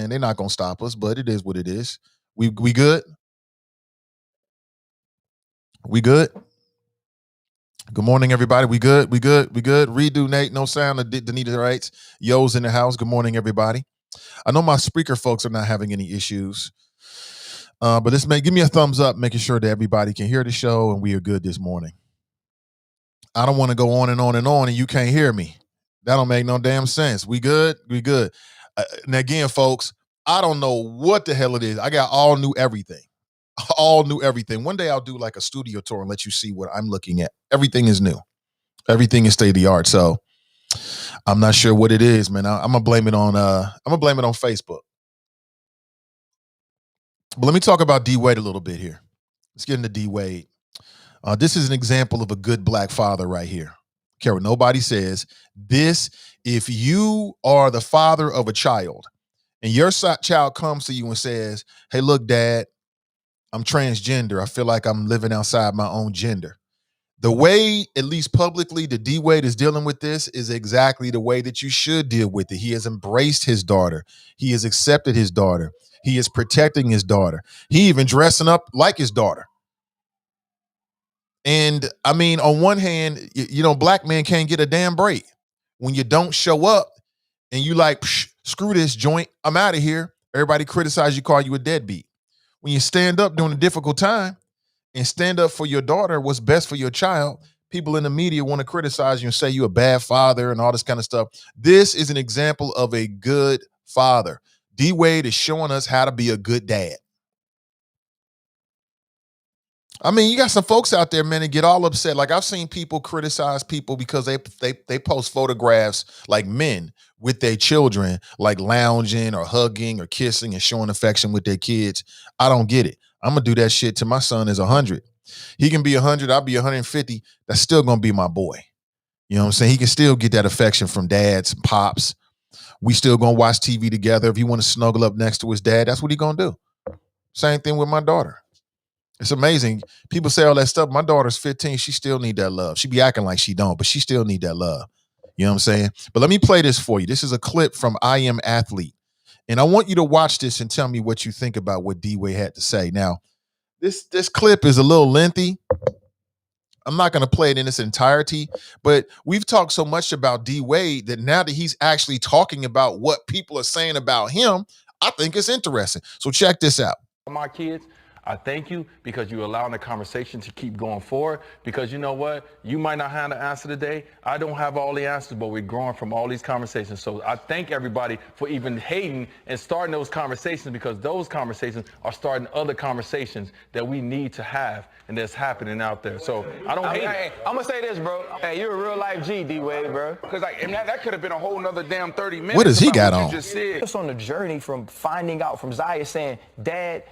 And they're not gonna stop us, but it is what it is. We good? We good? Good morning, everybody. We good? We good? We good? Redo Nate, no sound. Danita writes, Yo's in the house. Good morning, everybody. I know my speaker folks are not having any issues. But give me a thumbs up, making sure that everybody can hear the show and we are good this morning. I don't want to go on and on and on and you can't hear me. That don't make no damn sense. We good? We good. And again, folks, I don't know what the hell it is. I got all new everything. All new everything. One day I'll do like a studio tour and let you see what I'm looking at. Everything is new. Everything is state of the art. So I'm not sure what it is, man. I'm gonna blame it on Facebook. But let me talk about D Wade a little bit here. Let's get into D Wade. This is an example of a good black father right here. Care what nobody says. If you are the father of a child and your child comes to you and says, hey, look, dad, I'm transgender. I feel like I'm living outside my own gender. The way, at least publicly, that D Wade is dealing with this is exactly the way that you should deal with it. He has embraced his daughter. He has accepted his daughter. He is protecting his daughter. He even dressing up like his daughter. And I mean, on one hand, black men can't get a damn break. When you don't show up and you like, screw this joint, I'm out of here. Everybody criticize you, call you a deadbeat. When you stand up during a difficult time and stand up for your daughter, what's best for your child, people in the media want to criticize you and say you're a bad father and all this kind of stuff. This is an example of a good father. D Wade is showing us how to be a good dad. I mean, you got some folks out there, man, that get all upset. Like I've seen people criticize people because they post photographs like men with their children, like lounging or hugging or kissing and showing affection with their kids. I don't get it. I'm gonna do that shit till my son is 100. He can be 100, I'll be 150. That's still gonna be my boy. You know what I'm saying? He can still get that affection from dads and pops. We still gonna watch TV together. If he want to snuggle up next to his dad, that's what he gonna do. Same thing with my daughter. It's amazing. People say all that stuff. My daughter's 15. She still need that love. She be acting like she don't, but she still need that love. You know what I'm saying? But let me play this for you. This is a clip from I Am Athlete. And I want you to watch this and tell me what you think about what D Wade had to say. Now, this clip is a little lengthy. I'm not going to play it in its entirety, but we've talked so much about D Wade that now that he's actually talking about what people are saying about him, I think it's interesting. So check this out. My kids, I thank you because you're allowing the conversation to keep going forward, because you know what? You might not have the answer today. I don't have all the answers, but we're growing from all these conversations. So I thank everybody for even hating and starting those conversations, because those conversations are starting other conversations that we need to have and that's happening out there. So I don't hate it. I'm going to say this, bro. Hey, you're a real life G, D-Wade, bro. Because that could have been a whole nother damn 30 minutes. What does he got on? Just said. Just on the journey from finding out from Zaya saying, Dad,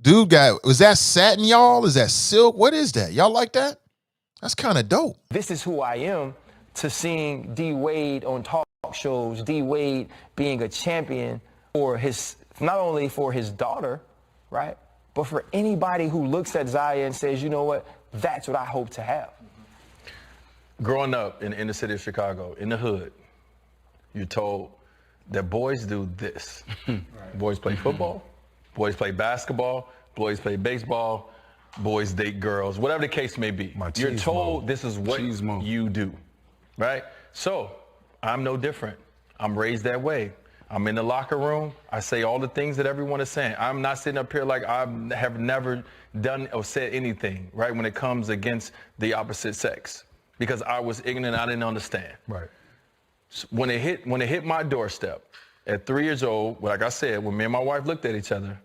Dude was that satin, y'all? Is that silk? What is that? Y'all like that? That's kind of dope. This is who I am, to seeing D Wade on talk shows, D Wade being a champion for not only for his daughter, right, but for anybody who looks at Zaya and says, you know what, that's what I hope to have. Growing up in the city of Chicago, in the hood, you're told that boys do this. Right. Boys play football, boys play basketball, boys play baseball, boys date girls, whatever the case may be. You're told this is what you do, right? So I'm no different. I'm raised that way. I'm in the locker room. I say all the things that everyone is saying. I'm not sitting up here like I have never done or said anything, right, when it comes against the opposite sex, because I was ignorant. I didn't understand. Right. So when it hit my doorstep at 3 years old, like I said, when me and my wife looked at each other,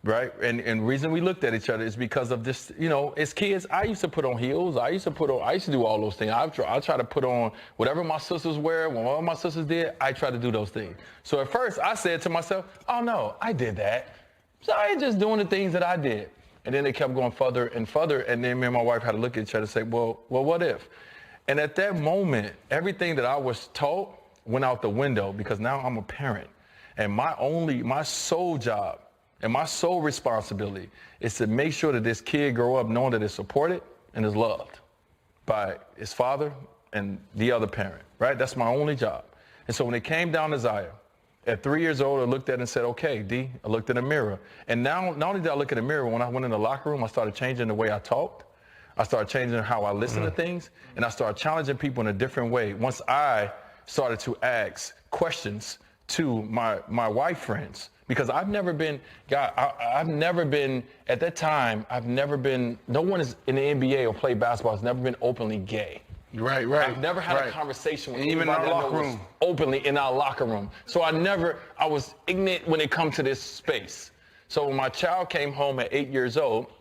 right? And the reason we looked at each other is because of this, as kids, I used to put on heels. I used to do all those things. I try to put on whatever my sisters wear. When all my sisters did, I try to do those things. So at first I said to myself, oh no, I did that. So I ain't just doing the things that I did. And then it kept going further and further. And then me and my wife had to look at each other and say, well, what if? And at that moment, everything that I was taught went out the window because now I'm a parent. And my sole job and my sole responsibility is to make sure that this kid grow up knowing that it's supported and is loved by his father and the other parent, right? That's my only job. And so when it came down to Zaya, at 3 years old, I looked at it and said, okay, D, I looked in the mirror. And now, not only did I look in the mirror, when I went in the locker room, I started changing the way I talked. I started changing how I listened to things, and I started challenging people in a different way. Once I started to ask questions to my white friends, because I've never been, at that time, no one is in the NBA or play basketball has never been openly gay. Right. I've never had a conversation with even in anybody our that locker was room. openly in our locker room. So I was ignorant when it comes to this space. So when my child came home at 8 years old,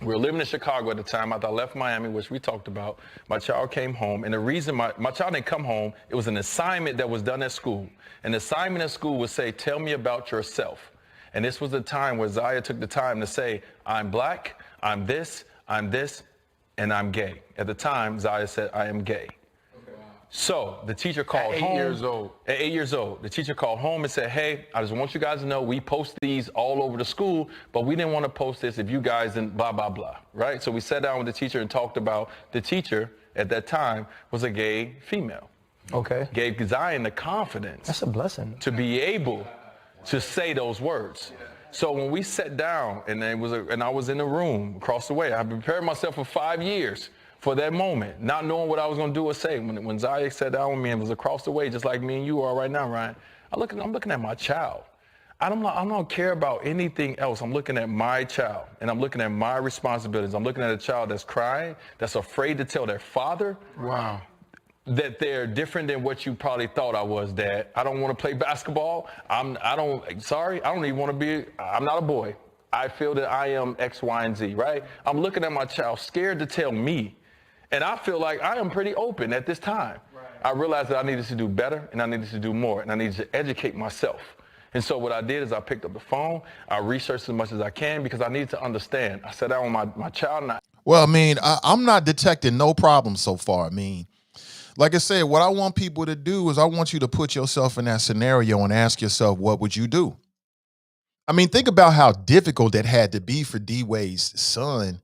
we were living in Chicago at the time after I left Miami, which we talked about. My child came home, and the reason my child didn't come home, it was an assignment that was done at school. And the assignment at school would say, tell me about yourself. And this was the time where Zaya took the time to say, I'm black, I'm this, and I'm gay. At the time, Zaya said, I am gay. So the teacher called home. 8 years old. At 8 years old, the teacher called home and said, hey, I just want you guys to know we post these all over the school, but we didn't want to post this if you guys didn't blah, blah, blah, right? So we sat down with the teacher and talked about the teacher at that time was a gay female. Okay. Gave Zion the confidence That's a blessing. to be able to say those words. So when we sat down and I was in the room across the way, I prepared myself for 5 years for that moment, not knowing what I was going to do or say. When Zaya sat down with me and was across the way, just like me and you are right now, Ryan, I'm looking at my child. I don't care about anything else. I'm looking at my child, and I'm looking at my responsibilities. I'm looking at a child that's crying, that's afraid to tell their father. Wow. That they're different than what you probably thought I was, Dad. I don't want to play basketball. I'm not a boy. I feel that I am X, Y, and Z, right? I'm looking at my child scared to tell me. And I feel like I am pretty open at this time. Right. I realized that I needed to do better and I needed to do more and I needed to educate myself. And so what I did is I picked up the phone, I researched as much as I can because I needed to understand. I sat down with my child and Well, I mean, I'm not detecting no problem so far. I mean, like I said, what I want people to do is I want you to put yourself in that scenario and ask yourself, what would you do? I mean, think about how difficult that had to be for D-Wade's son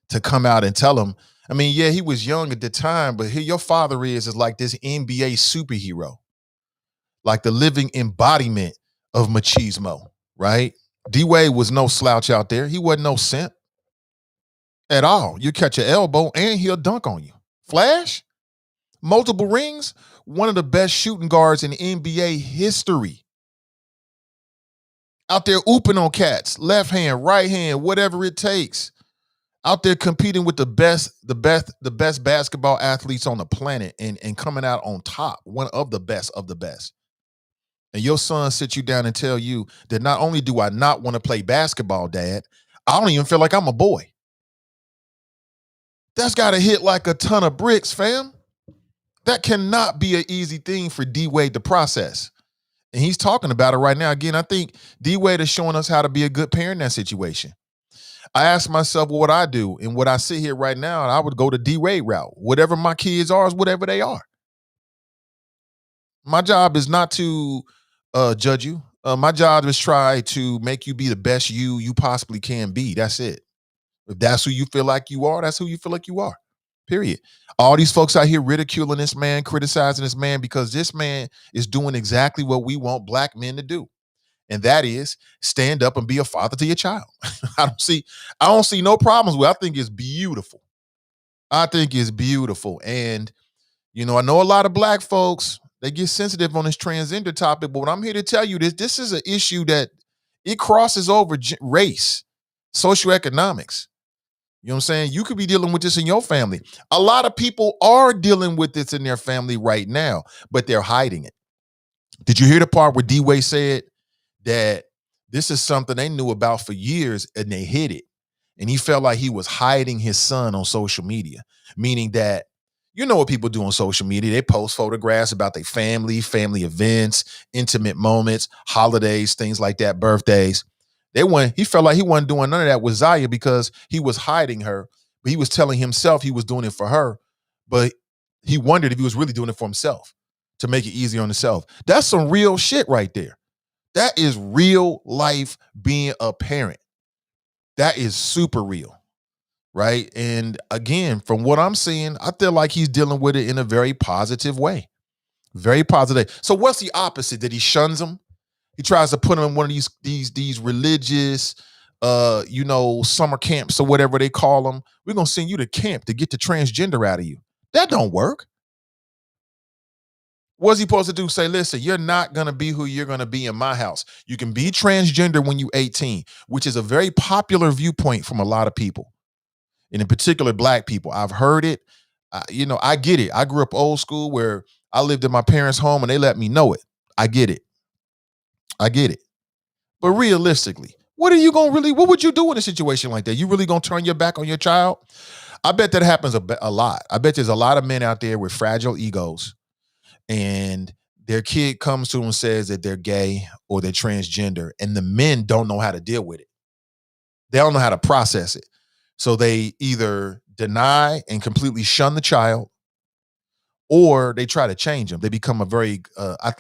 to come out and tell him. I mean, yeah, he was young at the time, but here your father is like this NBA superhero, like the living embodiment of machismo, right? D-Wade was no slouch out there. He wasn't no simp at all. You catch your elbow and he'll dunk on you. Flash, multiple rings, one of the best shooting guards in NBA history. Out there ooping on cats, left hand, right hand, whatever it takes. Out there competing with the best basketball athletes on the planet and coming out on top, one of the best of the best. And your son sits you down and tell you that not only do I not want to play basketball, Dad, I don't even feel like I'm a boy. That's got to hit like a ton of bricks, fam. That cannot be an easy thing for D-Wade to process. And he's talking about it right now. Again, I think D-Wade is showing us how to be a good parent in that situation. I asked myself what I do, and what I sit here right now, and I would go the D-Wade route. Whatever my kids are is whatever they are. My job is not to judge you. My job is try to make you be the best you possibly can be. That's it. If that's who you feel like you are, that's who you feel like you are. Period. All these folks out here ridiculing this man, criticizing this man because this man is doing exactly what we want black men to do. And that is stand up and be a father to your child. I don't see no problems with it. I think it's beautiful. And, you know, I know a lot of black folks, they get sensitive on this transgender topic, but what I'm here to tell you this is an issue that it crosses over race, socioeconomics. You know what I'm saying? You could be dealing with this in your family. A lot of people are dealing with this in their family right now, but they're hiding it. Did you hear the part where D-Wade said that this is something they knew about for years and they hid it? And he felt like he was hiding his son on social media, meaning that, you know what people do on social media? They post photographs about their family events, intimate moments, holidays, things like that, birthdays. He felt like he wasn't doing none of that with Zaya because he was hiding her, but he was telling himself he was doing it for her. But He wondered if he was really doing it for himself to make it easier on himself. That's some real shit right there. That is real life being a parent. That is super real, right? And again, from what I'm seeing, I feel like he's dealing with it in a very positive way. Very positive. So what's the opposite? That he shuns him? He tries to put him in one of these religious, summer camps or whatever they call them. We're going to send you to camp to get the transgender out of you. That don't work. What's he supposed to do? Say, listen, you're not going to be who you're going to be in my house. You can be transgender when you're 18, which is a very popular viewpoint from a lot of people, and in particular, black people. I've heard it. I get it. I grew up old school where I lived in my parents' home and they let me know it. I get it. But realistically, what would you do in a situation like that? You really going to turn your back on your child? I bet that happens a lot. I bet there's a lot of men out there with fragile egos, and their kid comes to them and says that they're gay or they're transgender, and the men don't know how to deal with it. They don't know how to process it. So they either deny and completely shun the child, or they try to change them. They become a very,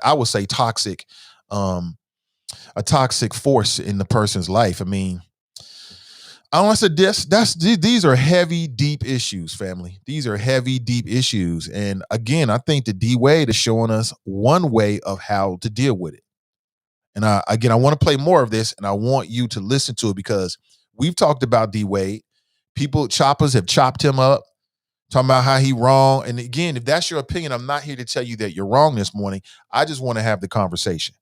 I would say, toxic, a toxic force in the person's life. I mean, I want to say these are heavy, deep issues, family. These are heavy, deep issues. And again, I think that D-Wade is showing us one way of how to deal with it. And I want to play more of this, and I want you to listen to it because we've talked about D-Wade. Choppers have chopped him up, talking about how he wrong. And again, if that's your opinion, I'm not here to tell you that you're wrong this morning. I just want to have the conversation.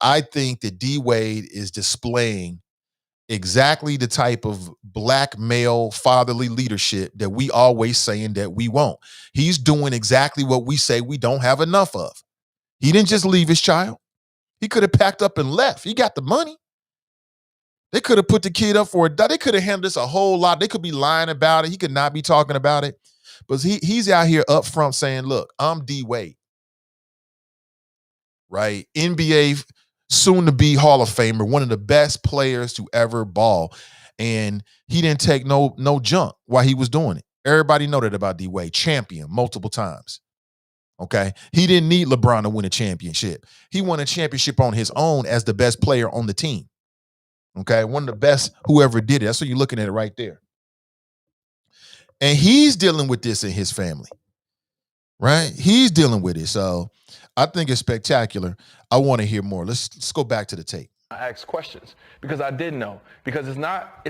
I think that D-Wade is displaying exactly the type of black male fatherly leadership that we always saying that we want. He's doing exactly what we say we don't have enough of. He didn't just leave his child. He could have packed up and left. He got the money. They could have put the kid up for they could have handled this a whole lot. They could be lying about it. He could not be talking about it. But he's out here up front saying, look, I'm D-Wade. Right? NBA soon to be Hall of Famer, one of the best players to ever ball. And he didn't take no junk while he was doing it. Everybody know that about D-Wade. Champion multiple times. Okay. He didn't need LeBron to win a championship. He won a championship on his own as the best player on the team. Okay. One of the best whoever did it. That's what you're looking at it right there. And he's dealing with this in his family. Right? He's dealing with it. So I think it's spectacular. I want to hear more. Let's go back to the tape. I asked questions because I didn't know. Because it's not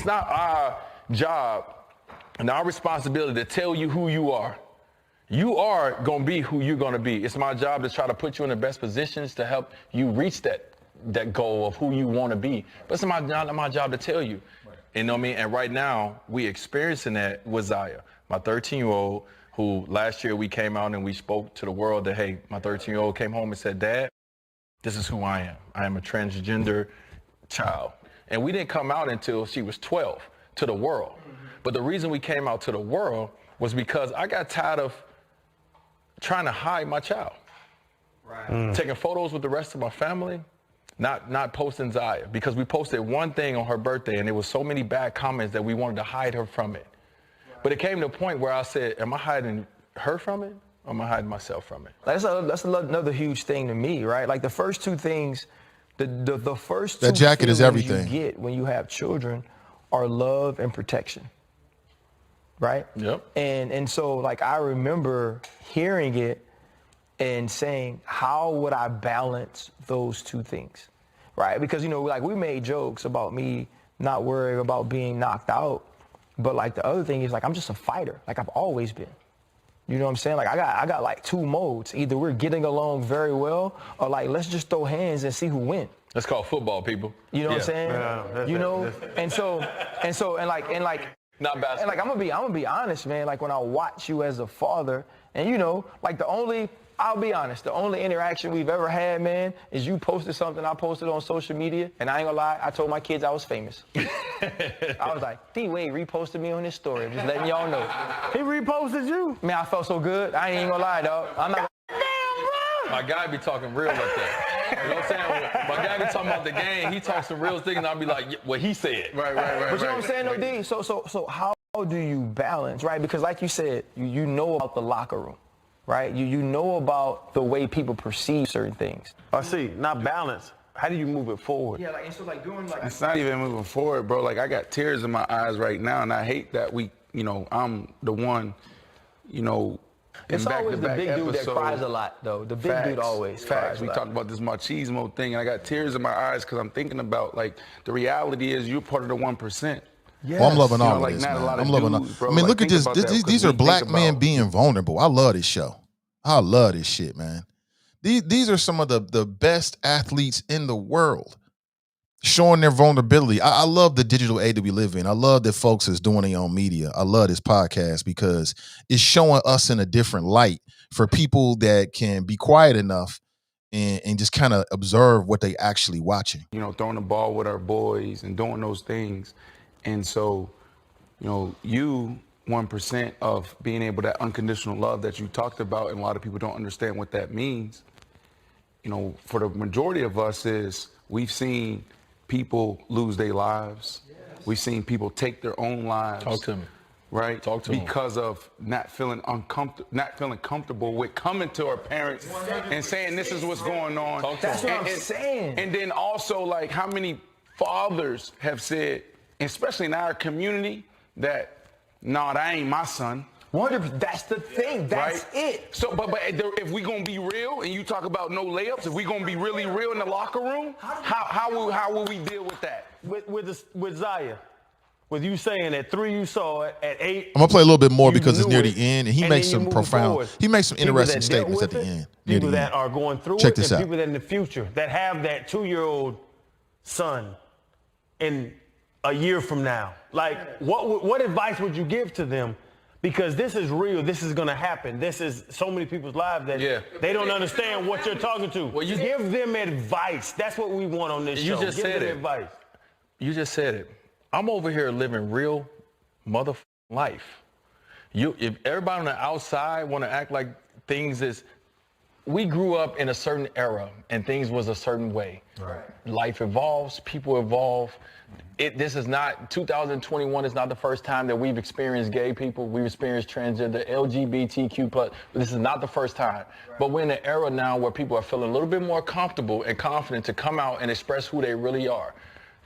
our job and our responsibility to tell you who you are. You are going to be who you're going to be. It's my job to try to put you in the best positions to help you reach that goal of who you want to be. But it's not my job to tell you. Right. You know what I mean? And right now, we experiencing that with Zaya, my 13-year-old, who last year we came out and we spoke to the world that, hey, my 13-year-old came home and said, Dad, this is who I am. I am a transgender child. And we didn't come out until she was 12 to the world. Mm-hmm. But the reason we came out to the world was because I got tired of trying to hide my child. Right. Taking photos with the rest of my family, not posting Zaya, because we posted one thing on her birthday and there was so many bad comments that we wanted to hide her from it. But it came to a point where I said, am I hiding her from it or am I hiding myself from it? That's another huge thing to me, right? Like the first two things, the first two that jacket is everything you get when you have children are love and protection, right? Yep. And so like I remember hearing it and saying, how would I balance those two things, right? Because, like we made jokes about me not worrying about being knocked out. But like the other thing is like I'm just a fighter, like I've always been. You know what I'm saying? Like I got like two modes. Either we're getting along very well, or like let's just throw hands and see who wins. That's called football, people. You know what I'm saying? And like not basketball. And like I'm gonna be honest, man. Like when I watch you as a father, and like I'll be honest, the only interaction we've ever had, man, is you posted something I posted on social media, and I ain't gonna lie, I told my kids I was famous. I was like, D-Wade reposted me on his story. I'm just letting y'all know. He reposted you? Man, I felt so good. I ain't even gonna lie, dog. I'm not. Damn, bro! My guy be talking real like that. You know what I'm saying? My guy be talking about the game. He talks some real things, and I'll be like, what he said. Right. But you know what I'm saying, though, D? So how do you balance, right? Because like you said, you know about the locker room, right? You know about the way people perceive certain things. I see. Not balance. How do you move it forward? Yeah, like, and so like doing like. It's not even moving forward, bro. Like, I got tears in my eyes right now, and I hate that I'm the one, in It's always the back-to-back big dude that episodes. cries a lot, though. The big dude always cries. We a lot. talked about this machismo thing, and I got tears in my eyes because I'm thinking about, like, the reality is you're part of the 1%. Well, I'm loving all of like, this, not a man. lot of I'm loving dudes, all. bro. I mean, Like, look at think this. about that, 'cause These we are think black men about- being vulnerable. I love this show. I love this shit, man. These are some of the best athletes in the world showing their vulnerability. I love the digital age that we live in. I love that folks is doing their own media. I love this podcast because it's showing us in a different light for people that can be quiet enough and just kind of observe what they actually watching. Throwing the ball with our boys and doing those things. And so, you 1% of being able that unconditional love that you talked about, and a lot of people don't understand what that means. For the majority of us is we've seen people lose their lives. Yes. We've seen people take their own lives. Talk to me. Right? Talk to me. Because of not feeling comfortable with coming to our parents and saying this is what's going on. That's what I'm saying. And then also, like, how many fathers have said, especially in our community, that, no, that ain't my son. That's the thing. That's right? it. So, but if we gonna be real, and you talk about no layups, if we gonna be really real in the locker room, how will we deal with that? With Zaya, with you saying at 3 you saw it, at 8. I'm gonna play a little bit more you because it's knew near it, the end, and he and makes then you some move profound. forward. He makes some People interesting that dealt statements at with the it, end. Near People the that end. are going through Check it, this and out. people that in the future that have that 2-year-old son in a year from now. Like, what advice would you give to them? Because this is real. This is going to happen. This is so many people's lives that they don't understand what you're talking to. Well, you give them advice. That's what we want on this show. You just said it. Advice. You just said it. I'm over here living real motherfucking life. If everybody on the outside want to act like things is, we grew up in a certain era and things was a certain way. Right. Life evolves, people evolve. This is not, 2021 is not the first time that we've experienced gay people. We've experienced transgender, LGBTQ+. But this is not the first time. Right. But we're in an era now where people are feeling a little bit more comfortable and confident to come out and express who they really are,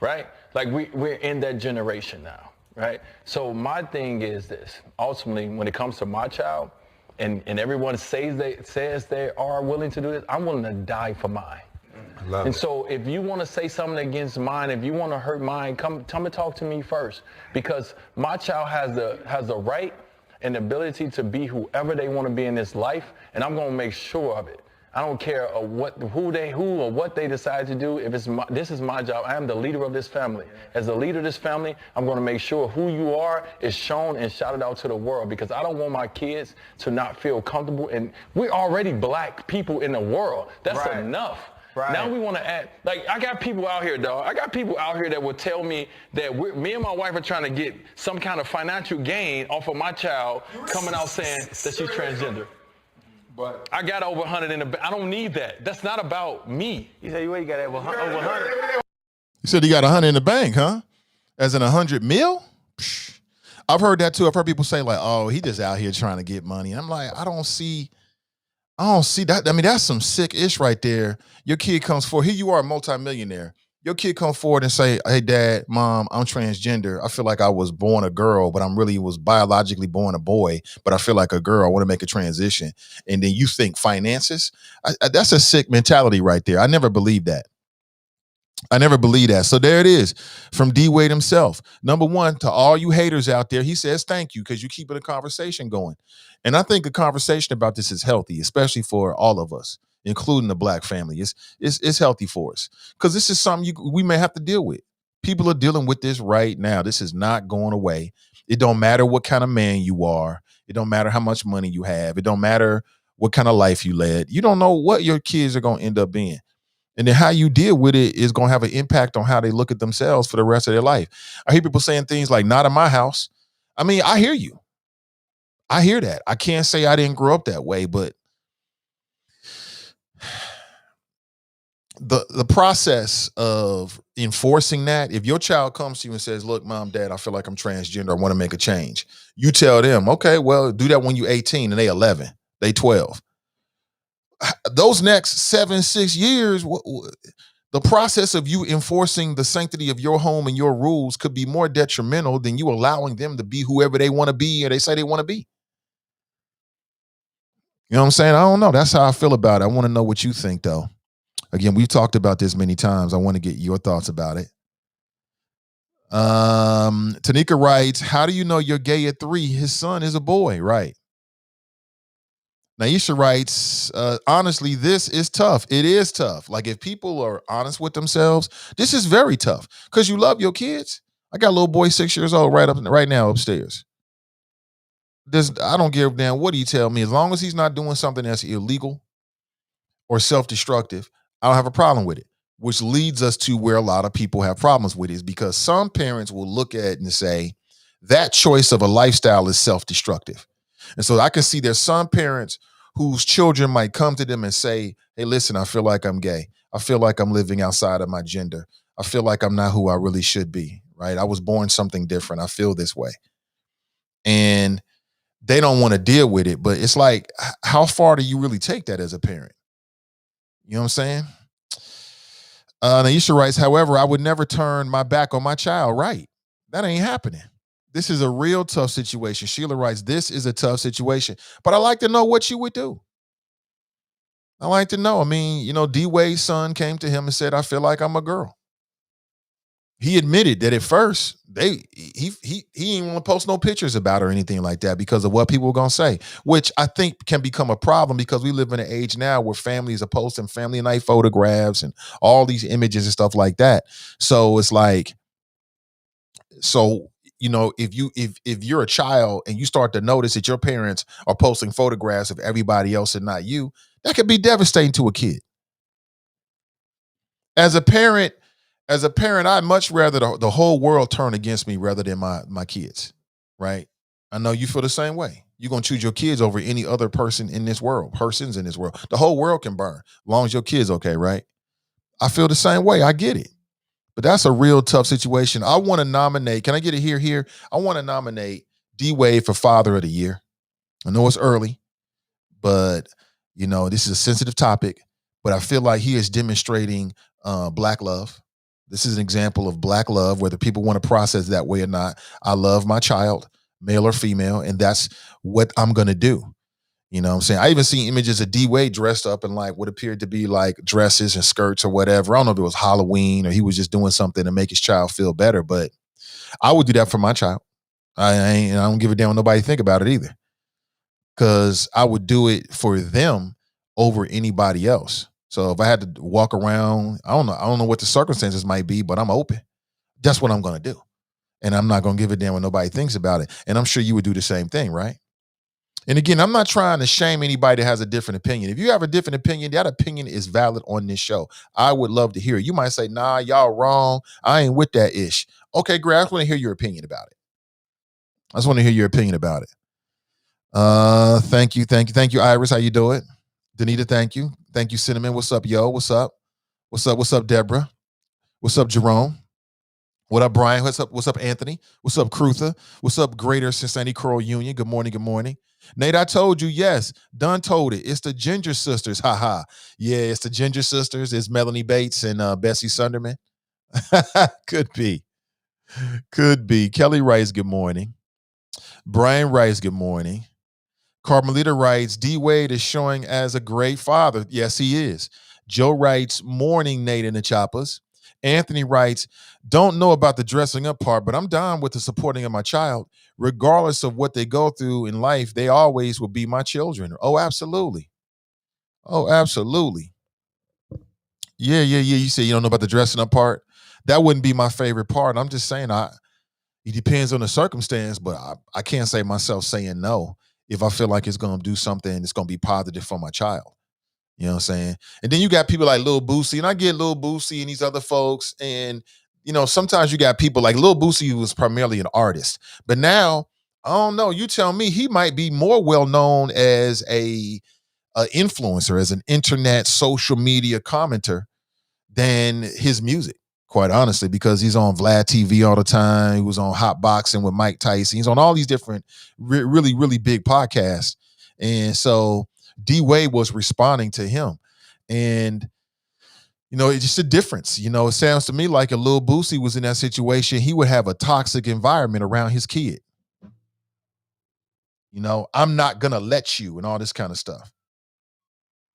right? Like we're in that generation now, right? So my thing is this. Ultimately, when it comes to my child, and everyone says they are willing to do this, I'm willing to die for mine. So if you want to say something against mine, if you want to hurt mine, come and talk to me first, because my child has the right and the ability to be whoever they want to be in this life, and I'm going to make sure of it. I don't care who or what they decide to do. If this is my job. I am the leader of this family. As the leader of this family, I'm going to make sure who you are is shown and shouted out to the world, because I don't want my kids to not feel comfortable. And we're already black people in the world. That's enough. Right. Now we want to act like, I got people out here, dog. I got people out here that will tell me that me and my wife are trying to get some kind of financial gain off of my child coming out saying that she's transgender. But I got over 100 in the bank. I don't need that. That's not about me. You say you got over 100. You said you got 100 in the bank, huh? As in 100 mil? Psh. I've heard that too. I've heard people say like, "Oh, he just out here trying to get money." I'm like, I don't see that. I mean, that's some sick ish right there. Your kid comes forward. Here you are, a multimillionaire. Your kid comes forward and say, "Hey, Dad, Mom, I'm transgender. I feel like I was born a girl, but I'm really was biologically born a boy, but I feel like a girl. I want to make a transition." And then you think finances? That's a sick mentality right there. I never believed that. So there it is from D Wade himself. Number one, to all you haters out there, he says thank you because you keeping the conversation going. And I think the conversation about this is healthy, especially for all of us, including the black family. It's healthy for us because this is something we may have to deal with. People are dealing with this right now. This is not going away. It don't matter what kind of man you are. It don't matter how much money you have. It don't matter what kind of life you led. You don't know what your kids are going to end up being. And then how you deal with it is going to have an impact on how they look at themselves for the rest of their life. I hear people saying things like, "Not in my house." I mean, I hear you. I hear that. I can't say I didn't grow up that way, but the process of enforcing that, if your child comes to you and says, look, mom, dad, I feel like I'm transgender, I want to make a change. You tell them, okay, well, do that when you're 18 and they 11, they 12. Those next 7-6 years, the process of you enforcing the sanctity of your home and your rules could be more detrimental than you allowing them to be whoever they want to be or they say they want to be. You know what I'm saying? I don't know. That's how I feel about it. I want to know what you think, though. Again, we've talked about this many times. I want to get your thoughts about it. Tanika writes, how do you know you're gay at 3? His son is a boy, right? Naisha writes, honestly, this is tough. It is tough. Like, if people are honest with themselves, this is very tough because you love your kids. I got a little boy 6 years old right now upstairs. I don't give a damn what he tell me. As long as he's not doing something that's illegal or self-destructive, I don't have a problem with it, which leads us to where a lot of people have problems with it, is because some parents will look at it and say that choice of a lifestyle is self-destructive. And so I can see there's some parents whose children might come to them and say, hey, listen, I feel like I'm gay. I feel like I'm living outside of my gender. I feel like I'm not who I really should be, right? I was born something different. I feel this way. And they don't want to deal with it, but it's like, how far do you really take that as a parent? You know what I'm saying? Naisha writes, however, I would never turn my back on my child. Right. That ain't happening. This is a real tough situation. Sheila writes, this is a tough situation, but I like to know what you would do. I like to know. I mean, you know, D-Wade's son came to him and said, I feel like I'm a girl. He admitted that at first he didn't want to post no pictures about her or anything like that because of what people were going to say, which I think can become a problem because we live in an age now where families are posting family night photographs and all these images and stuff like that. So it's like, you know, if you're a child and you start to notice that your parents are posting photographs of everybody else and not you, that could be devastating to a kid. As a parent, I'd much rather the whole world turn against me rather than my kids, right? I know you feel the same way. You're going to choose your kids over any other persons in this world. The whole world can burn as long as your kid's okay, right? I feel the same way. I get it. But that's a real tough situation. I want to nominate, can I get it here? I want to nominate D-Wade for Father of the Year. I know it's early, but, you know, this is a sensitive topic, but I feel like he is demonstrating Black love. This is an example of Black love, whether people want to process that way or not. I love my child, male or female, and that's what I'm going to do. You know what I'm saying? I even seen images of D-Wade dressed up in like what appeared to be like dresses and skirts or whatever. I don't know if it was Halloween or he was just doing something to make his child feel better, but I would do that for my child. I don't give a damn what nobody think about it either, because I would do it for them over anybody else. So if I had to walk around, I don't know what the circumstances might be, but I'm open. That's what I'm going to do. And I'm not going to give a damn what nobody thinks about it. And I'm sure you would do the same thing, right? And again, I'm not trying to shame anybody that has a different opinion. If you have a different opinion, that opinion is valid on this show. I would love to hear it. You might say, nah, y'all wrong. I ain't with that ish. Okay, great. I just want to hear your opinion about it. Thank you, Iris. How you doing? Danita, thank you. Thank you, Cinnamon. What's up, yo? What's up? What's up, Deborah? What's up, Jerome? What up, Brian? What's up, Anthony? What's up, Crutha? What's up, Greater Cincinnati Choral Union? Good morning. Nate, I told you, yes. Dunn told it. It's the Ginger Sisters. Ha ha. Yeah, it's the Ginger Sisters. It's Melanie Bates and Bessie Sunderman. Could be. Kelly writes, good morning. Brian writes, good morning. Carmelita writes, D-Wade is showing as a great father. Yes, he is. Joe writes, morning, Nate and the Choppers. Anthony writes, don't know about the dressing up part, but I'm down with the supporting of my child. Regardless of what they go through in life, they always will be my children. Oh, absolutely. Yeah. You say you don't know about the dressing up part? That wouldn't be my favorite part. I'm just saying it depends on the circumstance, but I can't say myself saying no if I feel like it's going to do something that's going to be positive for my child. You know what I'm saying? And then you got people like Lil Boosie, and I get Lil Boosie and these other folks. And, you know, sometimes you got people like Lil Boosie, who was primarily an artist. But now, I don't know, you tell me, he might be more well-known as a influencer, as an internet social media commenter than his music. quite honestly, because he's on Vlad TV all the time. He was on Hot Boxing with Mike Tyson. He's on all these different really, really big podcasts. And so D-Wade was responding to him. And, it's just a difference. It sounds to me like a Lil Boosie was in that situation. He would have a toxic environment around his kid. I'm not going to let you and all this kind of stuff.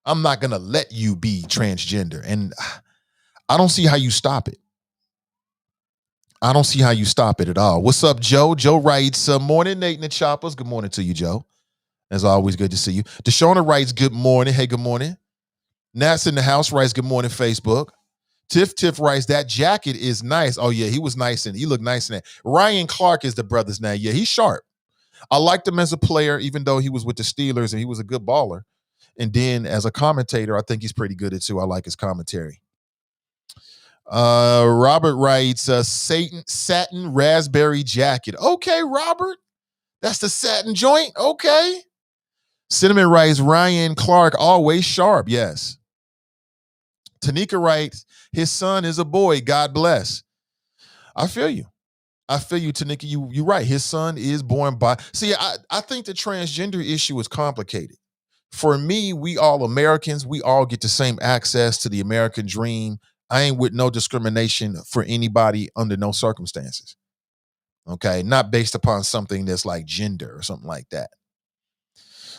I'm not going to let you be transgender. And I don't see how you stop it. I don't see how you stop it at all. What's up, Joe? Joe writes, morning, Nate and the Choppers. Good morning to you, Joe. As always, good to see you. Deshauna writes, good morning. Hey, good morning. Nats in the house writes, good morning, Facebook. Tiff writes, that jacket is nice. Oh, yeah, he was nice and he looked nice in it. Ryan Clark is the brother's name. Yeah, he's sharp. I liked him as a player, even though he was with the Steelers and he was a good baller. And then as a commentator, I think he's pretty good at too. I like his commentary. Robert writes, satin raspberry jacket. Okay, Robert. That's the satin joint. Okay. Cinnamon writes, Ryan Clark, always sharp. Yes. Tanika writes, his son is a boy. God bless. I feel you. Tanika. You're right. His son is born by. See, I think the transgender issue is complicated. For me, we all Americans, we all get the same access to the American dream. I ain't with no discrimination for anybody under no circumstances. Okay. Not based upon something that's like gender or something like that.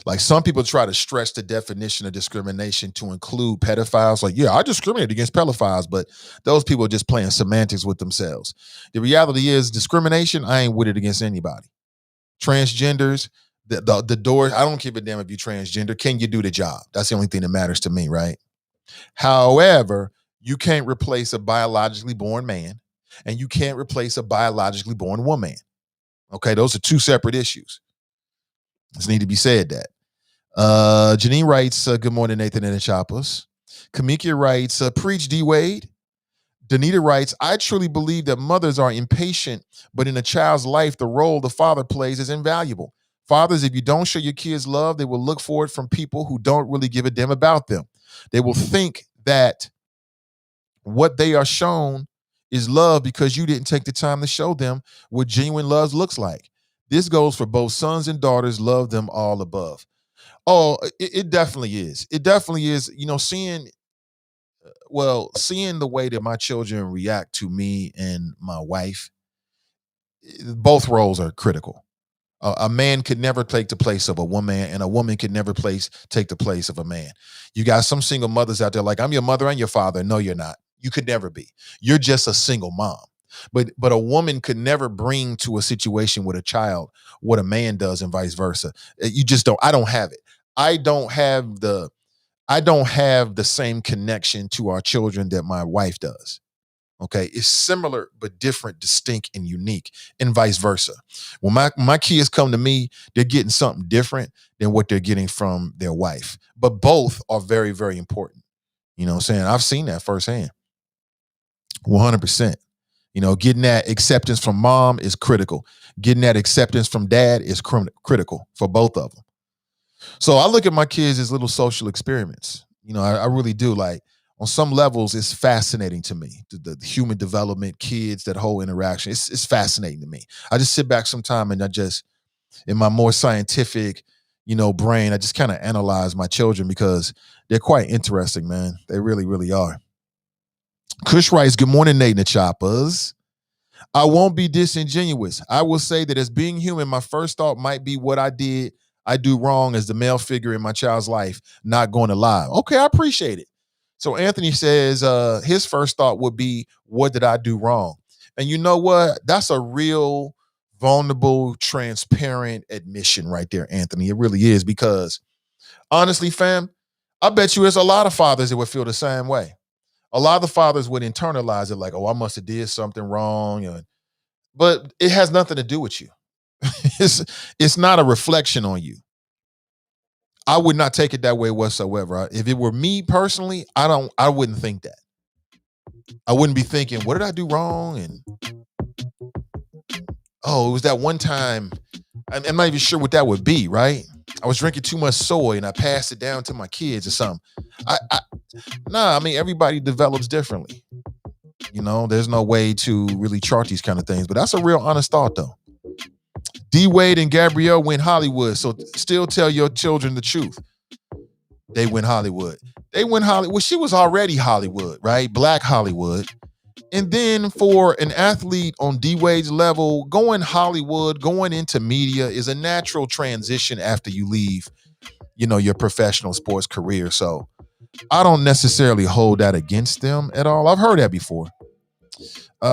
Like some people try to stretch the definition of discrimination to include pedophiles. Like, yeah, I discriminate against pedophiles, but those people are just playing semantics with themselves. The reality is discrimination, I ain't with it against anybody. Transgenders, the door, I don't give a damn if you're transgender. Can you do the job? That's the only thing that matters to me, right? However, you can't replace a biologically born man and you can't replace a biologically born woman. Okay, those are two separate issues. This need to be said that. Janine writes, good morning, Nathan and the Choppers. Kamikia writes, preach D-Wade. Danita writes, I truly believe that mothers are impatient, but in a child's life, the role the father plays is invaluable. Fathers, if you don't show your kids love, they will look for it from people who don't really give a damn about them. They will think that what they are shown is love because you didn't take the time to show them what genuine love looks like. This goes for both sons and daughters. Love them all above. Oh, it definitely is. It definitely is. Seeing the way that my children react to me and my wife, both roles are critical. A man could never take the place of a woman, and a woman could never take the place of a man. You got some single mothers out there like, I'm your mother and your father. No, you're not. You could never be. You're just a single mom. But a woman could never bring to a situation with a child what a man does and vice versa. You just don't. I don't have it. I don't have the same connection to our children that my wife does. Okay. It's similar, but different, distinct, and unique, and vice versa. When my kids come to me, they're getting something different than what they're getting from their wife. But both are very, very important. You know what I'm saying? I've seen that firsthand. 100%. Getting that acceptance from mom is critical. Getting that acceptance from dad is critical for both of them. So I look at my kids as little social experiments. I really do. Like on some levels, it's fascinating to me. The human development, kids, that whole interaction, it's fascinating to me. I just sit back sometime and I just, in my more scientific, brain, I just kind of analyze my children because they're quite interesting, man. They really, really are. Kush writes, good morning, Nate and the Choppers. I won't be disingenuous. I will say that as being human, my first thought might be what I do wrong as the male figure in my child's life, not going to lie. Okay, I appreciate it. So Anthony says his first thought would be, what did I do wrong? And you know what? That's a real vulnerable, transparent admission right there, Anthony. It really is, because honestly, fam, I bet you there's a lot of fathers that would feel the same way. A lot of the fathers would internalize it like, oh, I must have did something wrong. But it has nothing to do with you. It's not a reflection on you. I would not take it that way whatsoever. If it were me personally, I wouldn't think that. I wouldn't be thinking, what did I do wrong? And it was that one time. I'm not even sure what that would be, right? I was drinking too much soy and I passed it down to my kids or something. Everybody develops differently. You know, there's no way to really chart these kind of things, but that's a real honest thought, though. D Wade and Gabrielle went Hollywood, so still tell your children the truth. They went Hollywood. They went Hollywood. Well, she was already Hollywood, right? Black Hollywood. And then for an athlete on D Wade's level, going Hollywood, going into media is a natural transition after you leave, you know, your professional sports career. So I don't necessarily hold that against them at all. I've heard that before.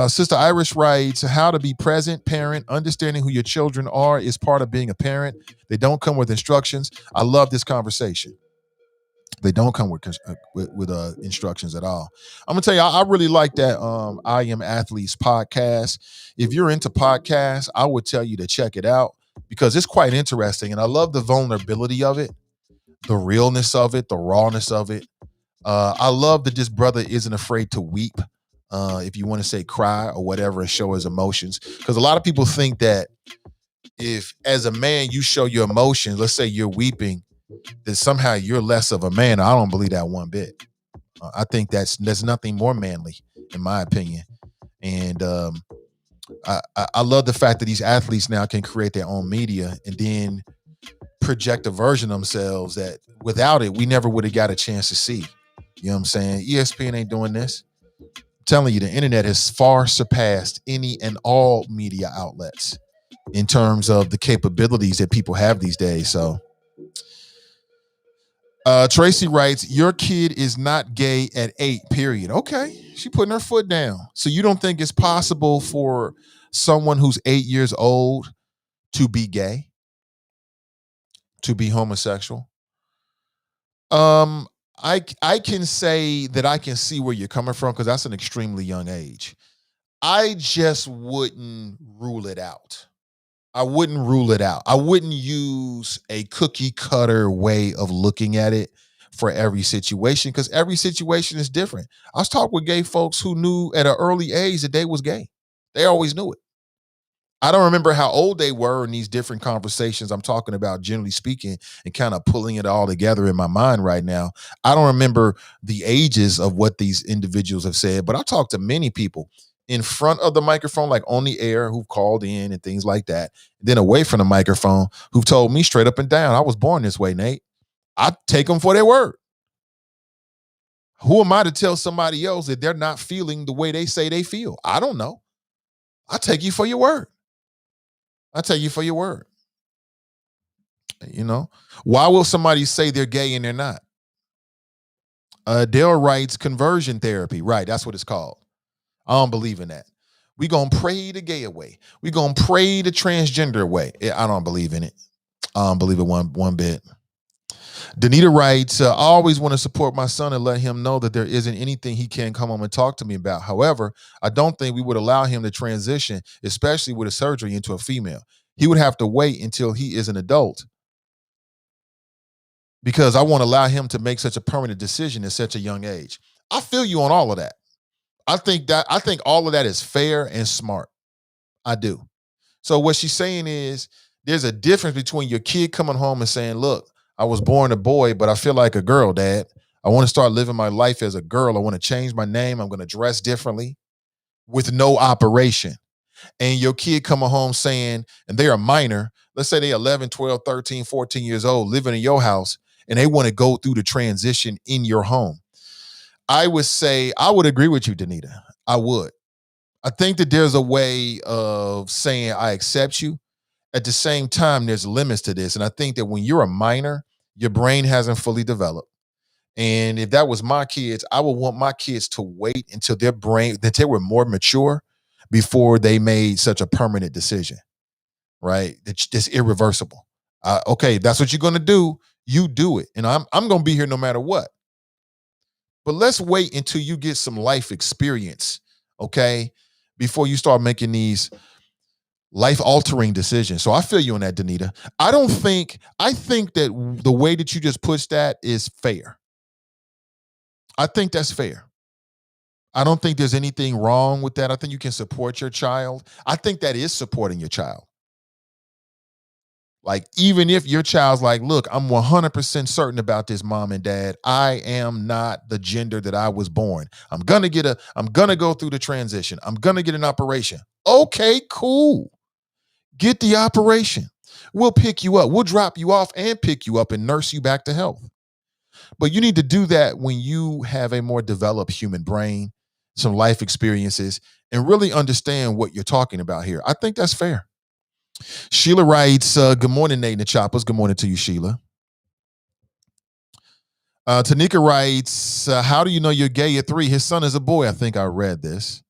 Sister Irish writes, how to be present parent, understanding who your children are is part of being a parent. They don't come with instructions. I love this conversation. They don't come with instructions at all. I'm gonna tell you, I really like that I Am Athletes podcast. If you're into podcasts, I would tell you to check it out because it's quite interesting, and I love the vulnerability of it, the realness of it, the rawness of it. I love that this brother isn't afraid to weep, if you want to say cry or whatever, and show his emotions. Because a lot of people think that if, as a man, you show your emotions, let's say you're weeping, that somehow you're less of a man. I don't believe that one bit. I think there's nothing more manly, in my opinion. And I love the fact that these athletes now can create their own media and then project a version of themselves that without it, we never would have got a chance to see. You know what I'm saying? ESPN ain't doing this. I'm telling you, the internet has far surpassed any and all media outlets in terms of the capabilities that people have these days. So Tracy writes, your kid is not gay at 8, period. Okay. She putting her foot down. So you don't think it's possible for someone who's 8 years old to be gay, to be homosexual? I can say that I can see where you're coming from because that's an extremely young age. I just wouldn't rule it out. I wouldn't rule it out. I wouldn't use a cookie cutter way of looking at it for every situation because every situation is different. I was talking with gay folks who knew at an early age that they was gay. They always knew it. I don't remember how old they were in these different conversations I'm talking about, generally speaking, and kind of pulling it all together in my mind right now. I don't remember the ages of what these individuals have said, but I talked to many people in front of the microphone, like on the air, who've called in and things like that. Then away from the microphone, who've told me straight up and down, I was born this way, Nate. I take them for their word. Who am I to tell somebody else that they're not feeling the way they say they feel? I don't know. I take you for your word. I tell you for your word. You know, why will somebody say they're gay and they're not? Dale writes conversion therapy. Right, that's what it's called. I don't believe in that. We gonna pray the gay away. We gonna pray the transgender away. I don't believe in it. I don't believe it one bit. Danita writes, I always want to support my son and let him know that there isn't anything he can come home and talk to me about. However, I don't think we would allow him to transition, especially with a surgery, into a female. He would have to wait until he is an adult because I won't allow him to make such a permanent decision at such a young age. I feel you on all of that. I think all of that is fair and smart. I do. So what she's saying is there's a difference between your kid coming home and saying, look, I was born a boy, but I feel like a girl, Dad. I want to start living my life as a girl. I want to change my name. I'm going to dress differently with no operation. And your kid coming home saying, and they're a minor, let's say they're 11, 12, 13, 14 years old, living in your house, and they want to go through the transition in your home. I would say, I would agree with you, Danita. I would. I think that there's a way of saying, I accept you. At the same time, there's limits to this. And I think that when you're a minor, your brain hasn't fully developed. And if that was my kids, I would want my kids to wait until that they were more mature before they made such a permanent decision, right? That's irreversible. Okay, that's what you're going to do. You do it. And I'm going to be here no matter what. But let's wait until you get some life experience, okay, before you start making these life-altering decisions. So I feel you on that, Danita. I think that the way that you just pushed that is fair. I think that's fair. I don't think there's anything wrong with that. I think you can support your child. I think that is supporting your child. Like, even if your child's like, look, I'm 100% certain about this, mom and dad. I am not the gender that I was born. I'm gonna go through the transition. I'm gonna get an operation. Okay, cool. Get the operation. We'll pick you up. We'll drop you off and pick you up and nurse you back to health. But you need to do that when you have a more developed human brain, some life experiences, and really understand what you're talking about here. I think that's fair. Sheila writes, good morning, Nate and the Choppers. Good morning to you, Sheila. Tanika writes, how do you know you're gay at 3? His son is a boy. I think I read this.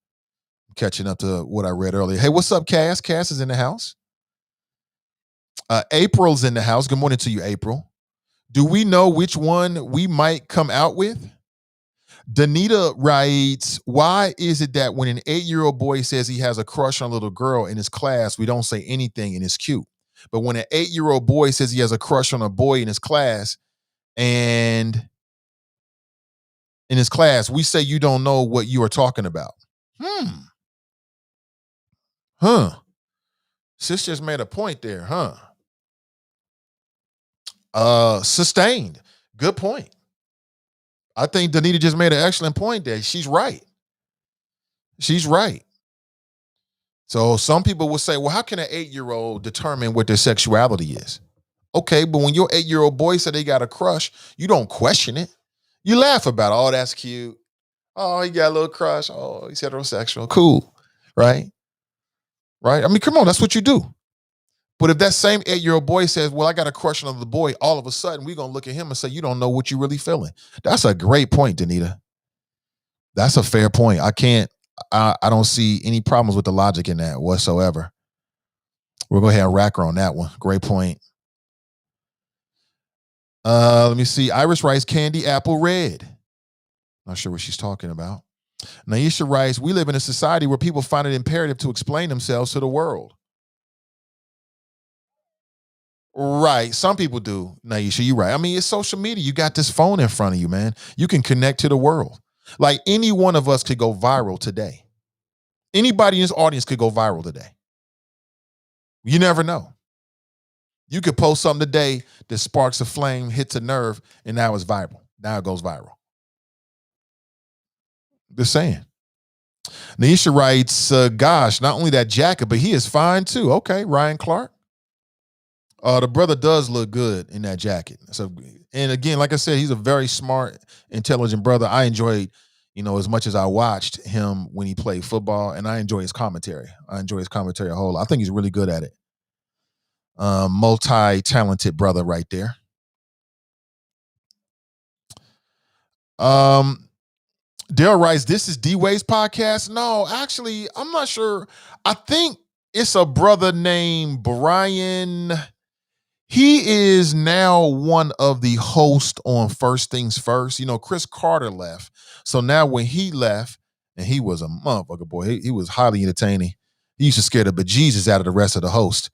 Catching up to what I read earlier. Hey, what's up, Cass? Cass is in the house. April's in the house. Good morning to you, April. Do we know which one we might come out with? Danita writes, why is it that when an 8-year-old boy says he has a crush on a little girl in his class, we don't say anything and it's cute? But when an 8-year-old boy says he has a crush on a boy in his class and we say you don't know what you are talking about? Sis just made a point there, sustained. Good point. I think Danita just made an excellent point there. She's right. So some people will say, well, how can an 8-year-old determine what their sexuality is? Okay, but when your 8-year-old boy said they got a crush, you don't question it. You laugh about it. Oh, that's cute. Oh, he got a little crush. Oh, he's heterosexual. Cool. Right? I mean, come on, that's what you do. But if that same 8-year-old boy says, well, I got a crush on the boy, all of a sudden we're going to look at him and say, you don't know what you're really feeling. That's a great point, Danita. That's a fair point. I don't see any problems with the logic in that whatsoever. We'll go ahead and rack her on that one. Great point. Let me see. Iris writes, candy apple red. Not sure what she's talking about. Naisha writes, we live in a society where people find it imperative to explain themselves to the world. Right. Some people do, Naisha. You're right. I mean, it's social media. You got this phone in front of you, man. You can connect to the world. Like any one of us could go viral today. Anybody in this audience could go viral today. You never know. You could post something today that sparks a flame, hits a nerve, and now it's viral. Now it goes viral. Just saying. Naisha writes, gosh, not only that jacket, but he is fine too. Okay, Ryan Clark. The brother does look good in that jacket. So, and again, like I said, he's a very smart, intelligent brother. I enjoyed, as much as I watched him when he played football, and I enjoy his commentary. I enjoy his commentary a whole lot. I think he's really good at it. Multi-talented brother right there. Dale writes, this is D-Wade's podcast. No, actually, I'm not sure. I think it's a brother named Brian. He is now one of the hosts on First Things First. Chris Carter left. So now when he left, and he was a motherfucker, boy, he was highly entertaining. He used to scare the bejesus out of the rest of the host.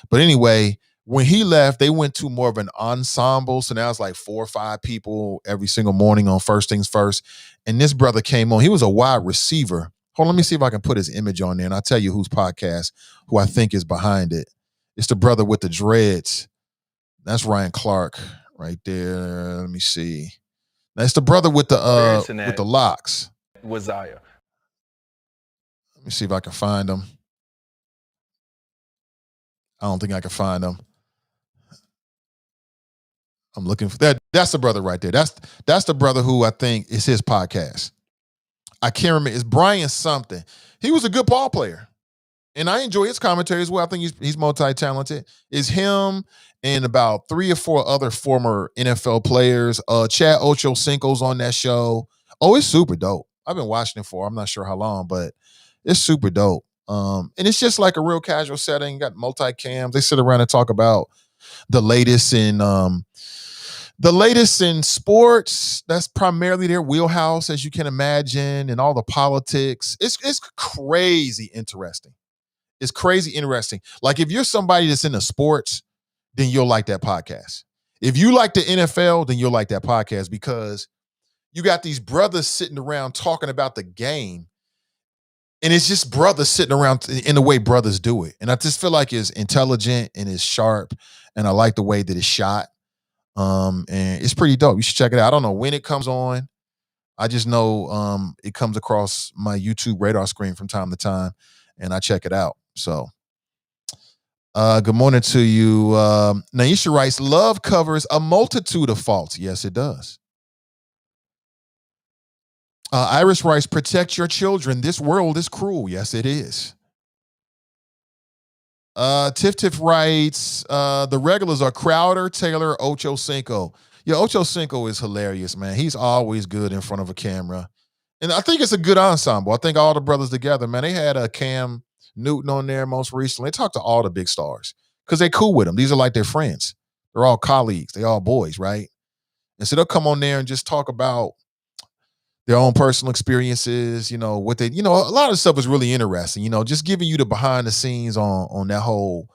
But anyway, when he left, they went to more of an ensemble. So now it's like 4 or 5 people every single morning on First Things First. And this brother came on. He was a wide receiver. Hold on, let me see if I can put his image on there. And I'll tell you whose podcast, who I think is behind it. It's the brother with the dreads. That's Ryan Clark right there. Let me see. That's the brother with the locks. Wazaya. Let me see if I can find him. I don't think I can find him. I'm looking for that. That's the brother right there. That's the brother who I think is his podcast. I can't remember. It's Brian something. He was a good ball player. And I enjoy his commentary as well. I think he's multi-talented. It's him and about 3 or 4 other former NFL players. Chad Ochocinco's on that show. Oh, it's super dope. I've been watching it for I'm not sure how long, but it's super dope. And it's just like a real casual setting. Got multi-cams. They sit around and talk about the latest in sports. That's primarily their wheelhouse, as you can imagine, and all the politics. It's crazy interesting. It's crazy interesting. Like if you're somebody that's into sports, then you'll like that podcast. If you like the NFL, then you'll like that podcast because you got these brothers sitting around talking about the game. And it's just brothers sitting around in the way brothers do it. And I just feel like it's intelligent and it's sharp. And I like the way that it's shot. And it's pretty dope. You should check it out. I don't know when it comes on. I just know it comes across my YouTube radar screen from time to time, and I check it out. So, good morning to you. Naisha writes, love covers a multitude of faults. Yes, it does. Iris writes, protect your children. This world is cruel. Yes, it is. Tiff writes, the regulars are Crowder, Taylor, Ocho Cinco. Yeah, Ocho Cinco is hilarious, man. He's always good in front of a camera. And I think it's a good ensemble. I think all the brothers together, man, they had a Cam Newton on there most recently. They talked to all the big stars because they're cool with them. These are like their friends. They're all colleagues. They all boys, right? And so they'll come on there and just talk about their own personal experiences, what they, a lot of stuff is really interesting, just giving you the behind the scenes on that whole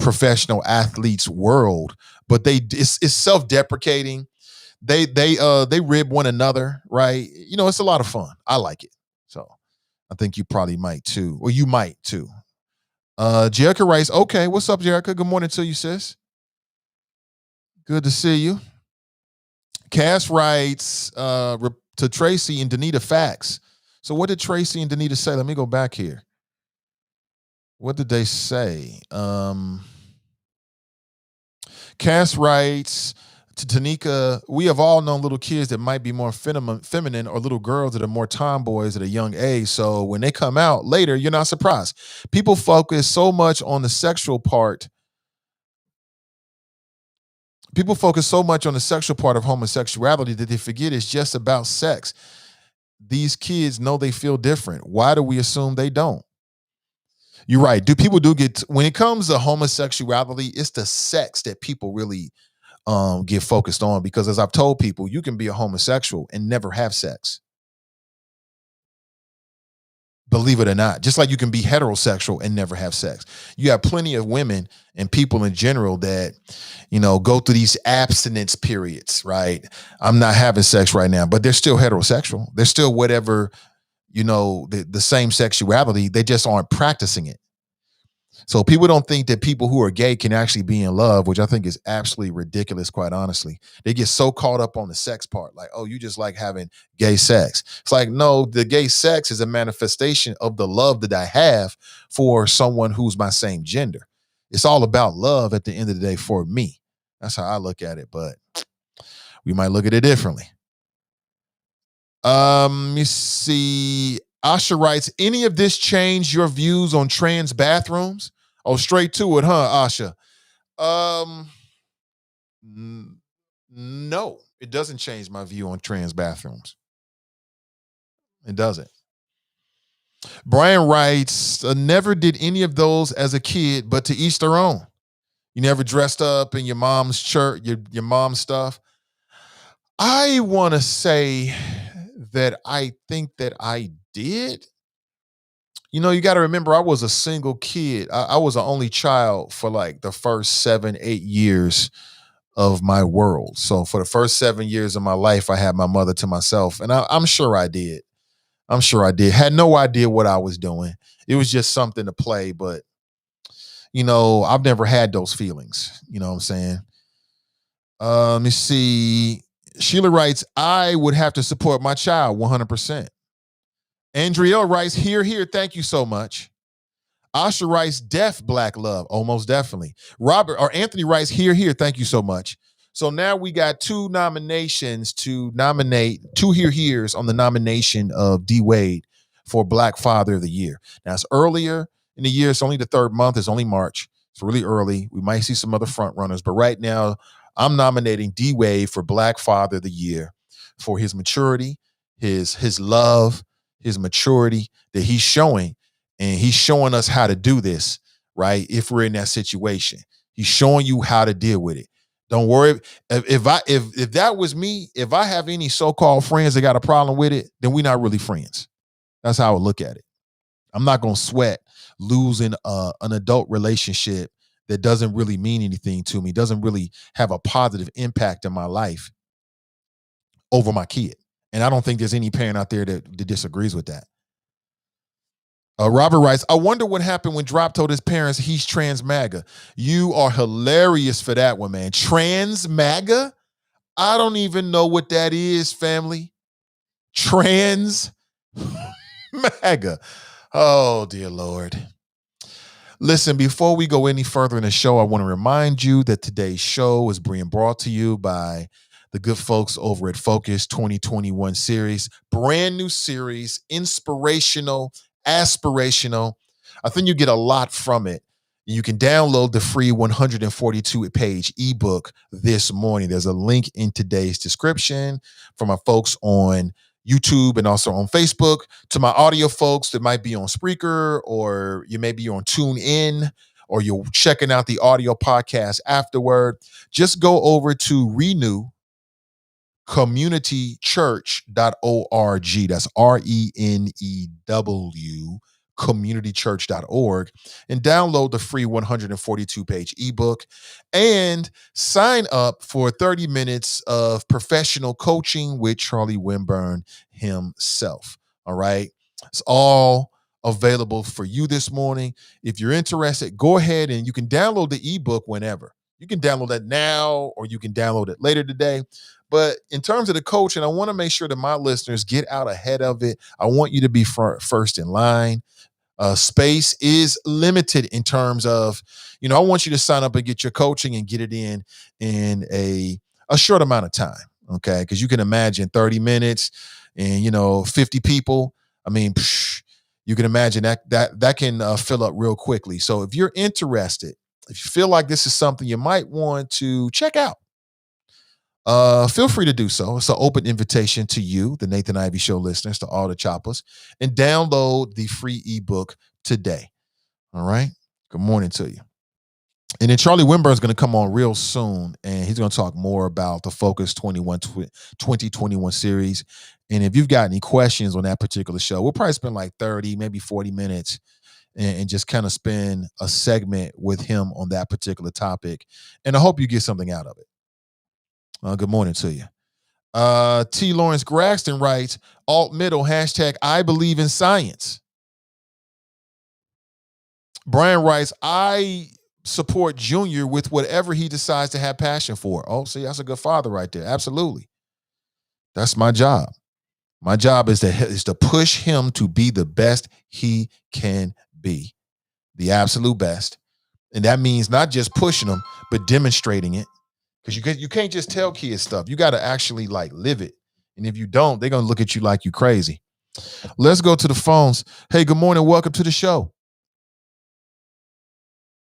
professional athletes world. But it's self-deprecating. They rib one another, right? It's a lot of fun. I like it. So I think you probably might too, or you might too. Jerica writes, okay, what's up, Jerica? Good morning to you, sis. Good to see you. Cass writes, to Tracy and Danita facts. So what did Tracy and Danita say? Let me go back here. What did they say? Cass writes to Tanika, we have all known little kids that might be more feminine or little girls that are more tomboys at a young age. So when they come out later, you're not surprised. People focus so much on the sexual part. People focus so much on the sexual part of homosexuality that they forget it's just about sex. These kids know they feel different. Why do we assume they don't? You're right. People get, when it comes to homosexuality, it's the sex that people really get focused on, because as I've told people, you can be a homosexual and never have sex. Believe it or not, just like you can be heterosexual and never have sex. You have plenty of women and people in general that, go through these abstinence periods, right? I'm not having sex right now, but they're still heterosexual. They're still whatever, the same sexuality. They just aren't practicing it. So people don't think that people who are gay can actually be in love, which I think is absolutely ridiculous, quite honestly. They get so caught up on the sex part, like, oh, you just like having gay sex. It's like, no, the gay sex is a manifestation of the love that I have for someone who's my same gender. It's all about love at the end of the day for me. That's how I look at it, but we might look at it differently. Let me see. Asha writes, any of this change your views on trans bathrooms? Oh, straight to it, huh, Asha? No, it doesn't change my view on trans bathrooms. It doesn't. Brian writes, never did any of those as a kid, but to each their own. You never dressed up in your mom's shirt, your mom's stuff. I want to say that I think that I did. You got to remember, I was a single kid. I was an only child for like the first 7-8 years of my world. So for the first 7 years of my life, I had my mother to myself. And I'm sure I did. Had no idea what I was doing. It was just something to play. But, I've never had those feelings. You know what I'm saying? Let me see. Sheila writes, I would have to support my child 100%. Andriel writes, here, thank you so much. Asha writes, deaf black love, almost definitely. Anthony writes, here, thank you so much. So now we got 2 nominations to nominate, 2 here's on the nomination of D Wade for Black Father of the Year. Now it's earlier in the year, it's only the 3rd month, it's only March. It's really early. We might see some other front runners, but right now I'm nominating D Wade for Black Father of the Year for his maturity, his love, his maturity that he's showing, and he's showing us how to do this, right? If we're in that situation, he's showing you how to deal with it. Don't worry. If that was me, if I have any so-called friends that got a problem with it, then we're not really friends. That's how I would look at it. I'm not going to sweat losing an adult relationship that doesn't really mean anything to me, doesn't really have a positive impact in my life over my kid. And I don't think there's any parent out there that disagrees with that. Robert writes, I wonder what happened when Drop told his parents he's trans MAGA. You are hilarious for that one, man. Trans MAGA? I don't even know what that is, family. Trans MAGA. Oh, dear Lord. Listen, before we go any further in the show, I want to remind you that today's show is being brought to you by the good folks over at Focus 2021 series. Brand new series, inspirational, aspirational. I think you get a lot from it. You can download the free 142-page ebook this morning. There's a link in today's description from my folks on YouTube and also on Facebook. To my audio folks that might be on Spreaker, or you may be on TuneIn, or you're checking out the audio podcast afterward, just go over to renewcommunitychurch.org. That's RENEW communitychurch.org, and download the free 142-page ebook and sign up for 30 minutes of professional coaching with Charlie Winburn himself. All right. It's all available for you this morning. If you're interested, go ahead and you can download the ebook whenever. You can download that now, or you can download it later today. But in terms of the coaching, I want to make sure that my listeners get out ahead of it. I want you to be first in line. Space is limited in terms of, I want you to sign up and get your coaching and get it in a short amount of time. Okay. Because you can imagine 30 minutes and, 50 people. I mean, you can imagine that can fill up real quickly. So if you're interested, if you feel like this is something you might want to check out, feel free to do so. It's an open invitation to you, the Nathan Ivey Show listeners, to all the choppers, and download the free ebook today. All right. Good morning to you. And then Charlie Winburn is going to come on real soon, and he's going to talk more about the Focus 2021 series. And if you've got any questions on that particular show, we'll probably spend like 30, maybe 40 minutes and just kind of spend a segment with him on that particular topic. And I hope you get something out of it. Good morning to you. T. Lawrence Graxton writes, alt middle, hashtag I believe in science. Brian writes, I support Junior with whatever he decides to have passion for. Oh, see, that's a good father right there. Absolutely. That's my job. My job is to push him to be the best he can be, the absolute best. And that means not just pushing him, but demonstrating it. Because you can't just tell kids stuff. You got to actually live it. And if you don't, they're going to look at you like you crazy. Let's go to the phones. Hey, good morning. Welcome to the show.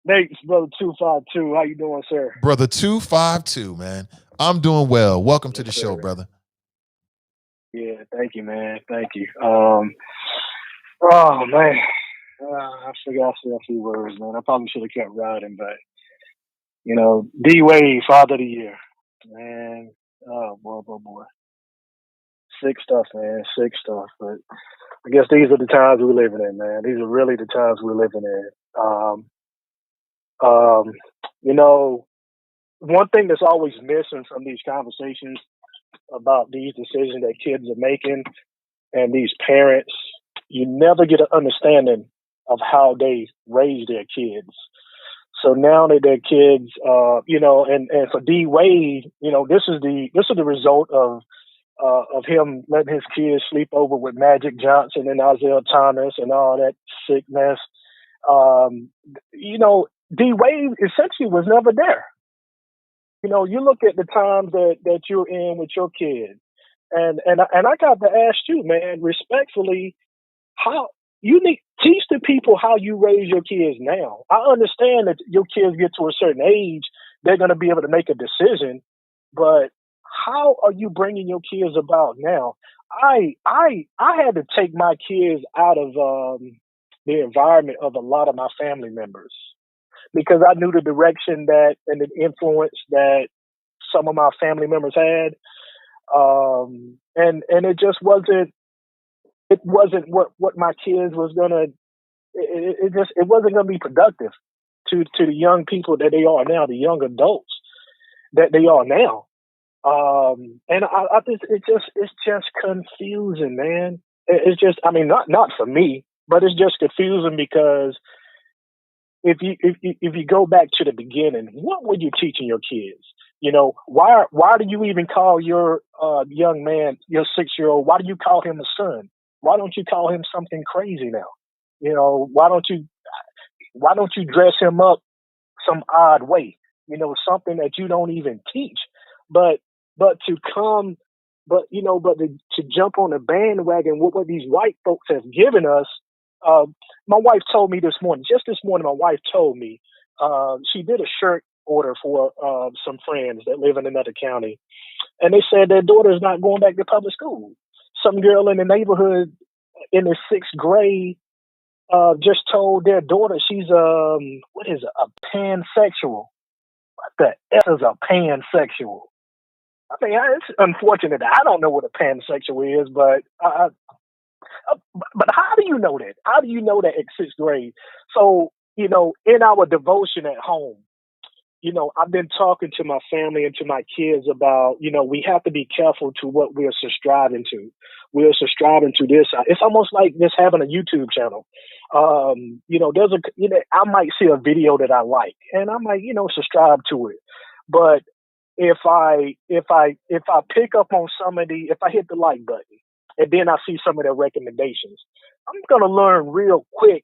Nate, it's Brother 252. How you doing, sir? Brother 252, man. I'm doing well. Welcome to the show, brother. Yeah, thank you, man. Thank you. Oh, man. I forgot to say a few words, man. I probably should have kept riding, but D Wade, Father of the Year, man. Oh boy. Sick stuff, man. Sick stuff. But I guess these are the times we're living in, man. These are really the times we're living in. One thing that's always missing from these conversations about these decisions that kids are making and these parents, you never get an understanding of how they raise their kids. So now that their kids, and for D Wade, this is the result of him letting his kids sleep over with Magic Johnson and Isaiah Thomas and all that sickness. D Wade essentially was never there. You look at the times that you're in with your kids, and I got to ask you, man, respectfully, how you need teach the people how you raise your kids now. I understand that your kids get to a certain age, they're going to be able to make a decision, but how are you bringing your kids about now? I had to take my kids out of the environment of a lot of my family members because I knew the direction that and the influence that some of my family members had, and it just wasn't. It wasn't what my kids was gonna. It wasn't gonna be productive to the young people that they are now, the young adults that they are now. And I think it's just confusing, man. It's just, not for me, But it's just confusing because if you go back to the beginning, what were you teaching your kids? You know, why do you even call your young man, your 6-year-old, why do you call him a son? Why don't you call him something crazy now? You know, why don't you dress him up some odd way? You know, something that you don't even teach. But to jump on the bandwagon, what these white folks have given us. My wife told me this morning, my wife told me, she did a shirt order for some friends that live in another county. And they said their daughter's not going back to public school. Some girl in the neighborhood in the 6th grade just told their daughter she's a pansexual. What the F is a pansexual? I mean, it's unfortunate. I don't know what a pansexual is, but how do you know that? How do you know that at 6th grade? So, you know, in our devotion at home, you know, I've been talking to my family and to my kids about, you know, we have to be careful to what we're subscribing to. We're subscribing to this. It's almost like just having a YouTube channel. You know, I might see a video that I like and I might, you know, subscribe to it. But if I pick up on if I hit the like button and then I see some of their recommendations, I'm going to learn real quick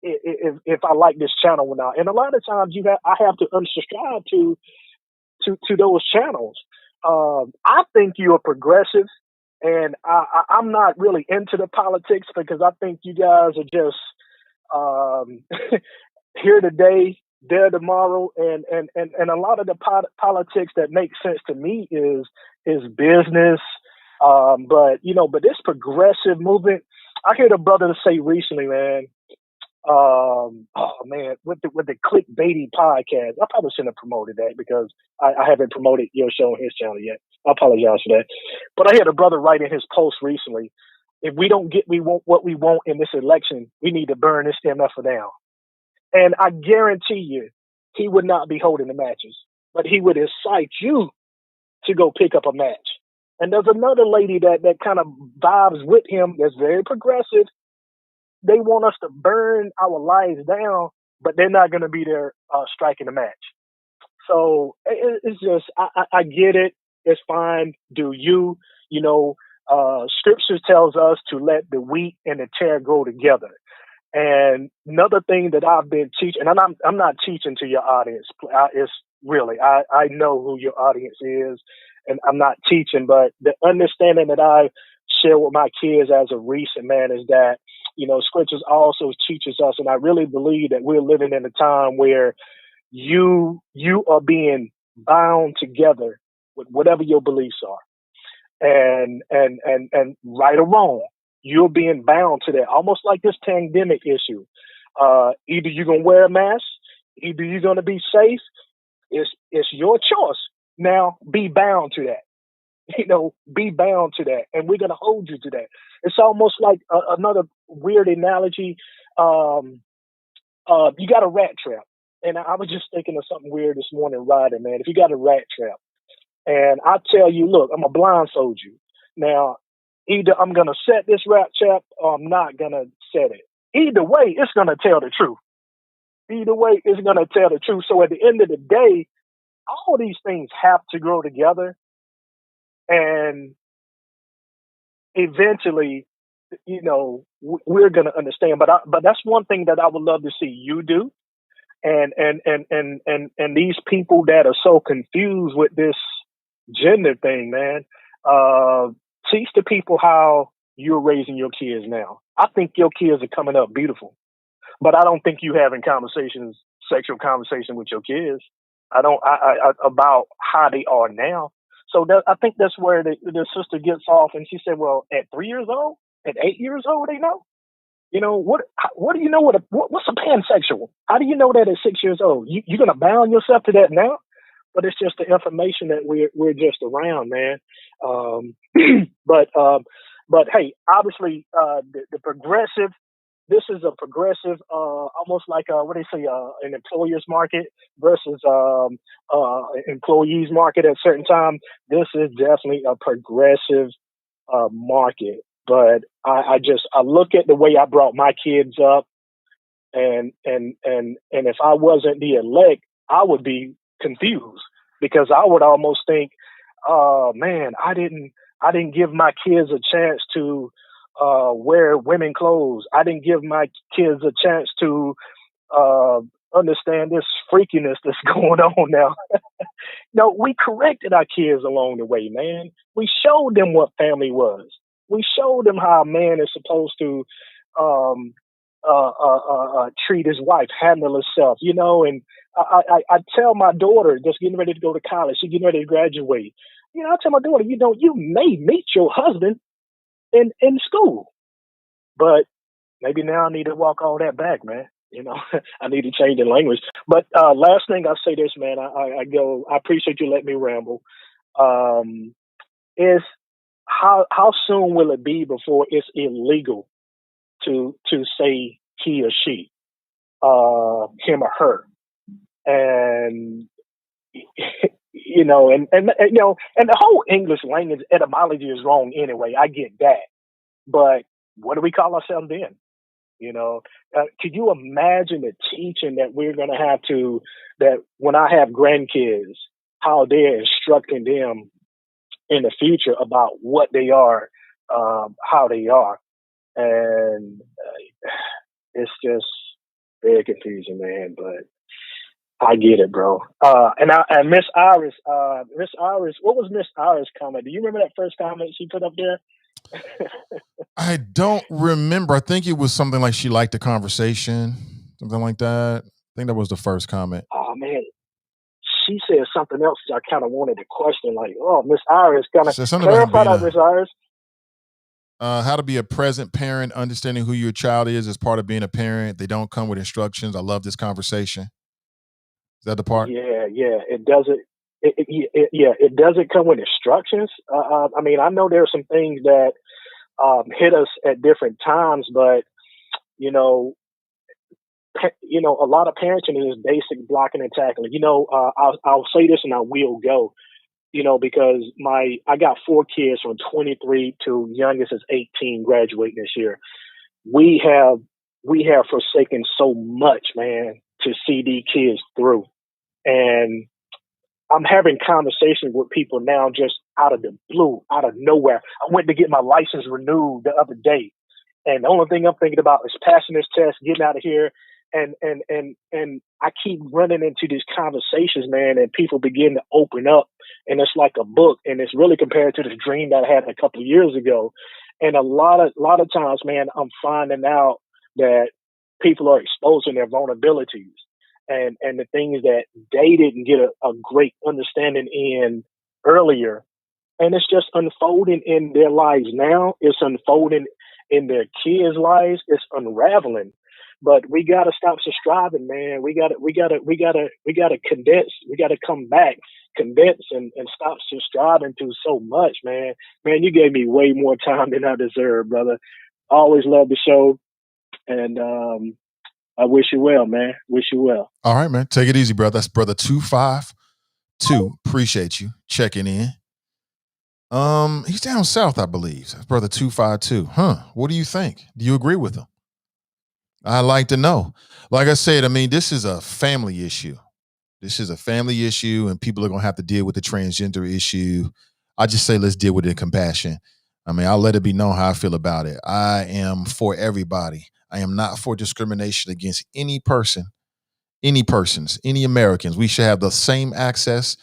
if I like this channel or not. And a lot of times I have to unsubscribe to those channels. I think you're progressive, and I'm not really into the politics because I think you guys are just here today, there tomorrow, and a lot of the politics that makes sense to me is business. But this progressive movement, I heard a brother say recently, man. With the clickbaity podcast, I probably shouldn't have promoted that because I haven't promoted your show on his channel yet. I apologize for that. But I had a brother write in his post recently, if we don't get what we want in this election, we need to burn this MF down. And I guarantee you, he would not be holding the matches, but he would incite you to go pick up a match. And there's another lady that kind of vibes with him that's very progressive. They want us to burn our lives down, but they're not going to be there striking a match. So it's just, I get it. It's fine. Do you, scripture tells us to let the wheat and the tare grow together. And another thing that I've been teaching, and I'm not teaching to your audience. It's really, I know who your audience is, and I'm not teaching, but the understanding that I share with my kids as a recent man is that, scriptures also teaches us, and I really believe that we're living in a time where you are being bound together with whatever your beliefs are, and right or wrong, you're being bound to that, almost like this pandemic issue. Either you're gonna wear a mask, either you're gonna be safe. It's your choice. Now be bound to that. Be bound to that, and we're gonna hold you to that. It's almost like another weird analogy. You got a rat trap, and I was just thinking of something weird this morning riding, man. If you got a rat trap, and I tell you, look, I'm gonna blindfold you. Now, either I'm gonna set this rat trap, or I'm not gonna set it. Either way, it's gonna tell the truth. Either way, it's gonna tell the truth. So at the end of the day, all these things have to grow together. And eventually, we're going to understand. But that's one thing that I would love to see you do. And these people that are so confused with this gender thing, man, teach the people how you're raising your kids now. I think your kids are coming up beautiful, but I don't think you having sexual conversation with your kids. About how they are now. So I think that's where the sister gets off, and she said, "Well, at 3 years old, at 8 years old, they know. What do you know? What's a pansexual? How do you know that at 6 years old? You're gonna bound yourself to that now? But it's just the information that we're just around, man. But hey, obviously, the progressive. This is a progressive, almost like an employer's market versus employees market at a certain time. This is definitely a progressive market. But I look at the way I brought my kids up, and if I wasn't the elect, I would be confused, because I would almost think, oh man, I didn't give my kids a chance to wear women clothes. I didn't give my kids a chance to understand this freakiness that's going on now. No, we corrected our kids along the way, man. We showed them what family was. We showed them how a man is supposed to treat his wife, handle herself, and I tell my daughter, just getting ready to go to college, she's getting ready to graduate. I tell my daughter, you may meet your husband in school, but maybe now I need to walk all that back, man. I need to change the language. But last thing I say this, man, I appreciate you letting me ramble. Is how soon will it be before it's illegal to say he or she, him or her, and and the whole English language etymology is wrong anyway. I get that, but what do we call ourselves then? Could you imagine the teaching that we're going to have that when I have grandkids, how they're instructing them in the future about what they are, how they are. And it's just very confusing, man, but I get it, bro. And Miss Iris, what was Miss Iris' comment? Do you remember that first comment she put up there? I don't remember. I think it was something like she liked the conversation, something like that. I think that was the first comment. Oh man, she said something else I kind of wanted to question. Like, oh, Miss Iris, kind of clarify that, Miss Iris. How to be a present parent, understanding who your child is part of being a parent. They don't come with instructions. I love this conversation. Is that the part? Yeah, it doesn't. It doesn't come with instructions. I mean, I know there are some things that hit us at different times, but a lot of parenting is basic blocking and tackling. I'll say this and I will go. Because I got 4 kids from 23 to youngest is 18 graduating this year. We have forsaken so much, man, to see these kids through. And I'm having conversations with people now just out of the blue, out of nowhere. I went to get my license renewed the other day. And the only thing I'm thinking about is passing this test, getting out of here. And I keep running into these conversations, man, and people begin to open up, and it's like a book, and it's really compared to the dream that I had a couple of years ago. And a lot of times, man, I'm finding out that people are exposing their vulnerabilities and the things that they didn't get a great understanding in earlier. And it's just unfolding in their lives now. It's unfolding in their kids' lives. It's unraveling. But we gotta stop subscribing, man. We gotta condense. We gotta come back, condense, and stop subscribing to so much, man. Man, you gave me way more time than I deserve, brother. I always love the show, and I wish you well, man. Wish you well. All right, man. Take it easy, brother. That's brother 252. Appreciate you checking in. He's down south, I believe. That's brother 252. Huh? What do you think? Do you agree with him? I'd like to know. Like I said, I mean, this is a family issue. This is a family issue, and people are going to have to deal with the transgender issue. I just say let's deal with it in compassion. I mean, I'll let it be known how I feel about it. I am for everybody. I am not for discrimination against any person, any persons, any Americans. We should have the same access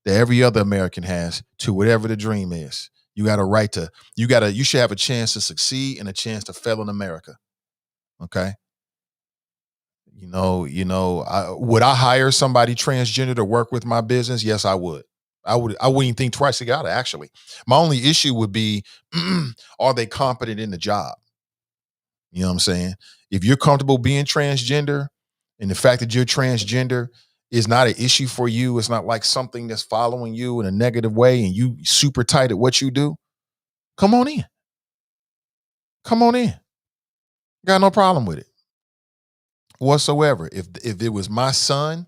that every other American has to whatever the dream is. You got a right to, you should have a chance to succeed and a chance to fail in America. Okay? Would I hire somebody transgender to work with my business? Yes, I would. I wouldn't even think twice about it, actually. My only issue would be, are they competent in the job? You know what I'm saying? If you're comfortable being transgender and the fact that you're transgender is not an issue for you, it's not like something that's following you in a negative way and you super tight at what you do, come on in. Come on in. Got no problem with it whatsoever. If it was my son,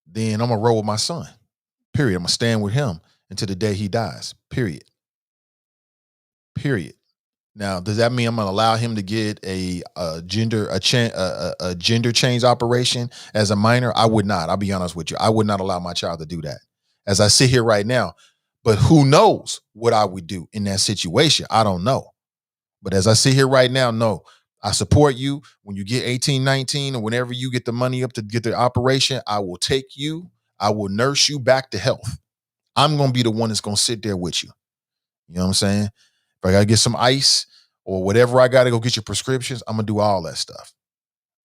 then I'm going to roll with my son. Period. I'm going to stand with him until the day he dies. Period. Now, does that mean I'm going to allow him to get a gender change operation as a minor? I would not. I'll be honest with you. I would not allow my child to do that. As I sit here right now, but who knows what I would do in that situation? I don't know. But as I sit here right now, no, I support you. When you get 18, 19, or whenever you get the money up to get the operation, I will take you. I will nurse you back to health. I'm going to be the one that's going to sit there with you. You know what I'm saying? If I got to get some ice or whatever I got to go get your prescriptions, I'm going to do all that stuff.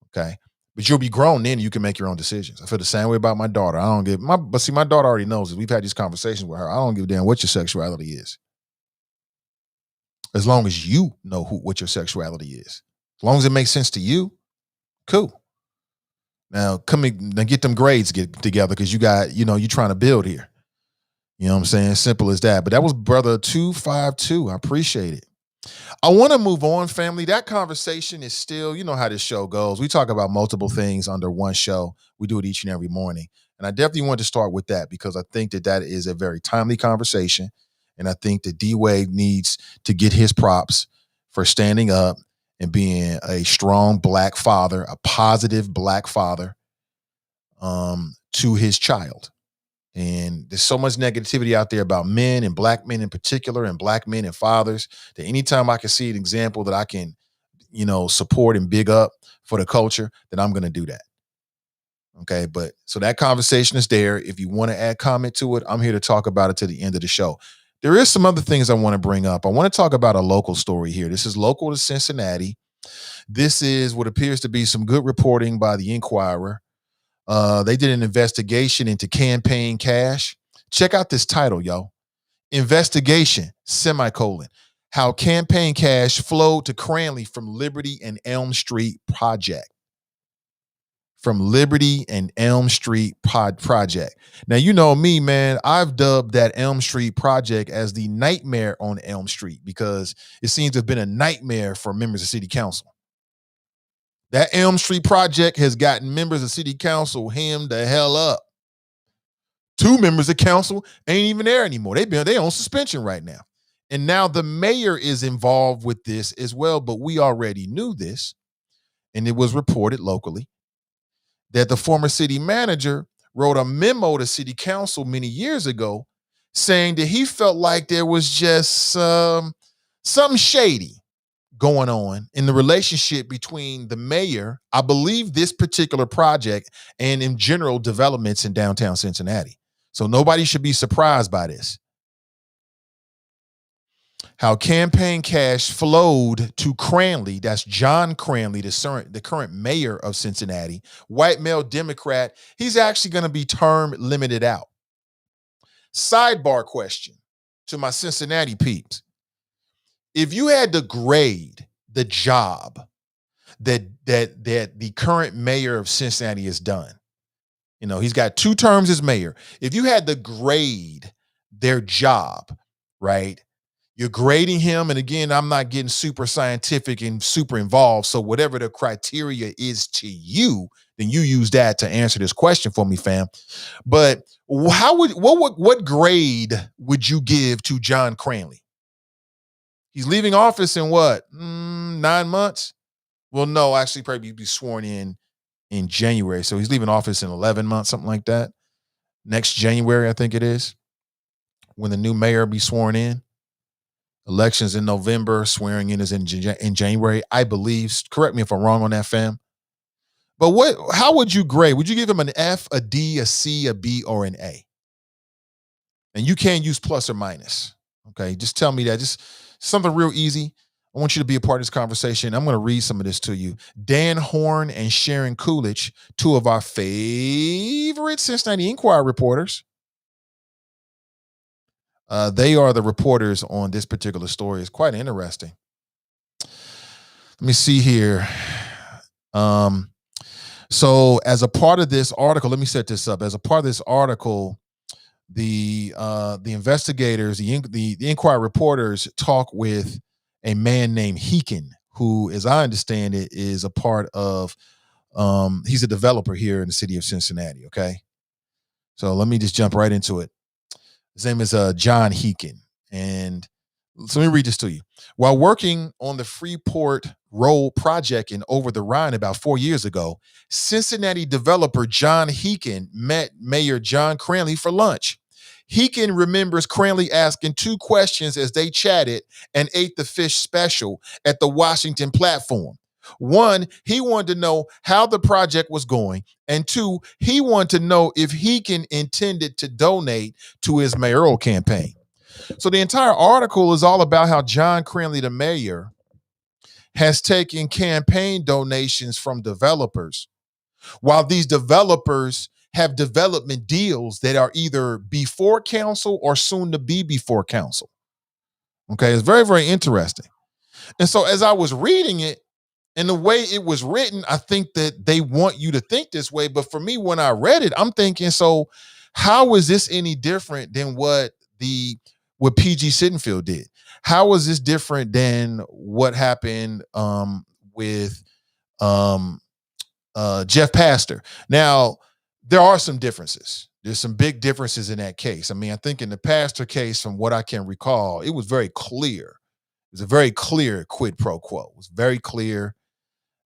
Okay? But you'll be grown then. You can make your own decisions. I feel the same way about my daughter. But see, my daughter already knows it. We've had these conversations with her. I don't give a damn what your sexuality is. As long as you know what your sexuality is. As long as it makes sense to you, cool. Now, get them grades together because you're trying to build here. You know what I'm saying? Simple as that. But that was brother 252. I appreciate it. I want to move on, family. That conversation is still, you know how this show goes. We talk about multiple things under one show. We do it each and every morning. And I definitely want to start with that because I think that is a very timely conversation. And I think that D-Wade needs to get his props for standing up and being a strong black father, a positive black father to his child. And there's so much negativity out there about men and black men in particular and black men and fathers that anytime I can see an example that I can, support and big up for the culture, then I'm going to do that. Okay. But so that conversation is there. If you want to add comment to it, I'm here to talk about it to the end of the show. There is some other things I want to bring up. I want to talk about a local story here. This is local to Cincinnati. This is what appears to be some good reporting by the Inquirer. They did an investigation into campaign cash. Check out this title, yo. Investigation, how campaign cash flowed to Cranley from Liberty and Elm Street project. From Liberty and Elm Street project. Now, you know me, man. I've dubbed that Elm Street project as the nightmare on Elm Street because it seems to have been a nightmare for members of city council. That Elm Street project has gotten members of city council hemmed the hell up. 2 members of council ain't even there anymore. They on suspension right now. And now the mayor is involved with this as well, but we already knew this. And it was reported locally that the former city manager wrote a memo to city council many years ago saying that he felt like there was just something shady going on in the relationship between the mayor, I believe this particular project, and in general developments in downtown Cincinnati. So nobody should be surprised by this. How campaign cash flowed to Cranley, that's John Cranley, the current mayor of Cincinnati, white male Democrat. He's actually going to be term limited out. Sidebar question to my Cincinnati peeps. If you had to grade the job that the current mayor of Cincinnati has done, he's got 2 terms as mayor. If you had to grade their job, right? You're grading him, and again, I'm not getting super scientific and super involved. So whatever the criteria is to you, then you use that to answer this question for me, fam. But what grade would you give to John Cranley? He's leaving office in what? 9 months? Well, no, actually probably be sworn in January. So he's leaving office in 11 months, something like that. Next January, I think it is, when the new mayor be sworn in. Elections in November, swearing in is in January, I believe. Correct me if I'm wrong on that, fam. But how would you grade? Would you give him an F, a D, a C, a B, or an A? And you can't use plus or minus. Okay, just tell me that. Just something real easy. I want you to be a part of this conversation. I'm going to read some of this to you. Dan Horn and Sharon Coolidge, 2 of our favorite Cincinnati Inquirer reporters. They are the reporters on this particular story. It's quite interesting. Let me see here. So as a part of this article, let me set this up. As a part of this article, the investigators, the Inquirer reporters talk with a man named Heekin, who, as I understand it, is a part of, he's a developer here in the city of Cincinnati, okay? So let me just jump right into it. His name is John Heekin. And So let me read this to you. While working on the Freeport Road project in Over the Rhine about 4 years ago, Cincinnati developer John Heekin met Mayor John Cranley for lunch. Heekin remembers Cranley asking 2 questions as they chatted and ate the fish special at the Washington platform. 1, he wanted to know how the project was going, and 2, he wanted to know if Heekin intended to donate to his mayoral campaign. So the entire article is all about how John Cranley, the mayor, has taken campaign donations from developers, while these developers have development deals that are either before council or soon to be before council. Okay, it's very, very interesting. And so as I was reading it, and the way it was written, I think that they want you to think this way. But for me, when I read it, I'm thinking, so how is this any different than what PG Sittenfield did? How is this different than what happened with Jeff Pastor? Now, there are some differences. There's some big differences in that case. I mean, I think in the Pastor case, from what I can recall, it was very clear. It was a very clear quid pro quo. It was very clear.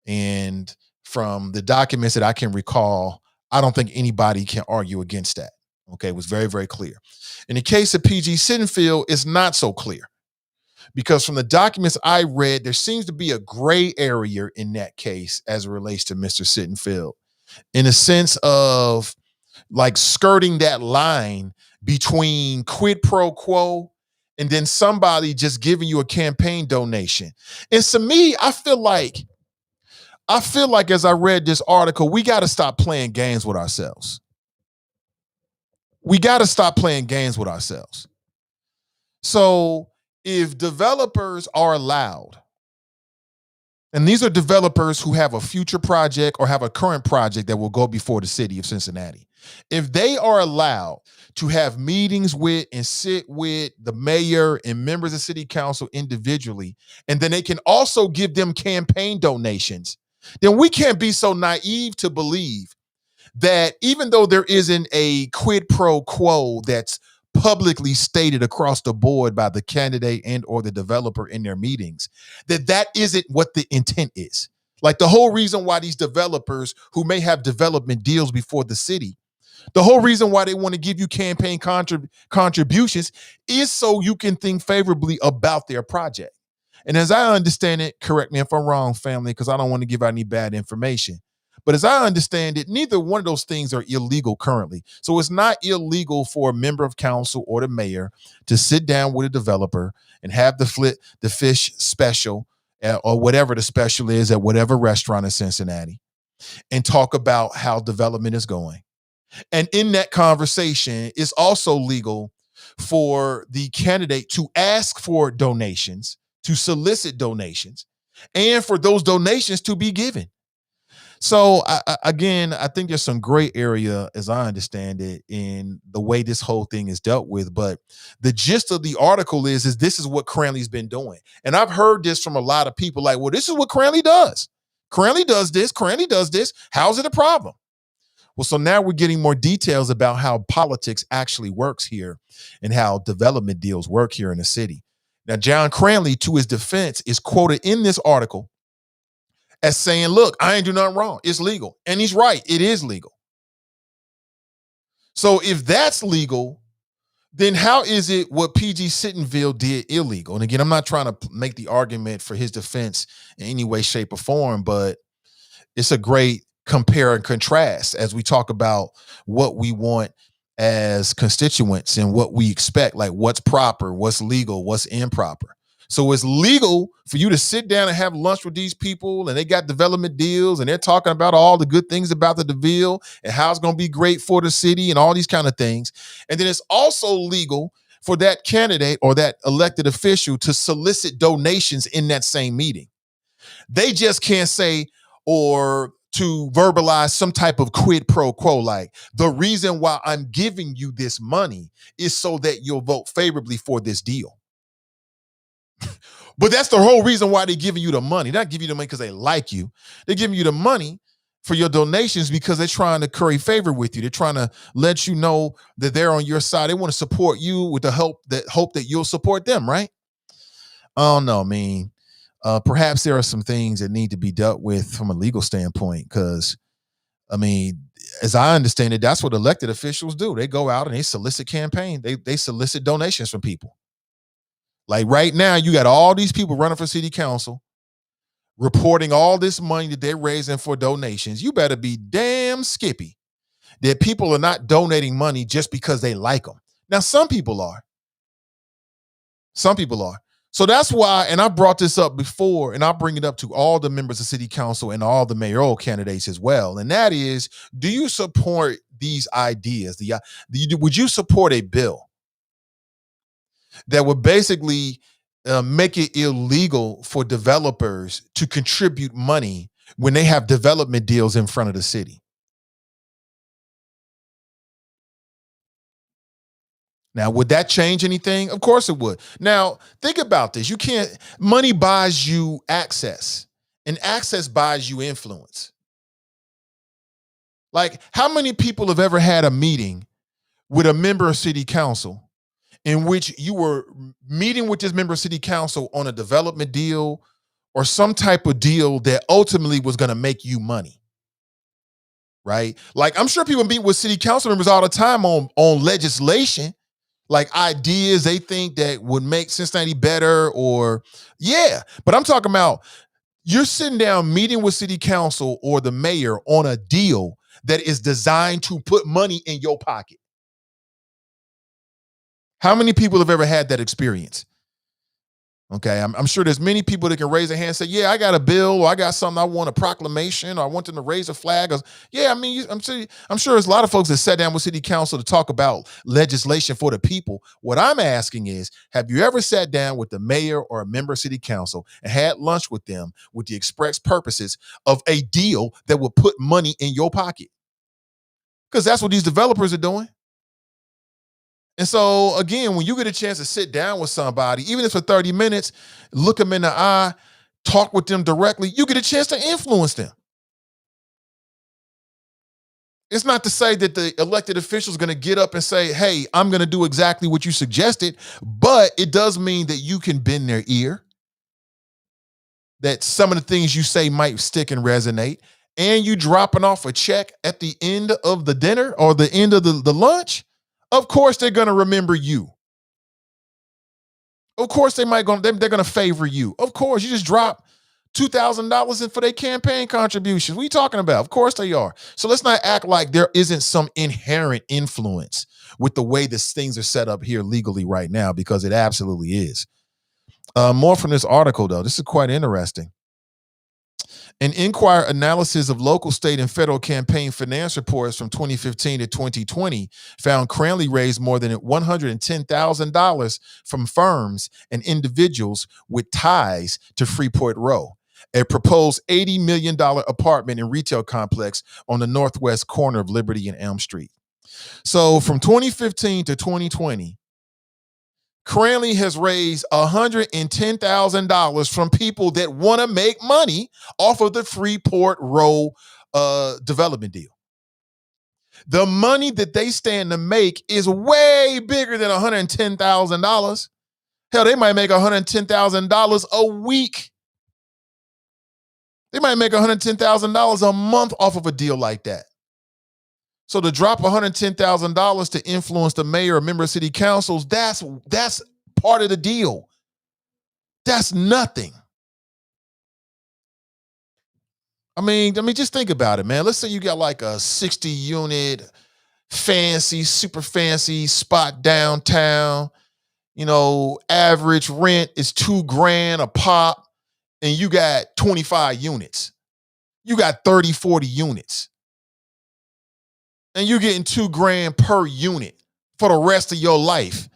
And from the documents that I can recall, I don't think anybody can argue against that. Okay, it was very, very clear. In the case of PG Sittenfield, it's not so clear, because from the documents I read, there seems to be a gray area in that case as it relates to Mr. Sittenfield, in a sense of like skirting that line between quid pro quo and then somebody just giving you a campaign donation. And to me, I feel like as I read this article, we got to stop playing games with ourselves. We got to stop playing games with ourselves. So if developers are allowed, and these are developers who have a future project or have a current project that will go before the city of Cincinnati, if they are allowed to have meetings with and sit with the mayor and members of city council individually, and then they can also give them campaign donations, then we can't be so naive to believe that even though there isn't a quid pro quo that's publicly stated across the board by the candidate and or the developer in their meetings, that isn't what the intent is. Like the whole reason why these developers who may have development deals before the city, the whole reason why they want to give you campaign contributions is so you can think favorably about their project. And as I understand it, correct me if I'm wrong, family, because I don't want to give out any bad information. But as I understand it, neither one of those things are illegal currently. So it's not illegal for a member of council or the mayor to sit down with a developer and have the fish special or whatever the special is at whatever restaurant in Cincinnati and talk about how development is going. And in that conversation, it's also legal for the candidate to ask for donations, to solicit donations, and for those donations to be given. So again, I think there's some gray area, as I understand it, in the way this whole thing is dealt with. But the gist of the article is this is what Cranley's been doing. And I've heard this from a lot of people like, well, this is what Cranley does. Cranley does this. Cranley does this. How's it a problem? Well, so now we're getting more details about how politics actually works here and how development deals work here in the city. Now, John Cranley, to his defense, is quoted in this article as saying, look, I ain't do nothing wrong. It's legal. And he's right. It is legal. So if that's legal, then how is it what PG Sittenfield did illegal? And again, I'm not trying to make the argument for his defense in any way, shape, or form, but it's a great compare and contrast as we talk about what we want as constituents and what we expect, like what's proper, what's legal, what's improper. So it's legal for you to sit down and have lunch with these people, and they got development deals, and they're talking about all the good things about the DeVille and how it's going to be great for the city and all these kind of things. And then it's also legal for that candidate or that elected official to solicit donations in that same meeting. They just can't say or to verbalize some type of quid pro quo, like the reason why I'm giving you this money is so that you'll vote favorably for this deal. But that's the whole reason why they're giving you the money. They're not giving you the money because they like you. They're giving you the money for your donations because they're trying to curry favor with you. They're trying to let you know that they're on your side. They want to support you with the hope that you'll support them, right? I don't know. I mean, perhaps there are some things that need to be dealt with from a legal standpoint. Because, I mean, as I understand it, that's what elected officials do. They go out and they solicit campaign. They solicit donations from people. Like right now, you got all these people running for city council, reporting all this money that they're raising for donations. You better be damn skippy that people are not donating money just because they like them. Now, some people are. Some people are. So that's why, and I brought this up before, and I'll bring it up to all the members of city council and all the mayoral candidates as well. And that is, do you support these ideas? Would you support a bill that would basically make it illegal for developers to contribute money when they have development deals in front of the city? Now, would that change anything? Of course it would. Now, think about this. Money buys you access, and access buys you influence. Like, how many people have ever had a meeting with a member of city council in which you were meeting with this member of city council on a development deal or some type of deal that ultimately was going to make you money? Right? Like, I'm sure people meet with city council members all the time on legislation, like ideas they think that would make Cincinnati better, but I'm talking about you're sitting down meeting with city council or the mayor on a deal that is designed to put money in your pocket. How many people have ever had that experience? Okay, I'm sure there's many people that can raise their hand and say, yeah, I got a bill, or I got something, I want a proclamation, or I want them to raise a flag. Yeah, I mean, I'm sure there's a lot of folks that sat down with city council to talk about legislation for the people. What I'm asking is, have you ever sat down with the mayor or a member of city council and had lunch with them with the express purposes of a deal that would put money in your pocket? Because that's what these developers are doing. And so, again, when you get a chance to sit down with somebody, even if it's for 30 minutes, look them in the eye, talk with them directly, you get a chance to influence them. It's not to say that the elected official is going to get up and say, hey, I'm going to do exactly what you suggested, but it does mean that you can bend their ear, that some of the things you say might stick and resonate, and you dropping off a check at the end of the dinner or the end of the lunch. Of course, they're going to remember you. Of course, they're going to favor you. Of course, you just drop $2,000 in for their campaign contributions. What are you talking about? Of course they are. So let's not act like there isn't some inherent influence with the way these things are set up here legally right now, because it absolutely is. More from this article, though. This is quite interesting. An Inquirer analysis of local, state, and federal campaign finance reports from 2015 to 2020 found Cranley raised more than $110,000 from firms and individuals with ties to Freeport Row, a proposed $80 million apartment and retail complex on the northwest corner of Liberty and Elm Street. So from 2015 to 2020, Cranley has raised $110,000 from people that want to make money off of the Freeport Row development deal. The money that they stand to make is way bigger than $110,000. Hell, they might make $110,000 a week. They might make $110,000 a month off of a deal like that. So to drop $110,000 to influence the mayor or member of city councils, that's part of the deal. That's nothing. I mean, just think about it, man. Let's say you got like a 60-unit, super fancy spot downtown. You know, average rent is $2,000 a pop, and you got 25 units. You got 30, 40 units. And you're getting $2,000 per unit for the rest of your life.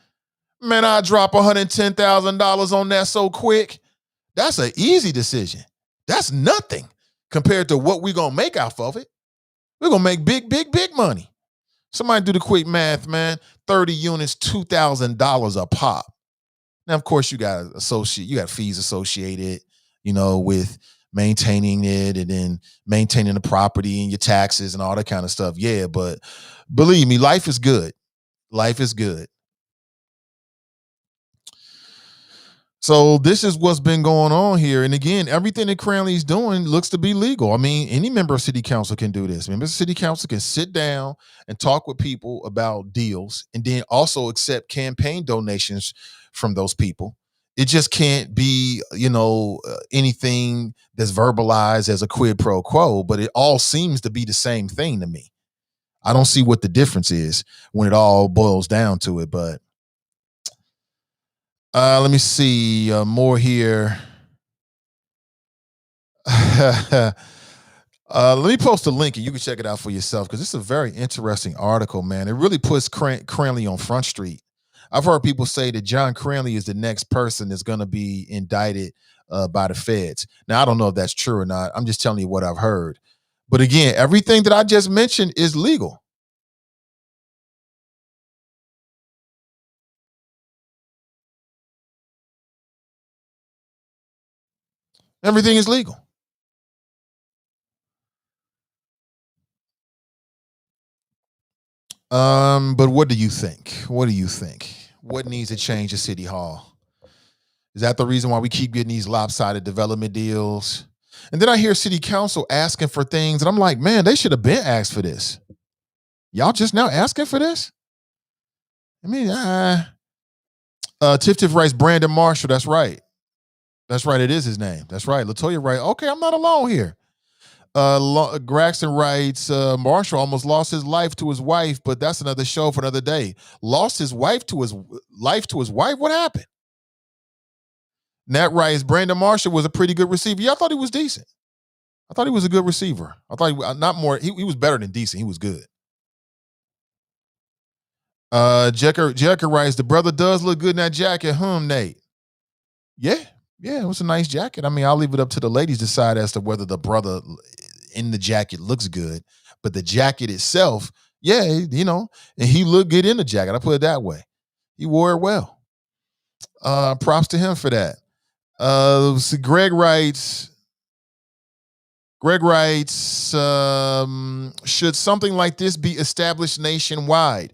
Man, I drop $110,000 on that so quick. That's an easy decision. That's nothing compared to what we're going to make off of it. We're going to make big, big, big money. Somebody do the quick math, man. 30 units, $2,000 a pop. Now, of course, you got fees associated, with maintaining it and then maintaining the property and your taxes and all that kind of stuff. Yeah, but believe me, life is good. Life is good. So this is what's been going on here. And again, everything that Cranley's doing looks to be legal. I mean, any member of city council can do this. Members of city council can sit down and talk with people about deals and then also accept campaign donations from those people. It just can't be, anything that's verbalized as a quid pro quo, but it all seems to be the same thing to me. I don't see what the difference is when it all boils down to it, but let me see more here. Let me post a link and you can check it out for yourself because it's a very interesting article, man. It really puts Cranley on Front Street. I've heard people say that John Cranley is the next person that's going to be indicted by the feds. Now, I don't know if that's true or not. I'm just telling you what I've heard. But again, everything that I just mentioned is legal. Everything is legal. But what do you think? What do you think? What needs to change at City Hall? Is that the reason why we keep getting these lopsided development deals? And then I hear City Council asking for things, and I'm like, man, they should have been asked for this. Y'all just now asking for this? I mean, Tiff writes Brandon Marshall. That's right. That's right. It is his name. That's right. Latoya writes, okay, I'm not alone here. Braxton writes, Marshall almost lost his life to his wife, but that's another show for another day. Lost his wife to his wife? What happened? Nat writes, Brandon Marshall was a pretty good receiver. Yeah, I thought he was decent. I thought he was a good receiver. I thought he was better than decent. He was good. Jecker writes, the brother does look good in that jacket, Nate? Yeah, it was a nice jacket. I mean, I'll leave it up to the ladies to decide as to whether the brother in the jacket looks good. But the jacket itself, yeah, and he looked good in the jacket. I put it that way. He wore it well. Props to him for that. So Greg writes, should something like this be established nationwide?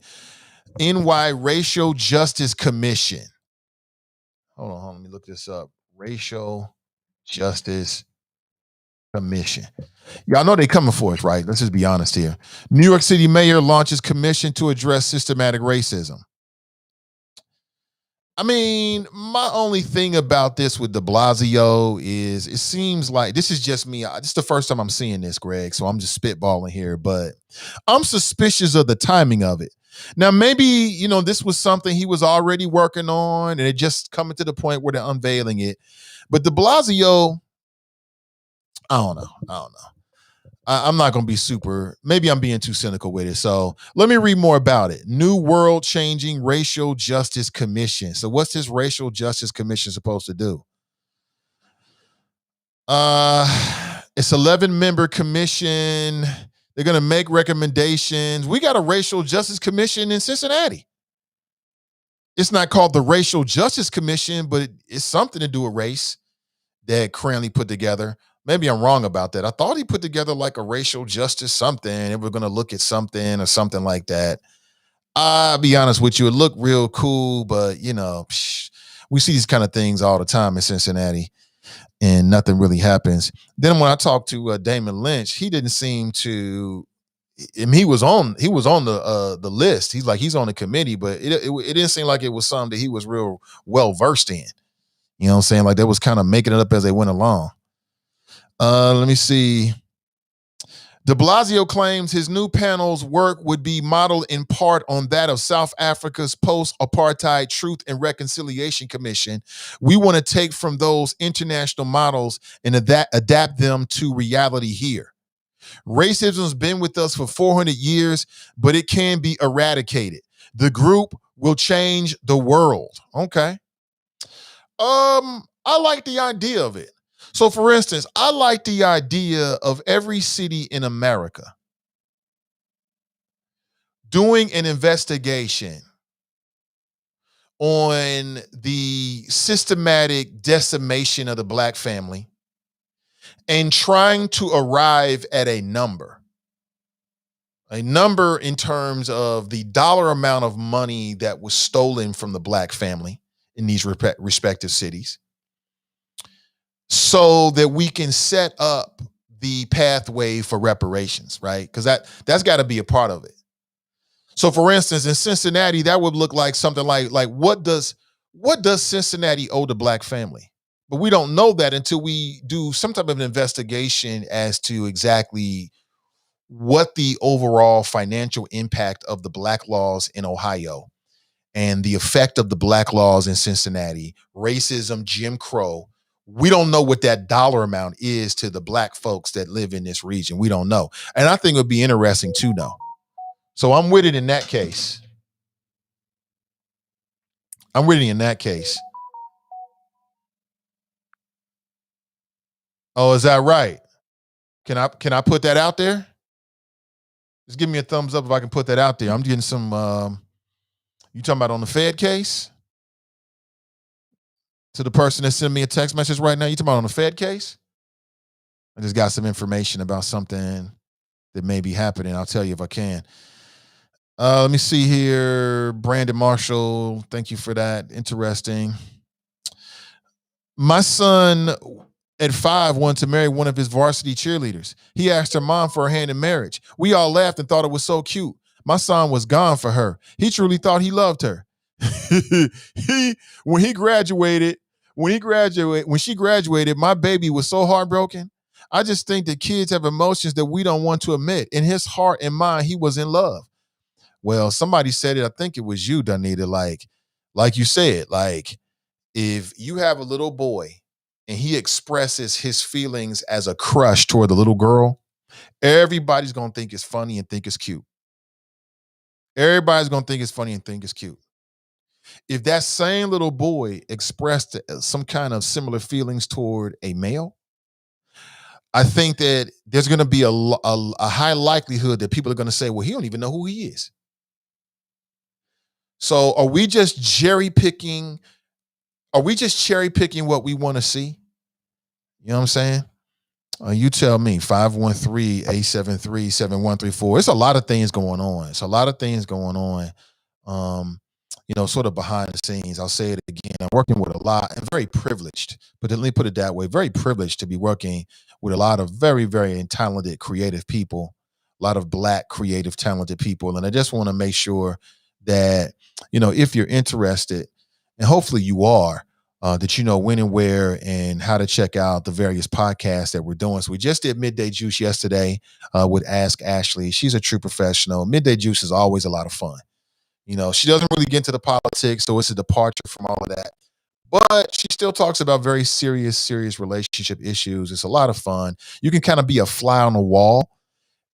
NY Racial Justice Commission. Hold on, let me look this up. Racial Justice Commission. Y'all know they coming for us, right? Let's just be honest here. New York City mayor launches commission to address systematic racism. I mean, my only thing about this with de Blasio is it seems like this is just me. This is the first time I'm seeing this, Greg, so I'm just spitballing here, but I'm suspicious of the timing of it. Now, maybe, this was something he was already working on and it just coming to the point where they're unveiling it. But de Blasio, I don't know. I'm not going to be maybe I'm being too cynical with it. So let me read more about it. New World Changing Racial Justice Commission. So what's this Racial Justice Commission supposed to do? It's 11-member commission. They're going to make recommendations. We got a Racial Justice Commission in Cincinnati. It's not called the Racial Justice Commission, but it's something to do with race that Cranley put together. Maybe I'm wrong about that. I thought he put together like a racial justice something, and we're going to look at something or something like that. I'll be honest with you. It looked real cool, but, we see these kind of things all the time in Cincinnati, and nothing really happens. Then when I talked to Damon Lynch, he didn't seem to – I mean, he was on the list. He's on the committee, but it didn't seem like it was something that he was real well-versed in. You know what I'm saying? Like they was kind of making it up as they went along. Let me see. De Blasio claims his new panel's work would be modeled in part on that of South Africa's post-apartheid Truth and Reconciliation Commission. We want to take from those international models and adapt them to reality here. Racism has been with us for 400 years, but it can be eradicated. The group will change the world. Okay. I like the idea of it. So, for instance, I like the idea of every city in America doing an investigation on the systematic decimation of the Black family and trying to arrive at a number in terms of the dollar amount of money that was stolen from the Black family. in these respective cities, so that we can set up the pathway for reparations, right? Because that's got to be a part of it. So, for instance, in Cincinnati, that would look like something like what does Cincinnati owe the black family? But we don't know that until we do some type of an investigation as to exactly what the overall financial impact of the black laws in Ohio and the effect of the black laws in Cincinnati, racism, Jim Crow. We don't know what that dollar amount is to the black folks that live in this region. We don't know. And I think it would be interesting to know. So I'm with it in that case. Oh, is that right? Can I put that out there? Just give me a thumbs up if I can put that out there. I'm getting some, you talking about on the Fed case? To the person that sent me a text message right now, you talking about on the Fed case? I just got some information about something that may be happening. I'll tell you if I can. Let me see here. Brandon Marshall, thank you for that. Interesting. My son at 5 wanted to marry one of his varsity cheerleaders. He asked her mom for her hand in marriage. We all laughed and thought it was so cute. My son was gone for her. He truly thought he loved her. When she graduated, my baby was so heartbroken. I just think that kids have emotions that we don't want to admit. In his heart and mind, he was in love. Well, somebody said it. I think it was you, Donita. Like you said, like if you have a little boy and he expresses his feelings as a crush toward the little girl, everybody's going to think it's funny and think it's cute. Everybody's going to think it's funny and think it's cute. If that same little boy expressed some kind of similar feelings toward a male, I think that there's going to be a high likelihood that people are going to say, well, he don't even know who he is. So are we just cherry picking what we want to see? You know what I'm saying? You tell me, 513-873-7134. It's a lot of things going on. Sort of behind the scenes. I'll say it again. I'm working with a lot and very privileged, but let me put it that way, very privileged to be working with a lot of very, very talented, creative people, a lot of black, creative, talented people. And I just want to make sure that, if you're interested, and hopefully you are, that you know when and where and how to check out the various podcasts that we're doing. So we just did Midday Juice yesterday with Ask Ashley. She's a true professional. Midday Juice is always a lot of fun. She doesn't really get into the politics, so it's a departure from all of that. But she still talks about very serious relationship issues. It's a lot of fun. You can kind of be a fly on the wall.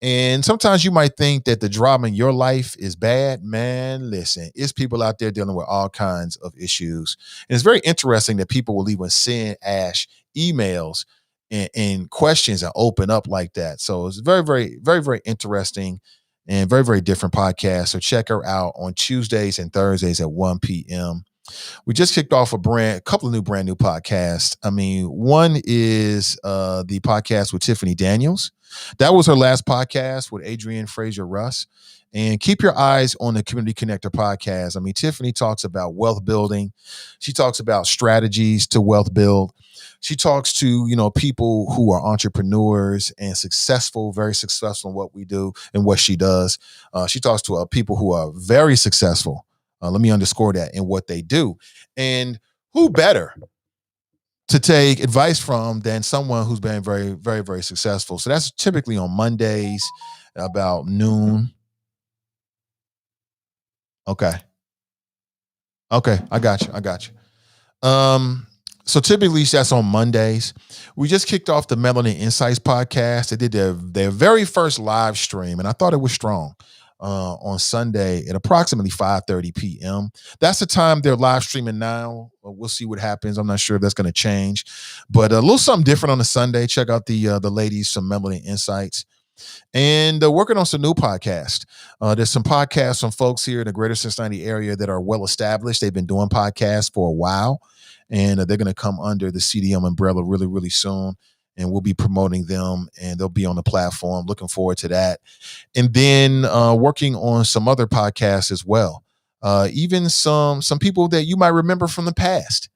And sometimes you might think that the drama in your life is bad. Man, listen, it's people out there dealing with all kinds of issues. And it's very interesting that people will even send Ash emails and questions and open up like that. So it's very, very, very, very interesting and very, very different podcast. So check her out on Tuesdays and Thursdays at 1 p.m. We just kicked off a couple of brand new podcasts. I mean, one is the podcast with Tiffany Daniels. That was her last podcast with Adrienne Fraser Russ. And keep your eyes on the Community Connector podcast. I mean, Tiffany talks about wealth building. She talks about strategies to wealth build. She talks to, people who are entrepreneurs and successful, very successful in what we do and what she does. She talks to people who are very successful. Let me underscore that in what they do. And who better to take advice from than someone who's been very, very, very successful. So that's typically on Mondays about noon. Okay. I got you. So typically that's on Mondays. We just kicked off the Melanin Insights podcast. They did their very first live stream, and I thought it was strong. On Sunday at approximately 5:30 p.m. That's the time they're live streaming now. We'll see what happens. I'm not sure if that's going to change, but a little something different on a Sunday. Check out the ladies from Melanin Insights, and working on some new podcasts. There's some podcasts from folks here in the greater Cincinnati area that are well established. They've been doing podcasts for a while, and they're going to come under the CDM umbrella really, really soon. And we'll be promoting them, and they'll be on the platform. Looking forward to that. And then working on some other podcasts as well. even some people that you might remember from the past.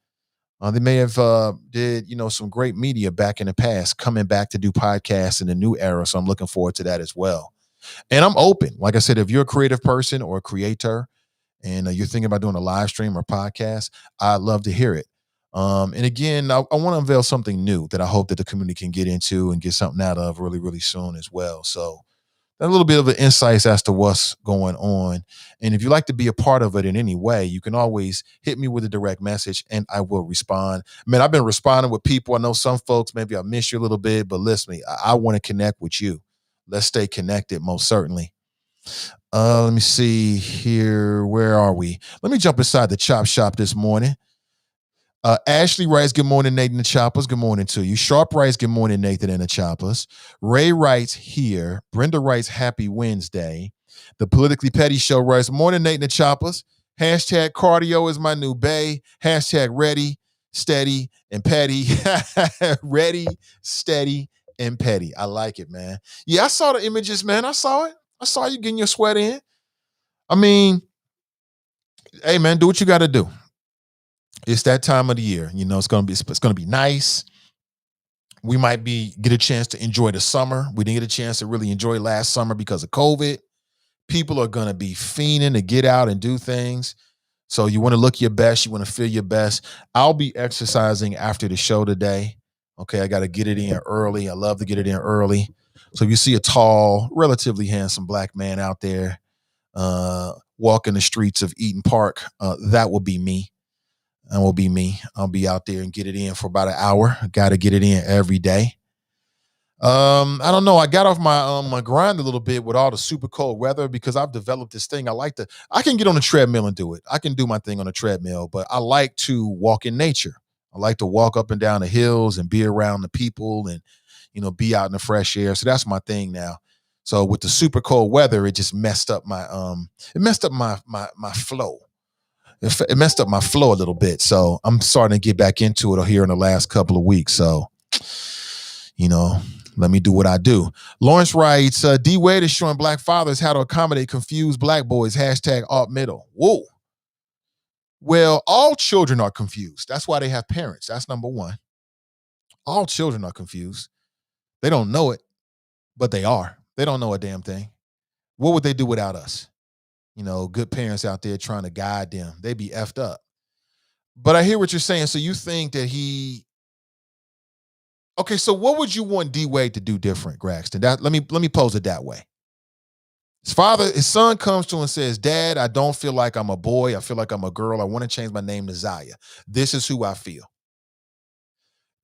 They may have did some great media back in the past, coming back to do podcasts in the new era. So I'm looking forward to that as well. And I'm open. Like I said, if you're a creative person or a creator and you're thinking about doing a live stream or podcast, I'd love to hear it. And again, I want to unveil something new that I hope that the community can get into and get something out of really, really soon as well. So a little bit of an insights as to what's going on. And if you'd like to be a part of it in any way, you can always hit me with a direct message and I will respond. Man, I've been responding with people. I know some folks, maybe I miss you a little bit, but listen, I want to connect with you. Let's stay connected, most certainly. Let me see here. Where are we? Let me jump inside the chop shop this morning. Ashley writes, good morning, Nathan and the Choppers. Good morning to you. Sharp writes, good morning, Nathan and the Choppers. Ray writes, here. Brenda writes, happy Wednesday. The Politically Petty Show writes, morning, Nathan and the Choppers. Hashtag cardio is my new bae. Hashtag ready, steady, and petty. Ready, steady, and petty. I like it, man. Yeah, I saw the images, man. I saw it. I saw you getting your sweat in. I mean, hey, man, do what you got to do. It's that time of the year. It's gonna be nice. We might get a chance to enjoy the summer. We didn't get a chance to really enjoy last summer because of COVID. People are gonna be fiending to get out and do things. So you want to look your best. You want to feel your best. I'll be exercising after the show today. Okay, I got to get it in early. I love to get it in early. So if you see a tall, relatively handsome black man out there walking the streets of Eaton Park, that will be me. That will be me. I'll be out there and get it in for about an hour. I got to get it in every day. I don't know. I got off my grind a little bit with all the super cold weather because I've developed this thing. I can get on the treadmill and do it. I can do my thing on the treadmill, but I like to walk in nature. I like to walk up and down the hills and be around the people and, be out in the fresh air. So that's my thing now. So with the super cold weather, it just messed up my flow. It messed up my flow a little bit. So I'm starting to get back into it here in the last couple of weeks. So, let me do what I do. Lawrence writes, D Wade is showing black fathers how to accommodate confused black boys. Hashtag alt middle. Whoa. Well, all children are confused. That's why they have parents. That's number one. All children are confused. They don't know it, but they are. They don't know a damn thing. What would they do without us? Good parents out there trying to guide them. They'd be effed up. But I hear what you're saying. So you think that okay, so what would you want D-Wade to do different, Braxton? Let me pose it that way. His son comes to him and says, Dad, I don't feel like I'm a boy. I feel like I'm a girl. I want to change my name to Zaya. This is who I feel.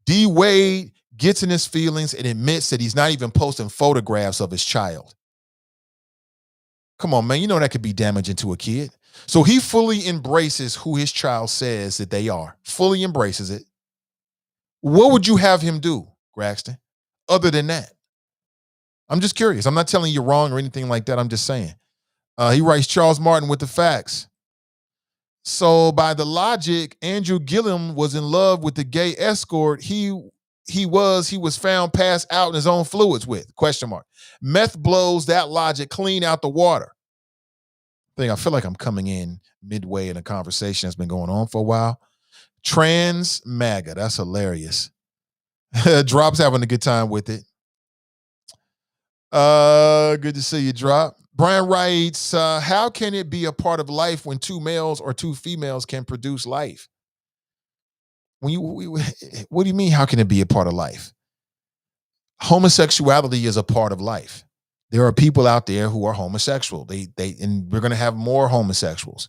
D-Wade gets in his feelings and admits that he's not even posting photographs of his child. Come on, man. That could be damaging to a kid. So he fully embraces who his child says that they are. Fully embraces it. What would you have him do, Braxton, other than that? I'm just curious. I'm not telling you you're wrong or anything like that. I'm just saying. He writes, Charles Martin with the facts. So by the logic, Andrew Gillum was in love with the gay escort he was found passed out in his own fluids with, ? Meth blows that logic clean out the water. I feel like I'm coming in midway in a conversation that's been going on for a while. Trans MAGA, that's hilarious. Drop's having a good time with it. Good to see you, Drop. Brian writes, how can it be a part of life when two males or two females can produce life? What do you mean, how can it be a part of life? Homosexuality is a part of life. There are people out there who are homosexual. And we're going to have more homosexuals.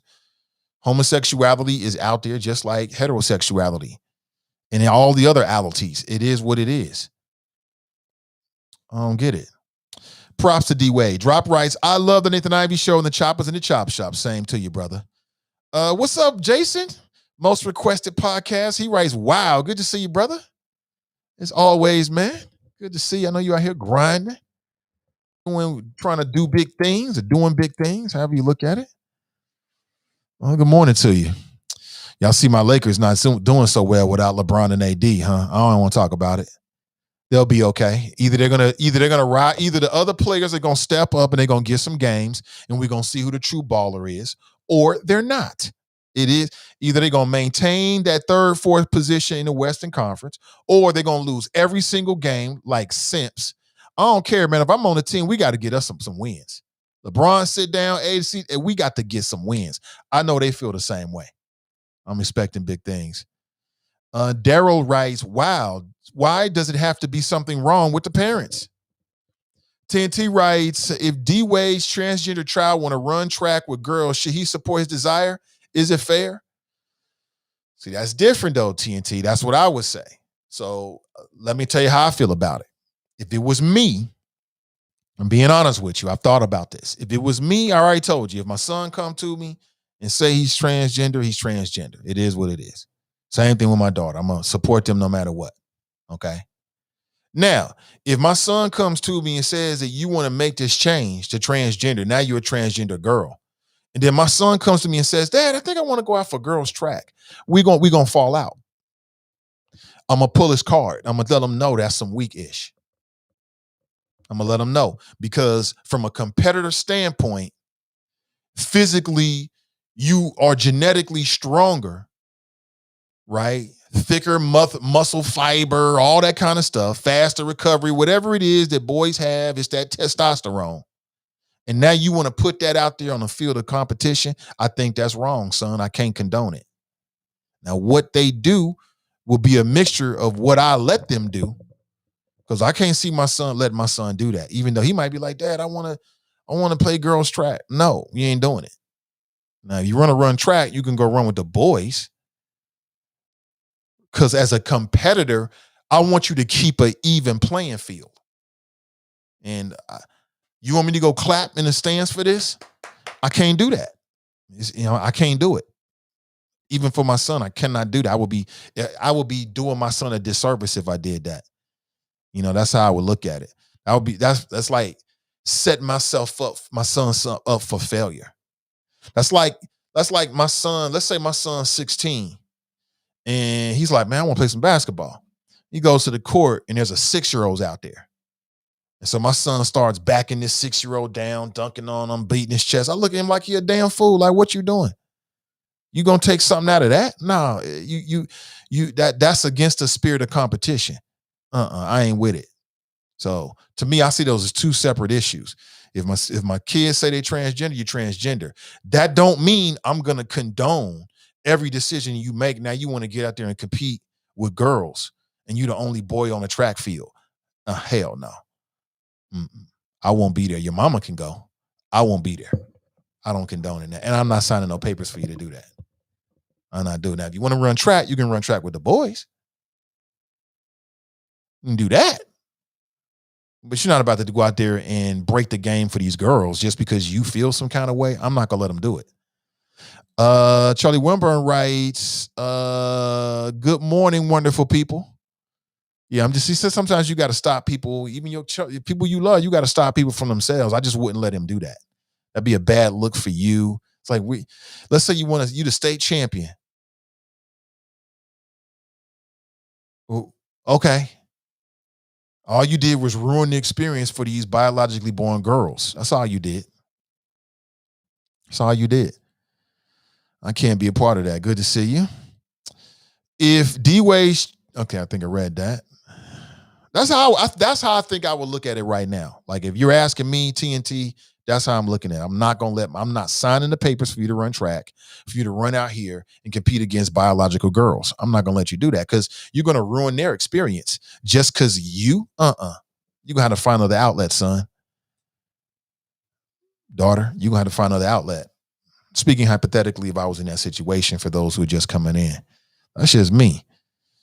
Homosexuality is out there just like heterosexuality and all the other alities. It is what it is. I don't get it. Props to D-Wade. Drop writes, I love the Nathan Ivey Show and the Choppers in the Chop Shop. Same to you, brother. What's up, Jason? Most requested podcast. He writes, wow, good to see you, brother. As always, man. Good to see you. I know you out here grinding, trying to do big things or doing big things, however you look at it. Well, good morning to you. Y'all see my Lakers not doing so well without LeBron and AD, huh? I don't want to talk about it. They'll be okay. Either they're gonna ride. Either the other players are gonna step up and they're gonna get some games, and we're gonna see who the true baller is, or they're not. It is either they're going to maintain that third, fourth position in the Western Conference, or they're going to lose every single game like simps. I don't care, man. If I'm on the team, we got to get us some wins. LeBron sit down, AC, and we got to get some wins. I know they feel the same way. I'm expecting big things. Daryl writes, wow, why does it have to be something wrong with the parents? TNT writes, if D-Wade's transgender child want to run track with girls, should he support his desire? Is it fair? See, that's different though, TNT. That's what I would say. So let me tell you how I feel about it. If it was me, I'm being honest with you. I've thought about this. If it was me, I already told you. If my son come to me and say he's transgender, he's transgender. It is what it is. Same thing with my daughter. I'm going to support them no matter what. Okay? Now, if my son comes to me and says that you want to make this change to transgender, now you're a transgender girl. And then my son comes to me and says, Dad, I think I want to go out for girls track. We're gonna fall out. I'm going to pull his card. I'm going to let him know that's some weak-ish. I'm going to let him know. Because from a competitor standpoint, physically, you are genetically stronger, right? Thicker muscle fiber, all that kind of stuff, faster recovery, whatever it is that boys have, it's that testosterone. And now you want to put that out there on the field of competition. I think that's wrong, son. I can't condone it. Now, what they do will be a mixture of what I let them do, because I can't see my son letting my son do that, even though he might be like, Dad, I want to play girls track. No, you ain't doing it. Now, if you want to run track, you can go run with the boys. Because as a competitor, I want you to keep an even playing field. And you want me to go clap in the stands for this? I can't do that. I can't do it. Even for my son, I cannot do that. I would be doing my son a disservice if I did that. That's how I would look at it. That's like setting my son up for failure. That's like my son. Let's say my son's 16. And he's like, man, I want to play some basketball. He goes to the court and there's a 6-year-old out there. And so my son starts backing this 6-year-old down, dunking on him, beating his chest. I look at him like he a damn fool. Like, what you doing? You gonna take something out of that? No, that's against the spirit of competition. I ain't with it. So to me, I see those as two separate issues. If my kids say they transgender, you're transgender. That don't mean I'm gonna condone every decision you make. Now you want to get out there and compete with girls and you the only boy on the track field. Hell no. I won't be there. Your mama can go. I won't be there. I don't condone that. And I'm not signing no papers for you to do that. I'm not doing that. If you want to run track, you can run track with the boys. You can do that. But you're not about to go out there and break the game for these girls just because you feel some kind of way. I'm not going to let them do it. Charlie Winburn writes, good morning, wonderful people. Yeah, he said sometimes you got to stop people, even your people you love, you got to stop people from themselves. I just wouldn't let him do that. That'd be a bad look for you. It's like let's say you the state champion. Okay. All you did was ruin the experience for these biologically born girls. That's all you did. That's all you did. I can't be a part of that. Good to see you. If D-Wade, okay, I think I read that. That's how I think I would look at it right now. Like if you're asking me, TNT, that's how I'm looking at it. I'm not signing the papers for you to run track, for you to run out here and compete against biological girls. I'm not gonna let you do that because you're gonna ruin their experience just because you're gonna have to find another outlet, son. Daughter, you're gonna have to find another outlet. Speaking hypothetically, if I was in that situation for those who are just coming in, that's just me.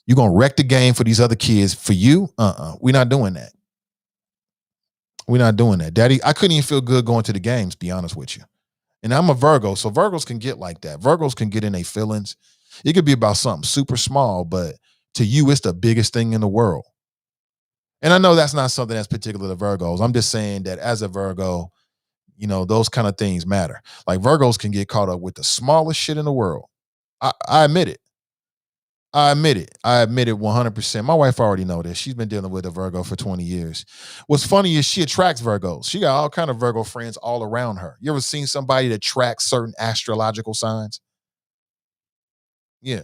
You're going to wreck the game for these other kids. For you, we're not doing that. We're not doing that. Daddy, I couldn't even feel good going to the games, be honest with you. And I'm a Virgo, so Virgos can get like that. Virgos can get in their feelings. It could be about something super small, but to you, it's the biggest thing in the world. And I know that's not something that's particular to Virgos. I'm just saying that as a Virgo, those kind of things matter. Like Virgos can get caught up with the smallest shit in the world. I admit it. I admit it. I admit it 100%. My wife already know this. She's been dealing with a Virgo for 20 years. What's funny is she attracts Virgos. She got all kind of Virgo friends all around her. You ever seen somebody that tracks certain astrological signs? Yeah.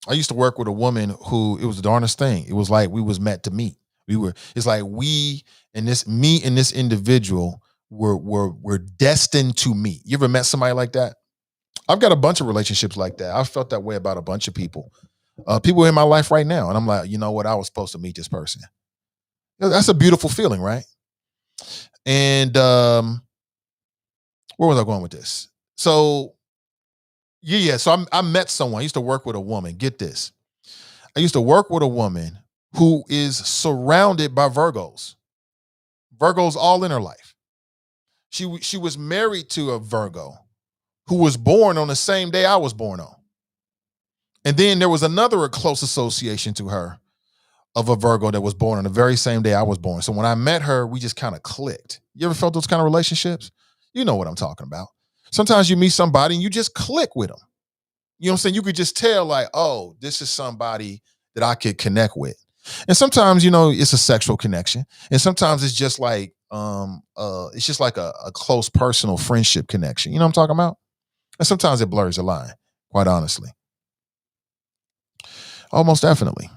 I used to work with a woman who it was the darnest thing. It was like we was meant to meet. It's like me and this individual were destined to meet. You ever met somebody like that? I've got a bunch of relationships like that. I've felt that way about a bunch of people. People in my life right now. And I'm like, you know what? I was supposed to meet this person. That's a beautiful feeling, right? And where was I going with this? So, yeah. So I met someone. I used to work with a woman. Get this. I used to work with a woman who is surrounded by Virgos. Virgos all in her life. She was married to a Virgo who was born on the same day I was born on. And then there was another close association to her of a Virgo that was born on the very same day I was born. So when I met her, we just kind of clicked. You ever felt those kind of relationships? You know what I'm talking about. Sometimes you meet somebody and you just click with them. You know what I'm saying? You could just tell like, oh, this is somebody that I could connect with. And sometimes, it's a sexual connection. And sometimes it's just like, a close personal friendship connection. You know what I'm talking about? And sometimes it blurs the line, quite honestly. Almost definitely.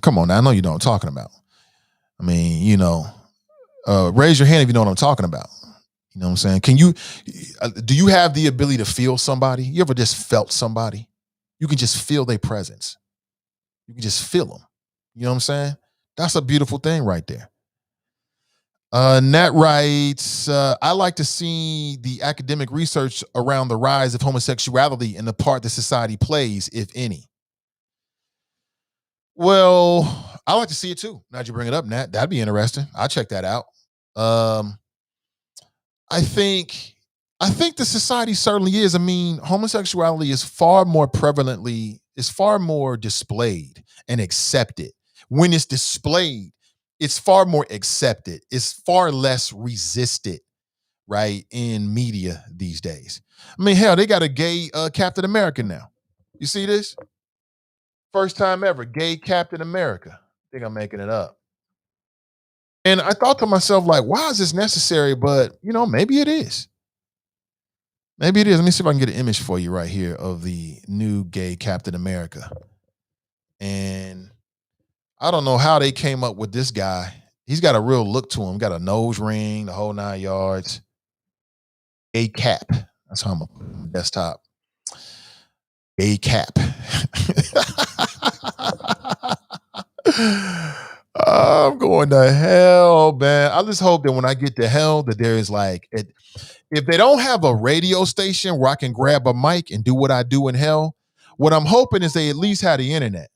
Come on now, I know you know what I'm talking about. I mean, raise your hand if you know what I'm talking about. You know what I'm saying? Do you have the ability to feel somebody? You ever just felt somebody? You can just feel their presence. You can just feel them. You know what I'm saying? That's a beautiful thing right there. Nat writes, I like to see the academic research around the rise of homosexuality and the part that society plays, if any. Well, I like to see it too. Now that you bring it up, Nat, that'd be interesting. I'll check that out. I think the society certainly is. I mean, homosexuality is far more displayed and accepted. When it's displayed, it's far more accepted. It's far less resisted, right, in media these days. I mean, hell, they got a gay Captain America now. You see this? First time ever, gay Captain America. I think I'm making it up. And I thought to myself, like, why is this necessary? But, maybe it is. Maybe it is. Let me see if I can get an image for you right here of the new gay Captain America. And I don't know how they came up with this guy. He's got a real look to him. Got a nose ring, the whole 9 yards. Gay Cap. That's how I'm on desktop. Gay Cap. I'm going to hell, man. I just hope that when I get to hell, that there is if they don't have a radio station where I can grab a mic and do what I do in hell, what I'm hoping is they at least have the internet.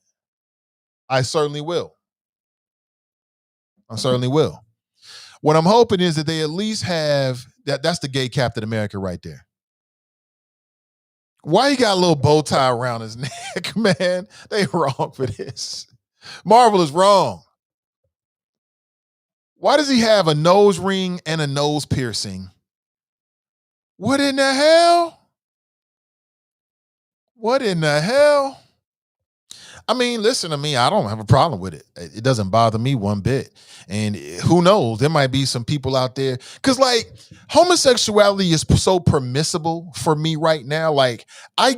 I certainly will. What I'm hoping is that they at least have that's the gay Captain America right there. Why he got a little bow tie around his neck, man? They wrong for this. Marvel is wrong. Why does he have a nose ring and a nose piercing? What in the hell? I mean, listen to me. I don't have a problem with it. It doesn't bother me one bit. And who knows? There might be some people out there. Because, homosexuality is so permissible for me right now. I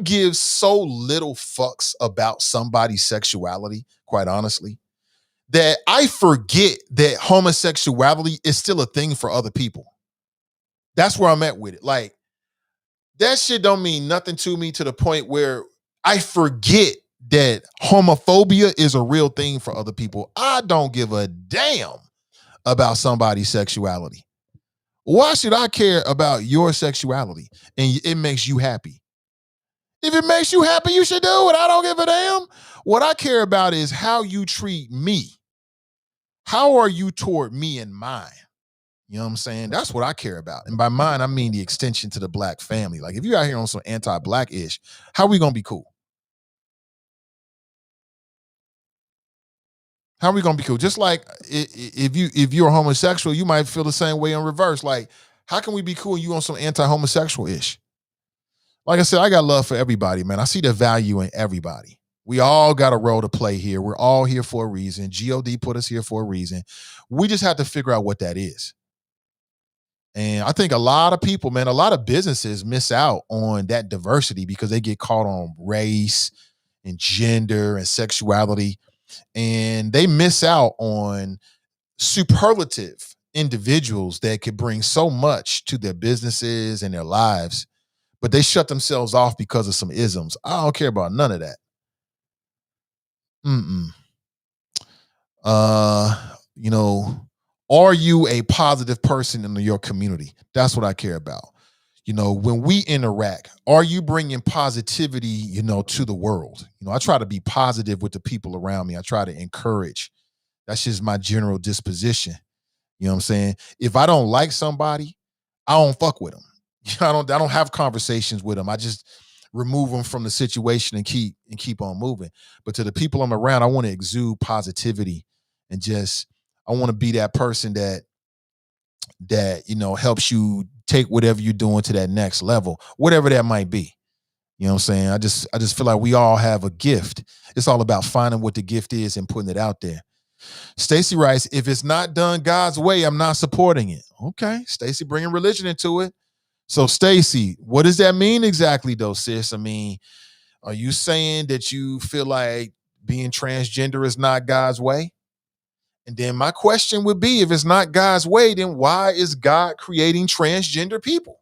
give so little fucks about somebody's sexuality, quite honestly, that I forget that homosexuality is still a thing for other people. That's where I'm at with it. That shit don't mean nothing to me to the point where I forget that homophobia is a real thing for other people. I don't give a damn about somebody's sexuality. Why should I care about your sexuality and it makes you happy? If it makes you happy, you should do it. I don't give a damn. What I care about is how you treat me. How are you toward me and mine? You know what I'm saying? That's what I care about. And by mine, I mean the extension to the black family. If you're out here on some anti-black-ish, how are we going to be cool? How are we gonna be cool? Just like if you're homosexual, you might feel the same way in reverse. How can we be cool? You on some anti-homosexual ish? like I said, I got love for everybody, man. I see the value in everybody. We all got a role to play here. We're all here for a reason. God put us here for a reason. We just have to figure out what that is. And I think a lot of people, man, a lot of businesses miss out on that diversity because they get caught on race and gender and sexuality. And they miss out on superlative individuals that could bring so much to their businesses and their lives, but they shut themselves off because of some isms. I don't care about none of that. You know, are you a positive person in your community? That's what I care about. You know, when we interact, are you bringing positivity, you know, to the world? You know, I try to be positive with the people around me. I try to encourage. That's just my general disposition. You know what I'm saying? If I don't like somebody, I don't fuck with them. I don't have conversations with them. I just remove them from the situation and keep on moving. But to the people I'm around, I want to exude positivity and just I want to be that person that you know helps you take whatever you're doing to that next level, whatever that might be. You know what I'm saying? I just feel like we all have a gift. It's all about finding what the gift is and putting it out there. Stacy writes, if it's not done God's way, I'm not supporting it. Okay, Stacy bringing religion into it. So Stacy, what does that mean exactly though, sis? I mean, are you saying that you feel like being transgender is not God's way? And then my question would be, if it's not God's way, then why is God creating transgender people?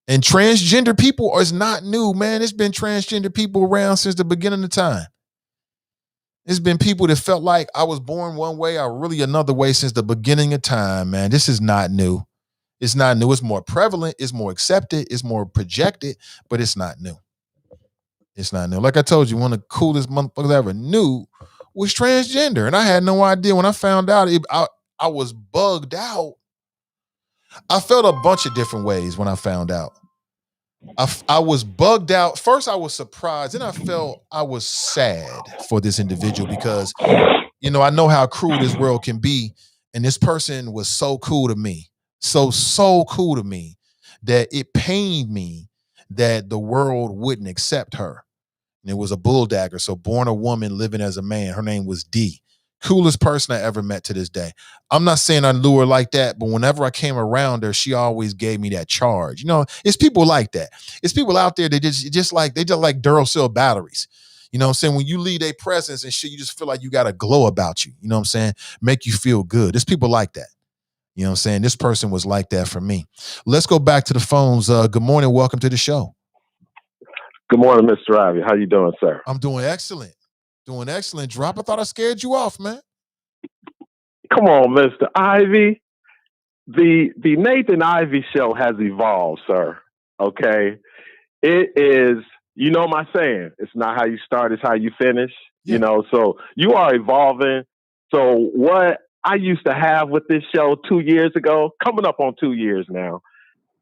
And transgender people is not new, man. It's been transgender people around since the beginning of time. It's been people that felt like I was born one way or really another way since the beginning of time, man. This is not new. It's not new. It's more prevalent. It's more accepted. It's more projected, but it's not new. It's not new. Like I told you, one of the coolest motherfuckers I ever knew was transgender. And I had no idea. When I found out, I was bugged out. I felt a bunch of different ways when I found out. I was bugged out. First, I was surprised. Then I was sad for this individual because, you know, I know how cruel this world can be. And this person was so cool to me. So cool to me that it pained me that the world wouldn't accept her. And it was a bulldagger. So born a woman, living as a man. Her name was D. Coolest person I ever met to this day. I'm not saying I knew her like that, but whenever I came around her, she always gave me that charge. You know, it's people like that. It's people out there that just like Duracell batteries. You know what I'm saying? When you leave a presence and shit, you just feel like you got a glow about you. You know what I'm saying? Make you feel good. There's people like that. You know what I'm saying? This person was like that for me. Let's go back to the phones. Good morning. Welcome to the show. Good morning, Mr. Ivy. How you doing, sir? I'm doing excellent. Doing excellent. Drop. I thought I scared you off, man. Come on, Mr. Ivy. The Nathan Ivy show has evolved, sir. Okay? It is, you know my saying, it's not how you start, it's how you finish. Yeah. You know, so you are evolving. So what I used to have with this show 2 years ago, coming up on 2 years now,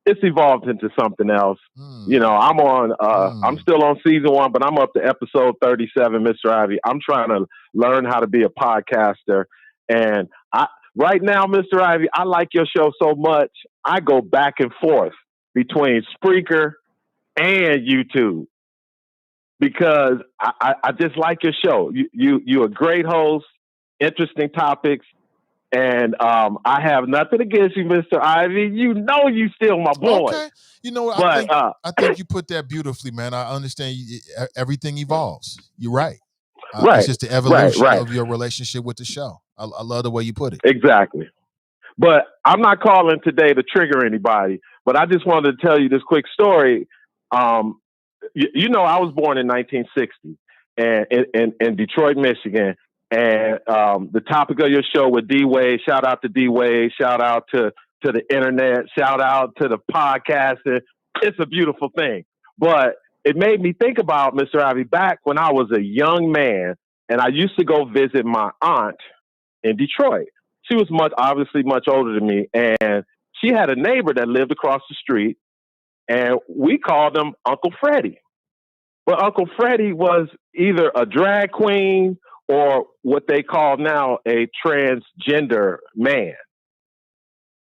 it's evolved into something else. You know, I'm still on season 1, but I'm up to episode 37, Mr. Ivy. I'm trying to learn how to be a podcaster. And right now, Mr. Ivy, I like your show so much, I go back and forth between Spreaker and YouTube because I just like your show. You're a great host, interesting topics. And I have nothing against you, Mr. Ivy. You know you still my boy. Okay. You know what? I think you put that beautifully, man. I understand everything evolves. You're right. Right. It's just the evolution of your relationship with the show. I love the way you put it. Exactly. But I'm not calling today to trigger anybody, but I just wanted to tell you this quick story. You know, I was born in 1960 and in Detroit, Michigan. And the topic of your show with D-Wade, shout out to D-Wade, shout out to the internet, shout out to the podcasting. It's a beautiful thing. But it made me think about, Mr. Ivy, back when I was a young man and I used to go visit my aunt in Detroit. She was obviously much older than me. And she had a neighbor that lived across the street. And we called him Uncle Freddie. But Uncle Freddie was either a drag queen or what they call now a transgender man.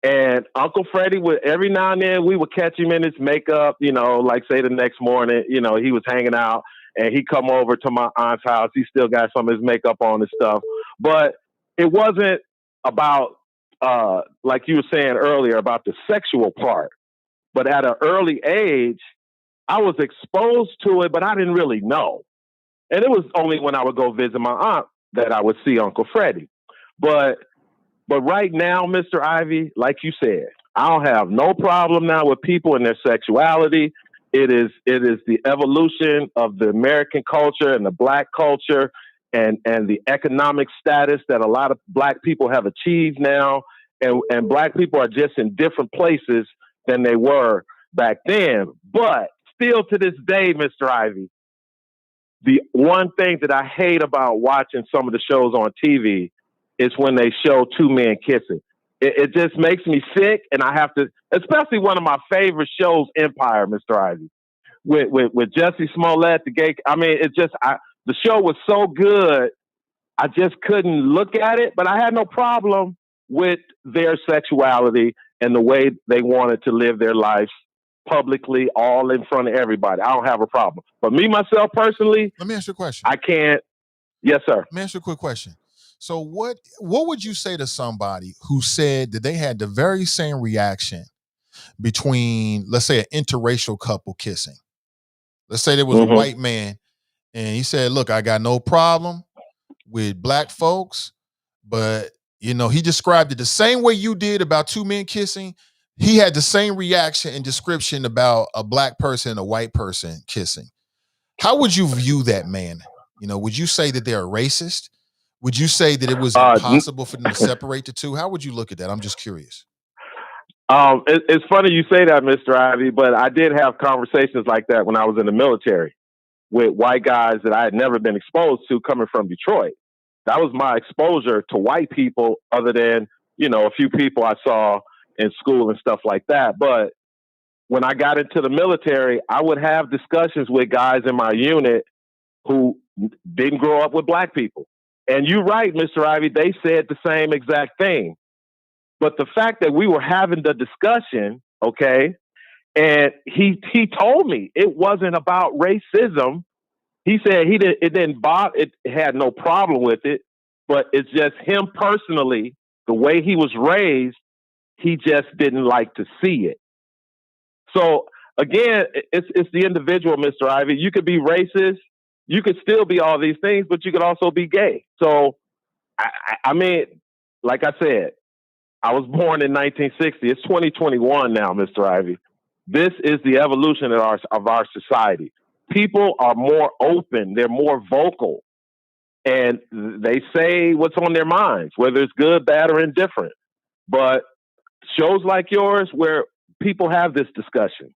And Uncle Freddie would every now and then we would catch him in his makeup, like say the next morning, he was hanging out and he'd come over to my aunt's house. He still got some of his makeup on and stuff. But it wasn't about like you were saying earlier about the sexual part. But at an early age, I was exposed to it, but I didn't really know. And it was only when I would go visit my aunt that I would see Uncle Freddie. But right now, Mr. Ivy, like you said, I don't have no problem now with people and their sexuality. It is the evolution of the American culture and the Black culture and the economic status that a lot of Black people have achieved now. And Black people are just in different places than they were back then. But still to this day, Mr. Ivy, the one thing that I hate about watching some of the shows on TV is when they show two men kissing. It just makes me sick, and I have to, especially one of my favorite shows, Empire, Mr. Ivy, with Jussie Smollett, the gay. I mean, the show was so good, I just couldn't look at it, but I had no problem with their sexuality and the way they wanted to live their lives publicly, all in front of everybody. I don't have a problem. But me, myself, personally, Let me ask you a question. I can't. Yes, sir. Let me ask you a quick question. So what would you say to somebody who said that they had the very same reaction between, let's say, an interracial couple kissing? Let's say there was a white man and he said, look, I got no problem with Black folks, but he described it the same way you did about two men kissing. He had the same reaction and description about a Black person and a white person kissing. How would you view that man? Would you say that they're a racist? Would you say that it was impossible for them to separate the two? How would you look at that? I'm just curious. It's funny you say that, Mr. Ivy, but I did have conversations like that when I was in the military with white guys that I had never been exposed to coming from Detroit. That was my exposure to white people other than, a few people I saw in school and stuff like that. But when I got into the military, I would have discussions with guys in my unit who didn't grow up with Black people. And you're right, Mr. Ivy, they said the same exact thing. But the fact that we were having the discussion, okay, and he told me it wasn't about racism. He said it didn't bother, it had no problem with it, but it's just him personally, the way he was raised, he just didn't like to see it. So again, it's the individual, Mr. Ivy. You could be racist, you could still be all these things, but you could also be gay. So, I mean, like I said, I was born in 1960. It's 2021 now, Mr. Ivy. This is the evolution of our society. People are more open. They're more vocal. And they say what's on their minds, whether it's good, bad, or indifferent. But shows like yours where people have this discussion,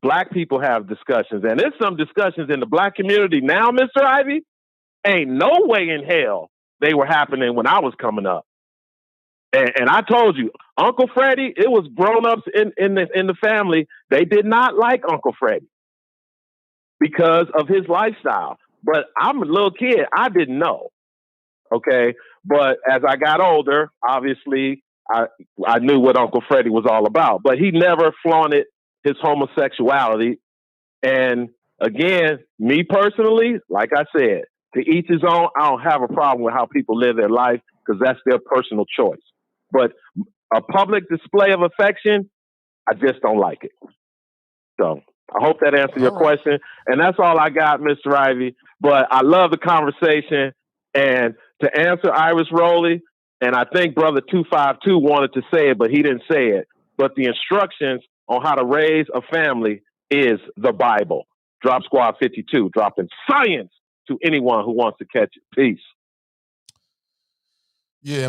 Black people have discussions, and there's some discussions in the Black community now, Mr. Ivy, ain't no way in hell they were happening when I was coming up. And I told you, Uncle Freddie, it was grown-ups in the family. They did not like Uncle Freddie because of his lifestyle. But I'm a little kid. I didn't know. Okay. But as I got older, obviously, I knew what Uncle Freddie was all about. But he never flaunted his homosexuality. And again, me personally, like I said, to each his own, I don't have a problem with how people live their life because that's their personal choice. But a public display of affection, I just don't like it. So I hope that answered your question. And that's all I got, Mr. Ivy. But I love the conversation. And to answer Iris Rowley, and I think Brother 252 wanted to say it, but he didn't say it. But the instructions on how to raise a family is the Bible. Drop Squad 52, dropping science to anyone who wants to catch it. Peace. Yeah,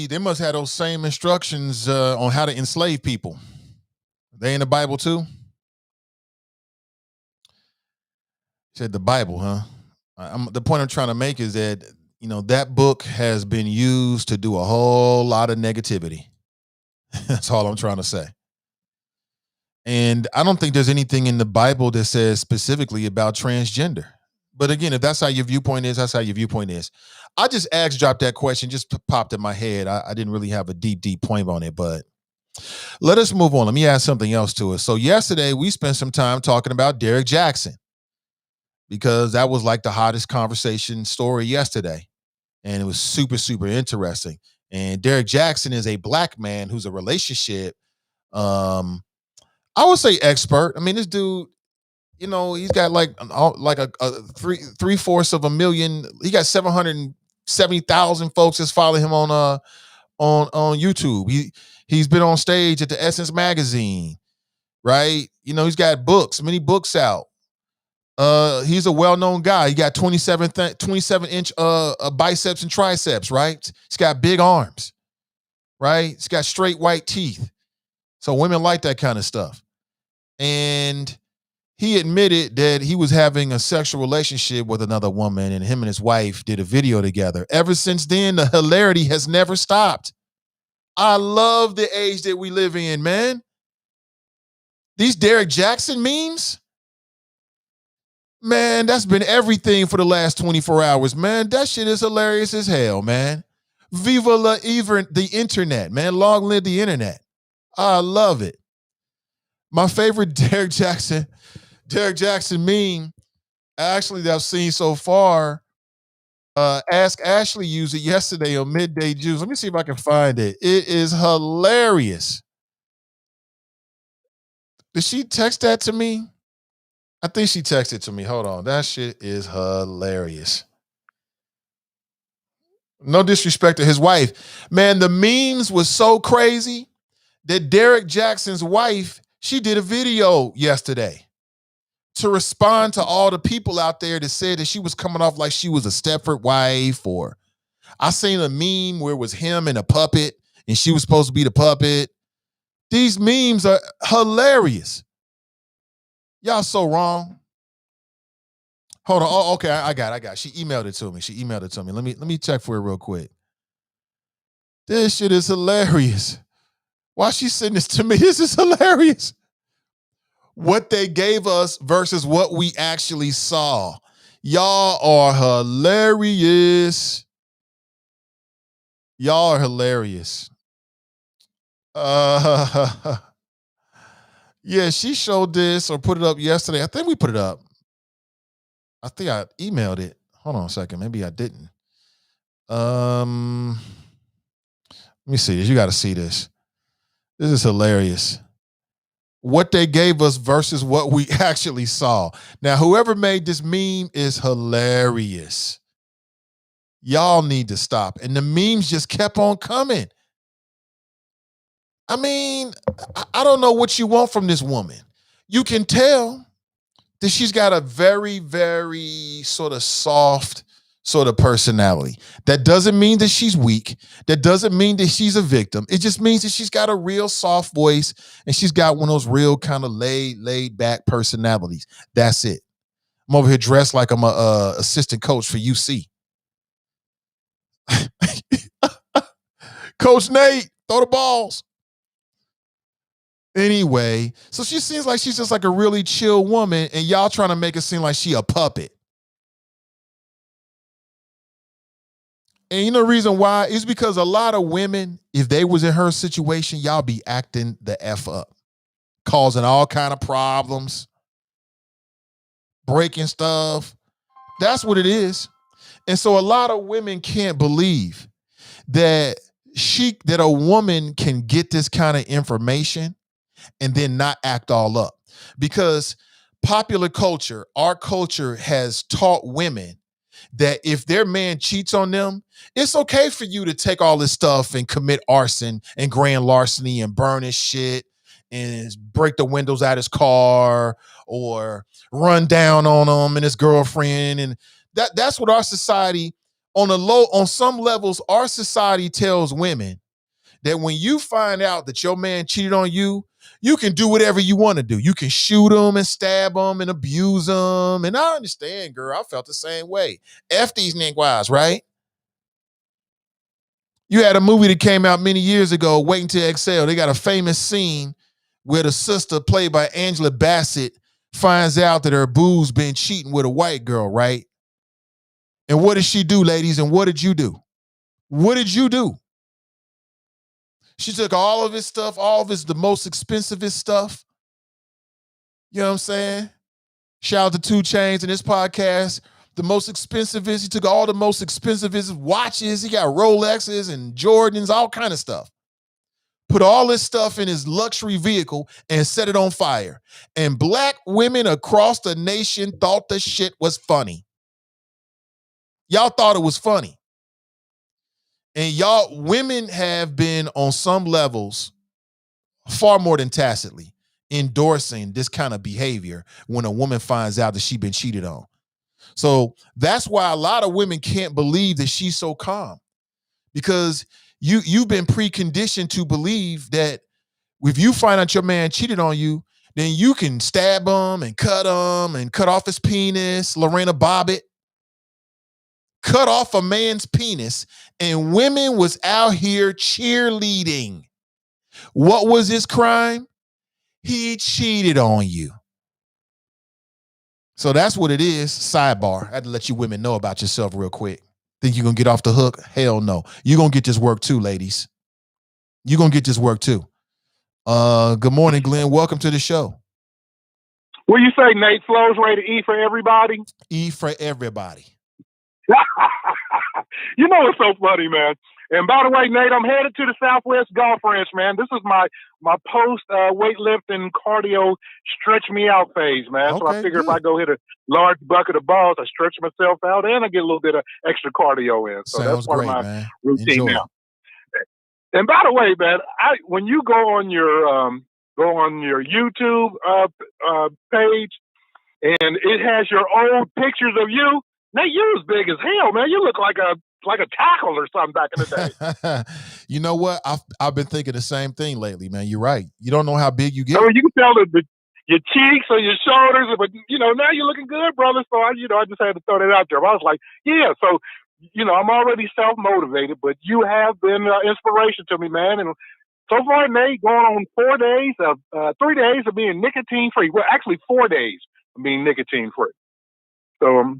they must have those same instructions on how to enslave people. They in the Bible too? Said the Bible, huh? The point I'm trying to make is that, that book has been used to do a whole lot of negativity. That's all I'm trying to say. And I don't think there's anything in the Bible that says specifically about transgender. But again, if that's how your viewpoint is, that's how your viewpoint is. I just dropped that question, just popped in my head. I didn't really have a deep point on it, but Let us move on. Let me add something else to it. So yesterday we spent some time talking about Derek Jackson because that was like the hottest conversation story yesterday. And it was super, super interesting. And Derek Jackson is a black man who's a relationship, I would say expert. I mean, this dude, he's got like a three-fourths of a million. He got 770,000 folks that's following him on YouTube. He's been on stage at the Essence magazine, right? He's got many books out. He's a well-known guy. He got 27-inch biceps and triceps, right? He's got big arms, right? He's got straight white teeth. So women like that kind of stuff. And he admitted that he was having a sexual relationship with another woman, and him and his wife did a video together. Ever since then, the hilarity has never stopped. I love the age that we live in, man. These Derek Jackson memes, man, that's been everything for the last 24 hours, man. That shit is hilarious as hell, man. Viva the internet, man. Long live the internet. I love it. My favorite Derek Jackson meme, actually, that I've seen so far, Ask Ashley used it yesterday on Midday Juice. Let me see if I can find it. It is hilarious. Did she text that to me? I think she texted to me. Hold on. That shit is hilarious. No disrespect to his wife. Man, the memes was so crazy that Derek Jackson's wife, she did a video yesterday to respond to all the people out there that said that she was coming off like she was a Stepford wife, or I seen a meme where it was him and a puppet and she was supposed to be the puppet. These memes are hilarious. Y'all so wrong. Hold on. Oh, okay. I got it. She emailed it to me. Let me check for it real quick. This shit is hilarious. Why she sending this to me? This is hilarious. What they gave us versus what we actually saw. Y'all are hilarious. Y'all are hilarious. Yeah, she showed this or put it up yesterday. I think we put it up. I think I emailed it. Hold on a second. Maybe I didn't. Let me see this. You got to see this. This is hilarious. What they gave us versus what we actually saw. Now, whoever made this meme is hilarious. Y'all need to stop. And the memes just kept on coming. I mean, I don't know what you want from this woman. You can tell that she's got a very, very sort of soft sort of personality. That doesn't mean that she's weak. That doesn't mean that she's a victim. It just means that she's got a real soft voice and she's got one of those real kind of laid back personalities. That's it. I'm over here dressed like I'm a assistant coach for UC. Coach Nate, throw the balls. Anyway, so she seems like she's just like a really chill woman, and y'all trying to make it seem like she a puppet. And you know the reason why? Is because a lot of women, if they was in her situation, y'all be acting the F up, causing all kind of problems, breaking stuff. That's what it is. And so a lot of women can't believe that a woman can get this kind of information and then not act all up. Because popular culture, our culture has taught women that if their man cheats on them, it's okay for you to take all this stuff and commit arson and grand larceny and burn his shit and break the windows out his car or run down on him and his girlfriend. And that's what our society, on some levels, our society tells women that when you find out that your man cheated on you, you can do whatever you want to do. You can shoot him and stab him and abuse him. And I understand, girl. I felt the same way. F these niggas, right? You had a movie that came out many years ago, Waiting to Exhale. They got a famous scene where the sister, played by Angela Bassett, finds out that her boo's been cheating with a white girl, right? And what did she do, ladies? And what did you do? What did you do? She took all of his stuff, the most expensivest stuff. You know what I'm saying? Shout out to 2 Chainz in this podcast. The most expensivest. He took all the most expensivest watches. He got Rolexes and Jordans, all kind of stuff. Put all this stuff in his luxury vehicle and set it on fire. And black women across the nation thought the shit was funny. Y'all thought it was funny. And y'all, women have been on some levels, far more than tacitly, endorsing this kind of behavior when a woman finds out that she's been cheated on. So that's why a lot of women can't believe that she's so calm. Because you've been preconditioned to believe that if you find out your man cheated on you, then you can stab him and cut off his penis. Lorena Bobbitt cut off a man's penis, and women was out here cheerleading. What was his crime? He cheated on you. So that's what it is. Sidebar. I had to let you women know about yourself real quick. Think you're going to get off the hook? Hell no. You're going to get this work too, ladies. You're going to get this work too. Good morning, Glenn. Welcome to the show. What do you say, Nate? Flows ready to E for everybody? E for everybody. You know what's so funny, man? And by the way, Nate, I'm headed to the Southwest Golf Ranch, man. This is my post weightlifting cardio stretch me out phase, man. Okay, so I figure if I go hit a large bucket of balls, I stretch myself out and I get a little bit of extra cardio in. So that's part of my routine now. And by the way, man, when you go on your YouTube page and it has your old pictures of you, Nate, you're as big as hell, man. You look like a tackle or something back in the day. You know what? I've been thinking the same thing lately, man. You're right. You don't know how big you get. So you can tell your cheeks or your shoulders, but now you're looking good, brother. So I just had to throw that out there. But I was like, yeah. So I'm already self-motivated, but you have been inspiration to me, man. And so far, Nate, going on 3 days of being nicotine free. Well, actually 4 days of being nicotine free. So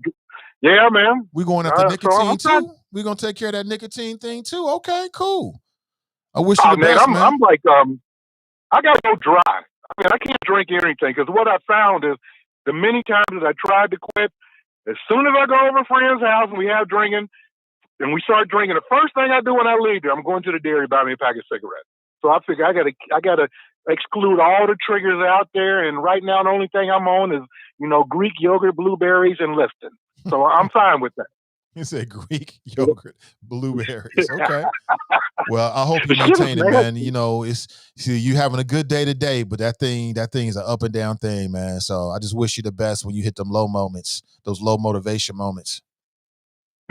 yeah, man. We're going after nicotine too? We're going to take care of that nicotine thing too? Okay, cool. I wish you the best, man. I'm like, I got to go dry. I mean, I can't drink anything because what I found is the many times that I tried to quit, as soon as I go over a friend's house and we have drinking and we start drinking, the first thing I do when I leave there, I'm going to the dairy, buy me a pack of cigarettes. So I figure I got to exclude all the triggers out there. And right now, the only thing I'm on is, Greek yogurt, blueberries, and Lipton. So I'm fine with that. You said Greek yogurt, blueberries. Okay. Well, I hope you maintain it, man. You having a good day today, but that thing is an up and down thing, man. So I just wish you the best when you hit them low moments, those low motivation moments.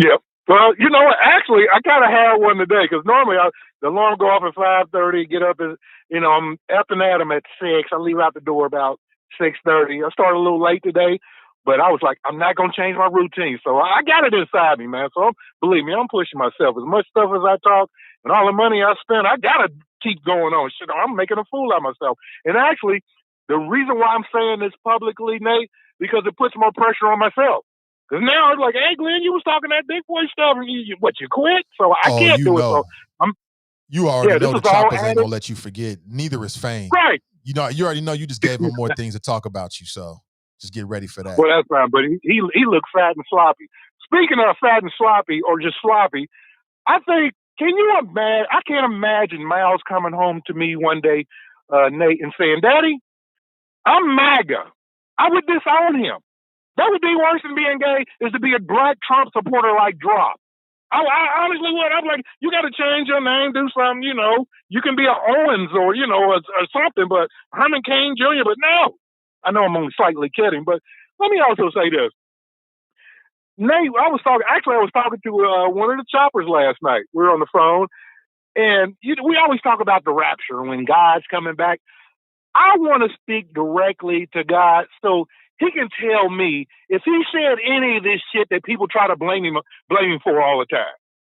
Yep. Well, you know what? Actually, I kind of had one today because normally the alarm go off at 5:30. Get up at I'm effing at them at 6. I leave out the door about 6:30. I started a little late today. But I was like, I'm not going to change my routine. So I got it inside me, man. So believe me, I'm pushing myself. As much stuff as I talk and all the money I spend, I got to keep going on. Shit, I'm making a fool out of myself. And actually, the reason why I'm saying this publicly, Nate, because it puts more pressure on myself. Because now it's like, hey, Glenn, you was talking that big boy stuff. And you quit? So I can't do it. So you already know the choppers ain't going to let you forget. Neither is Fame. Right. You already know you just gave him more things to talk about you. So just get ready for that. Well, that's fine, but he looked fat and sloppy. Speaking of fat and sloppy, or just sloppy, I think, I can't imagine Miles coming home to me one day, Nate, and saying, Daddy, I'm MAGA. I would disown him. That would be worse than being gay, is to be a black Trump supporter like Drop. I honestly would. I'm like, you got to change your name, do something, You can be a Owens or, or something, but Herman Cain Jr., but no. I know I'm only slightly kidding, but let me also say this. Nate, I was talking to one of the choppers last night. We were on the phone, and we always talk about the rapture when God's coming back. I want to speak directly to God so he can tell me if he said any of this shit that people try to blame him for all the time.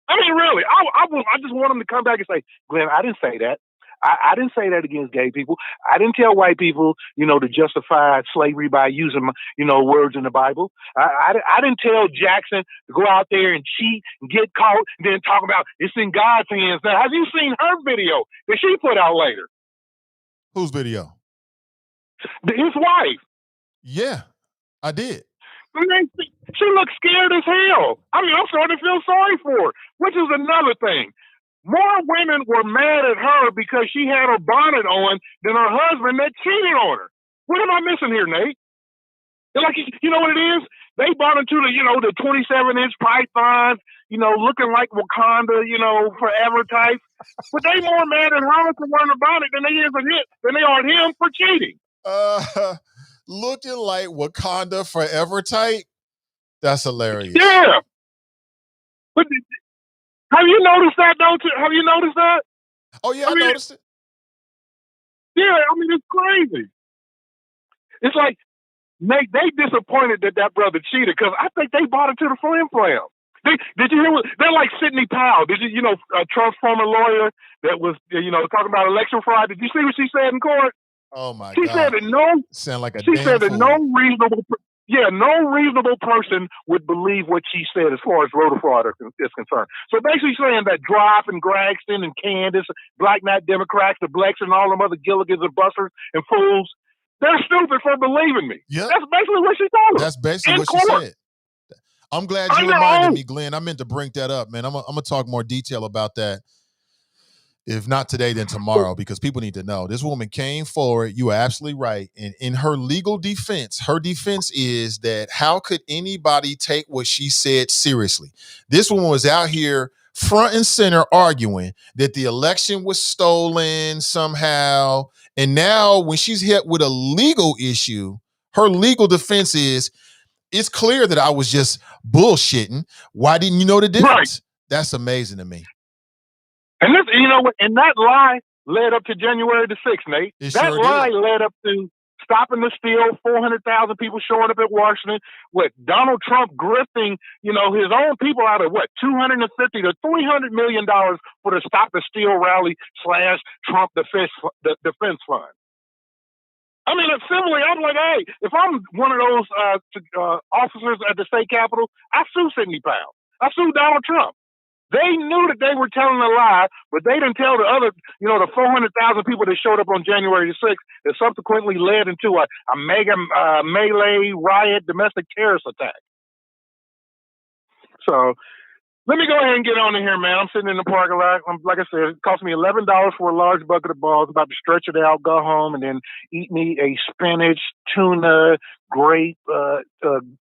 I mean, really, I just want him to come back and say, Glenn, I didn't say that. I didn't say that against gay people. I didn't tell white people, to justify slavery by using, words in the Bible. I didn't tell Jackson to go out there and cheat and get caught and then talk about it's in God's hands. Now, have you seen her video that she put out later? Whose video? His wife. Yeah, I did. She looks scared as hell. I mean, I'm starting to feel sorry for her, which is another thing. More women were mad at her because she had her bonnet on than her husband that cheated on her. What am I missing here, Nate? They're like, you know what it is? They bought into the 27-inch pythons, looking like Wakanda, forever type. But they more mad at her for wearing a bonnet than they are at him for cheating. Looking like Wakanda forever type? That's hilarious. Yeah. But have you noticed that, though? Have you noticed that? Oh, yeah, I noticed it. Yeah, I mean, it's crazy. It's like, Nate, they disappointed that brother cheated because I think they bought into the flim-flam. Did you hear they're like Sidney Powell. Did you, Trump's former lawyer that was, talking about election fraud? Did you see what she said in court? Oh, my God. She said that no reasonable person would believe what she said as far as voter fraud is concerned. So basically saying that Droff and Gregson and Candace, Black Knight Democrats, the Blacks and all them other Gilligans and Busters and fools, they're stupid for believing me. Yep. That's basically what she told us. That's basically what she said. I'm glad you reminded me, Glenn. I meant to bring that up, man. I'm going to talk more detail about that. If not today, then tomorrow, because people need to know. This woman came forward. You are absolutely right. And in her legal defense, her defense is that how could anybody take what she said seriously? This woman was out here front and center arguing that the election was stolen somehow. And now when she's hit with a legal issue, her legal defense is, it's clear that I was just bullshitting. Why didn't you know the difference? Right. That's amazing to me. And this, and that lie led up to January the 6th, Nate. That lie led up to stopping the steal, 400,000 people showing up at Washington, with Donald Trump grifting, his own people out of $250 to $300 million for the Stop the Steal rally / Trump defense fund. I mean, similarly, I'm like, hey, if I'm one of those officers at the state capitol, I sue Sidney Powell. I sue Donald Trump. They knew that they were telling a lie, but they didn't tell the other, the 400,000 people that showed up on January the 6th that subsequently led into a mega melee riot domestic terrorist attack. So let me go ahead and get on in here, man. I'm sitting in the parking lot. Like I said, it cost me $11 for a large bucket of balls. About to stretch it out, go home, and then eat me a spinach, tuna, grape,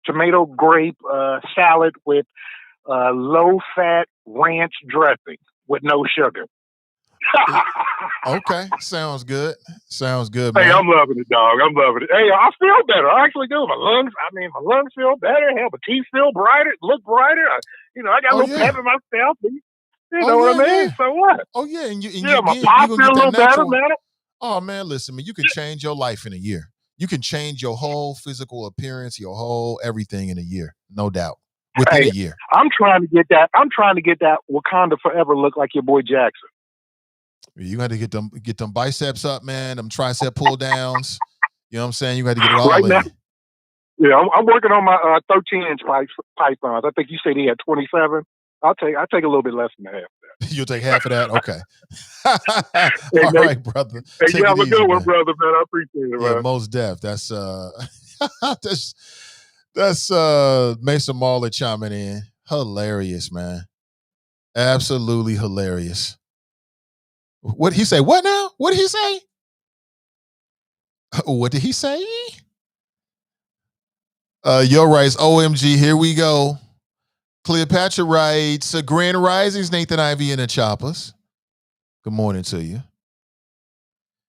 tomato grape salad with low-fat ranch dressing with no sugar. Okay, sounds good. Sounds good, man. Hey, I'm loving it, dog. I'm loving it. Hey, I feel better. I actually do. My lungs feel better. Hell, my teeth feel brighter, look brighter. I got a little pep in my step. You know what I mean? Yeah. So what? Oh, yeah. And my pop feel a little better, man. Oh, man, listen, man, you can change your life in a year. You can change your whole physical appearance, your whole everything in a year, no doubt. Within a year. I'm trying to get that Wakanda forever look like your boy Jackson. You got to get them biceps up, man. Them tricep pull downs. You know what I'm saying? You got to get it all right in. Now. Yeah, I'm working on my 13-inch pythons. I think you said he had 27. I'll take a little bit less than half of that. You'll take half of that? Okay. All right, brother. Hey, you have a good one, brother, man. I appreciate it, man. Yeah, most def. That's That's Mason Marley chiming in. Hilarious, man. Absolutely hilarious. What did he say? What now? What did he say? What did he say? Yo writes, OMG, here we go. Cleopatra writes, Grand Risings, Nathan Ivy and the Choppers. Good morning to you.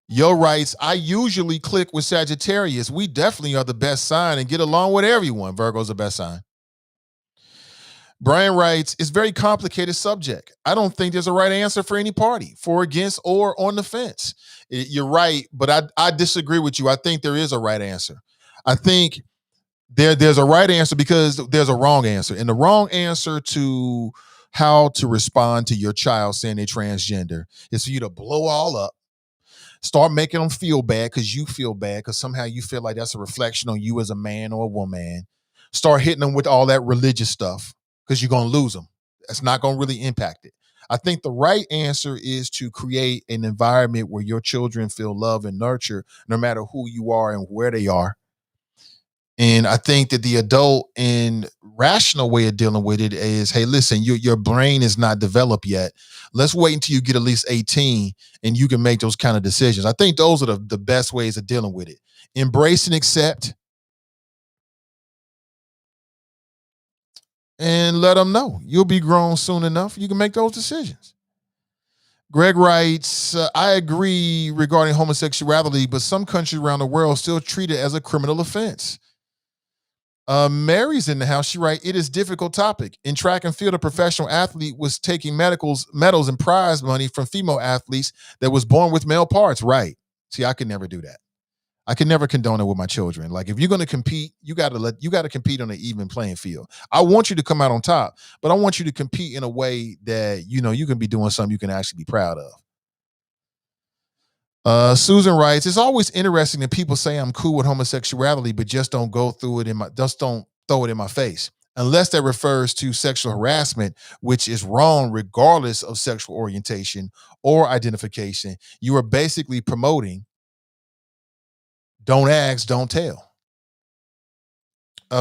Yo writes, I usually click with Sagittarius. We definitely are the best sign and get along with everyone. Virgo's the best sign. Brian writes, it's a very complicated subject. I don't think there's a right answer for any party, for, against, or on the fence. You're right, but I disagree with you. I think there is a right answer. I think there's a right answer because there's a wrong answer. And the wrong answer to how to respond to your child saying they're transgender is for you to blow all up Start making them feel bad because you feel bad because somehow you feel like that's a reflection on you as a man or a woman. Start hitting them with all that religious stuff because you're going to lose them. That's not going to really impact it. I think the right answer is to create an environment where your children feel love and nurture no matter who you are and where they are. And I think that the adult and rational way of dealing with it is, hey, listen, your brain is not developed yet. Let's wait until you get at least 18 and you can make those kind of decisions. I think those are the best ways of dealing with it. Embrace and accept. And let them know. You'll be grown soon enough. You can make those decisions. Greg writes, I agree regarding homosexuality, but some countries around the world still treat it as a criminal offense. Mary's in the house. She writes, it is a difficult topic. In track and field, a professional athlete was taking medals and prize money from female athletes that was born with male parts. Right. See, I could never do that. I can never condone it with my children. Like if you're going to compete, you got to compete on an even playing field. I want you to come out on top, but I want you to compete in a way that, you know, you can be doing something you can actually be proud of. Susan writes, it's always interesting that people say I'm cool with homosexuality, but just don't go through it just don't throw it in my face. Unless that refers to sexual harassment, which is wrong regardless of sexual orientation or identification. You are basically promoting don't ask, don't tell.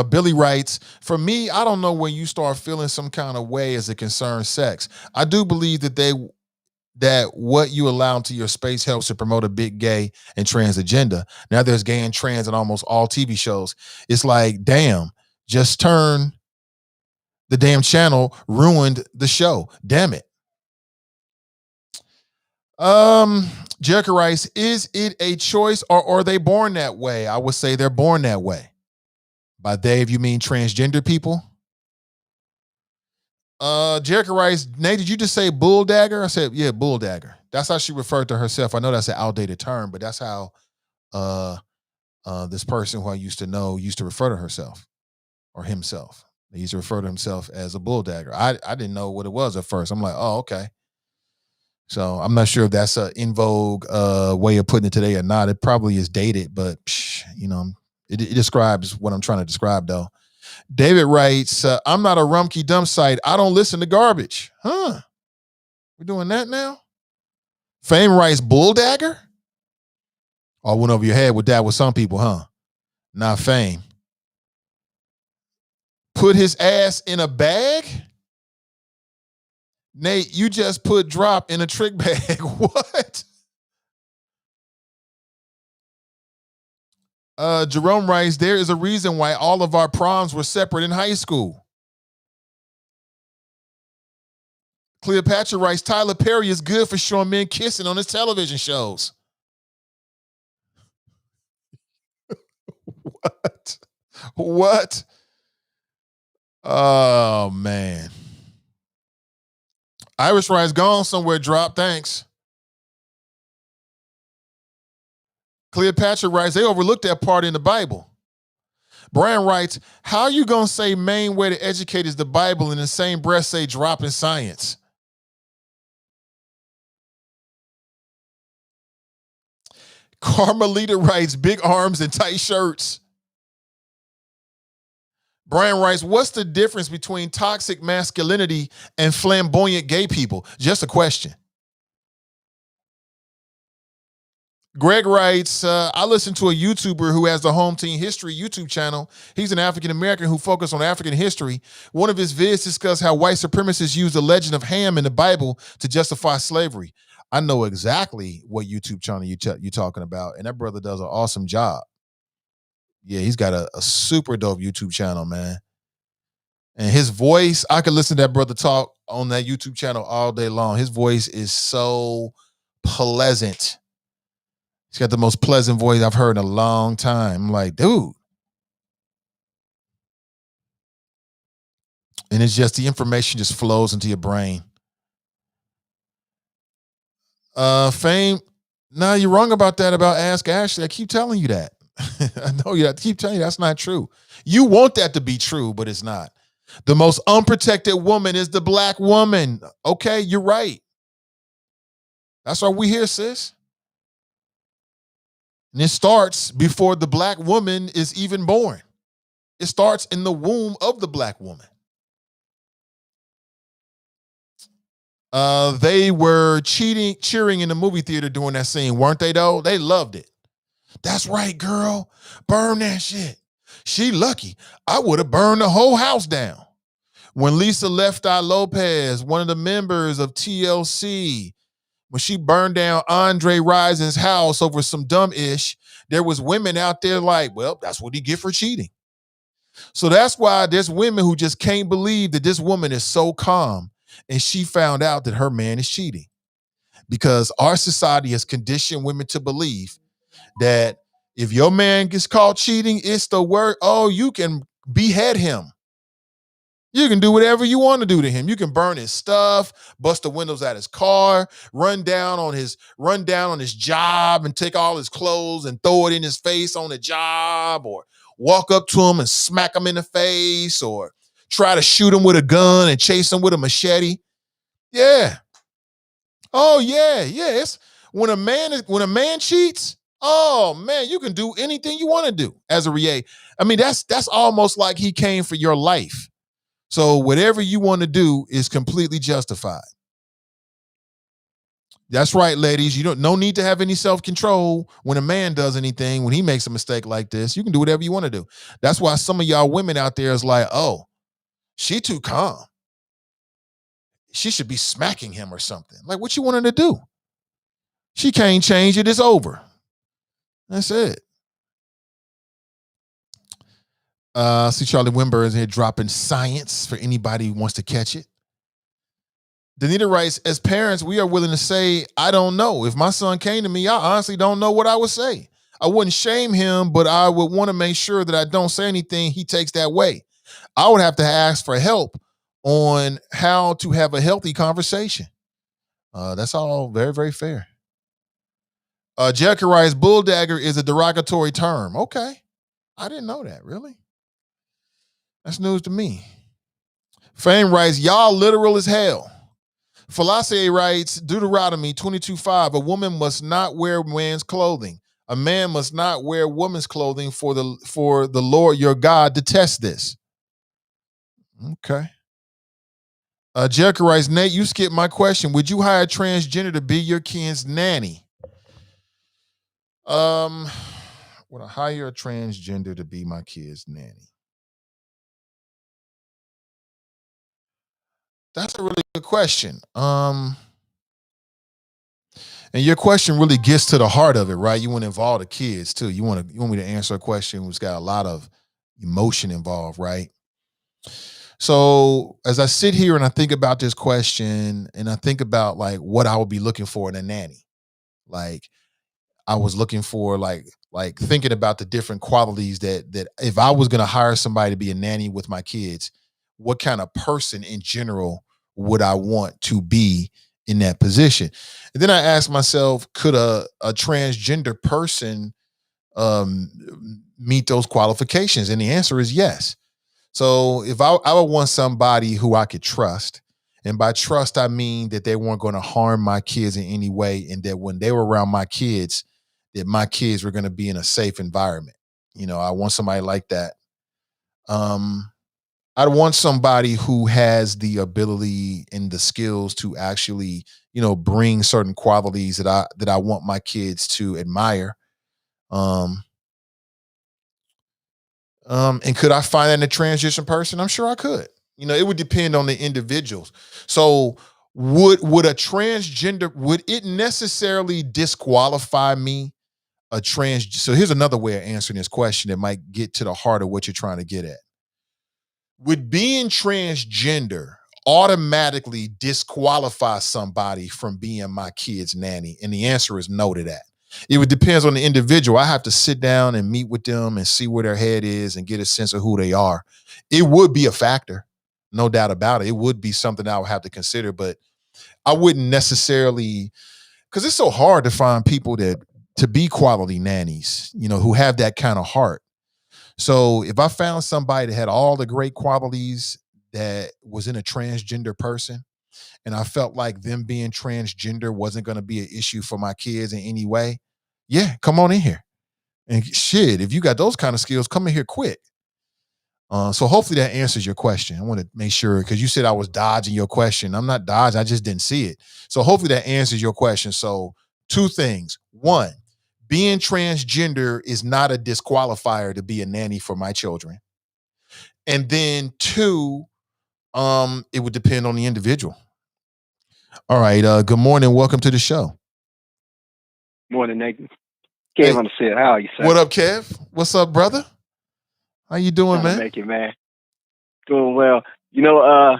Billy writes, for me, I don't know when you start feeling some kind of way as it concerns sex. I do believe that what you allow into your space helps to promote a big gay and trans agenda. Now there's gay and trans in almost all TV shows. It's like, damn, just turn the damn channel, ruined the show. Damn it. Jericho writes, is it a choice or are they born that way? I would say they're born that way. By they, if you mean transgender people. Jericho writes, Nate, did you just say bull dagger? I said, yeah, bull dagger. That's how she referred to herself. I know that's an outdated term, but that's how this person who I used to know used to refer to herself or himself. He used to refer to himself as a bull dagger. I didn't know what it was at first. I'm like, oh, okay. So I'm not sure if that's an in vogue way of putting it today or not. It probably is dated, but it describes what I'm trying to describe though. David writes, I'm not a Rumpke dump site. I don't listen to garbage. Huh? We're doing that now? Fame writes bull dagger? Oh, went over your head with that with some people, huh? Not Fame. Put his ass in a bag? Nate, you just put drop in a trick bag. What? Jerome writes, there is a reason why all of our proms were separate in high school. Cleopatra writes, Tyler Perry is good for showing men kissing on his television shows. What? Oh, man. Irish writes, gone somewhere, drop, thanks. Cleopatra writes, they overlooked that part in the Bible. Brian writes, how are you going to say main way to educate is the Bible and in the same breath say drop in science? Carmelita writes, big arms and tight shirts. Brian writes, what's the difference between toxic masculinity and flamboyant gay people? Just a question. Greg writes, I listen to a YouTuber who has the Home Team History YouTube channel. He's an African-American who focuses on African history. One of his vids discussed how white supremacists use the legend of Ham in the Bible to justify slavery. I know exactly what YouTube channel you're talking about, and that brother does an awesome job. Yeah, he's got a super dope YouTube channel, man. And his voice, I could listen to that brother talk on that YouTube channel all day long. His voice is so pleasant. He's got the most pleasant voice I've heard in a long time. I'm like, dude. And it's just the information just flows into your brain. Fame, no, you're wrong about that about Ask Ashley. I keep telling you that. I know you. I keep telling you that's not true. You want that to be true, but it's not. The most unprotected woman is the black woman. Okay, you're right. That's why we here, sis. And it starts before the black woman is even born. It starts in the womb of the black woman. They were cheering in the movie theater during that scene, weren't they though? They loved it. That's right, girl. Burn that shit. She lucky. I would have burned the whole house down. When Lisa Left Eye Lopez, one of the members of TLC, when she burned down Andre Rison's house over some dumb ish, there was women out there like, well, that's what he get for cheating. So that's why there's women who just can't believe that this woman is so calm and she found out that her man is cheating. Because our society has conditioned women to believe that if your man gets caught cheating, it's the word, oh, you can behead him. You can do whatever you want to do to him. You can burn his stuff, bust the windows out his car, run down on his job and take all his clothes and throw it in his face on the job, or walk up to him and smack him in the face, or try to shoot him with a gun and chase him with a machete. Yeah. Oh, yeah. It's when a man cheats, oh man, you can do anything you want to do as a react. I mean, that's almost like he came for your life. So whatever you want to do is completely justified. That's right, ladies. No need to have any self-control when a man does anything, when he makes a mistake like this. You can do whatever you want to do. That's why some of y'all women out there is like, oh, she too calm. She should be smacking him or something. Like, what you want her to do? She can't change it. It's over. That's it. See Charlie Wimber is here dropping science for anybody who wants to catch it. Danita writes, as parents, we are willing to say, I don't know. If my son came to me, I honestly don't know what I would say. I wouldn't shame him, but I would want to make sure that I don't say anything he takes that way. I would have to ask for help on how to have a healthy conversation. That's all very, very fair. Jericho writes, bulldagger is a derogatory term. Okay. I didn't know that, really. That's news to me. Fame writes, y'all literal as hell. Philosophy writes, Deuteronomy 22:5, a woman must not wear man's clothing. A man must not wear woman's clothing, for the Lord your God detests this. Okay. Jericho writes, Nate, you skipped my question. Would you hire a transgender to be your kid's nanny? Would I hire a transgender to be my kid's nanny? That's a really good question. And your question really gets to the heart of it, right? You want to involve the kids too. You want me to answer a question which got a lot of emotion involved, right? So as I sit here and I think about this question and I think about like what I would be looking for in a nanny, like I was looking for like thinking about the different qualities that if I was going to hire somebody to be a nanny with my kids, what kind of person in general would I want to be in that position? And then I asked myself, could a transgender person meet those qualifications? And the answer is yes. So if I would want somebody who I could trust, and by trust, I mean that they weren't going to harm my kids in any way, and that when they were around my kids, that my kids were going to be in a safe environment. I want somebody like that. I'd want somebody who has the ability and the skills to actually, bring certain qualities that I want my kids to admire. And could I find that in a transition person? I'm sure I could. It would depend on the individuals. So would it necessarily disqualify me so here's another way of answering this question that might get to the heart of what you're trying to get at. Would being transgender automatically disqualify somebody from being my kid's nanny? And the answer is no to that. It would depend on the individual. I have to sit down and meet with them and see where their head is and get a sense of who they are. It would be a factor, no doubt about it. It would be something I would have to consider, but I wouldn't necessarily, because it's so hard to find people to be quality nannies, who have that kind of heart. So if I found somebody that had all the great qualities that was in a transgender person, and I felt like them being transgender wasn't going to be an issue for my kids in any way, yeah, come on in here. And shit, if you got those kind of skills, come in here quick. So hopefully that answers your question. I want to make sure, because you said I was dodging your question. I'm not dodging. I just didn't see it. So hopefully that answers your question. So 2 things. 1, being transgender is not a disqualifier to be a nanny for my children. And then 2, it would depend on the individual. All right. Good morning. Welcome to the show. Morning, Nathan. Kev on the set. How are you, sir? What up, Kev? What's up, brother? How you doing, Trying to man? make it, man. Doing well. You know, I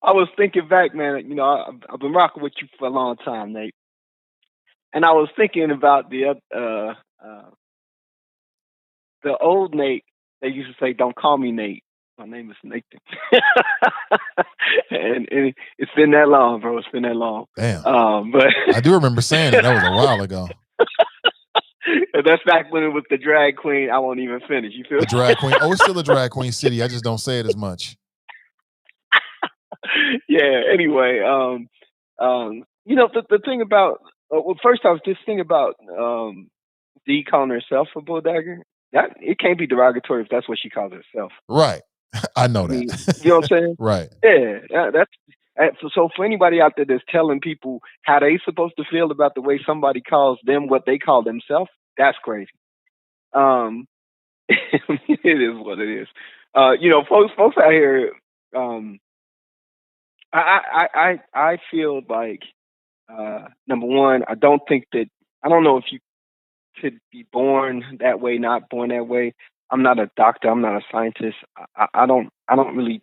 was thinking back, man. You know, I've been rocking with you for a long time, Nate. And I was thinking about the old Nate. They used to say, "Don't call me Nate. My name is Nathan." and it's been that long, bro. It's been that long. Damn. But I do remember saying that. That was a while ago. that's back when it was the drag queen. I won't even finish. You feel The drag queen. Oh, it's still a drag queen city. I just don't say it as much. Yeah. Anyway, you know, the thing about well, first off, this thing about Dee calling herself a bulldagger, that it can't be derogatory if that's what she calls herself. Right. I know I mean, that. you know what I'm saying? Right. Yeah. So for anybody out there that's telling people how they supposed to feel about the way somebody calls them what they call themselves, that's crazy. It is what it is. You know, folks out here. I feel like number one, I don't know if you could be born that way, not born that way. I'm not a doctor. I'm not a scientist. I don't really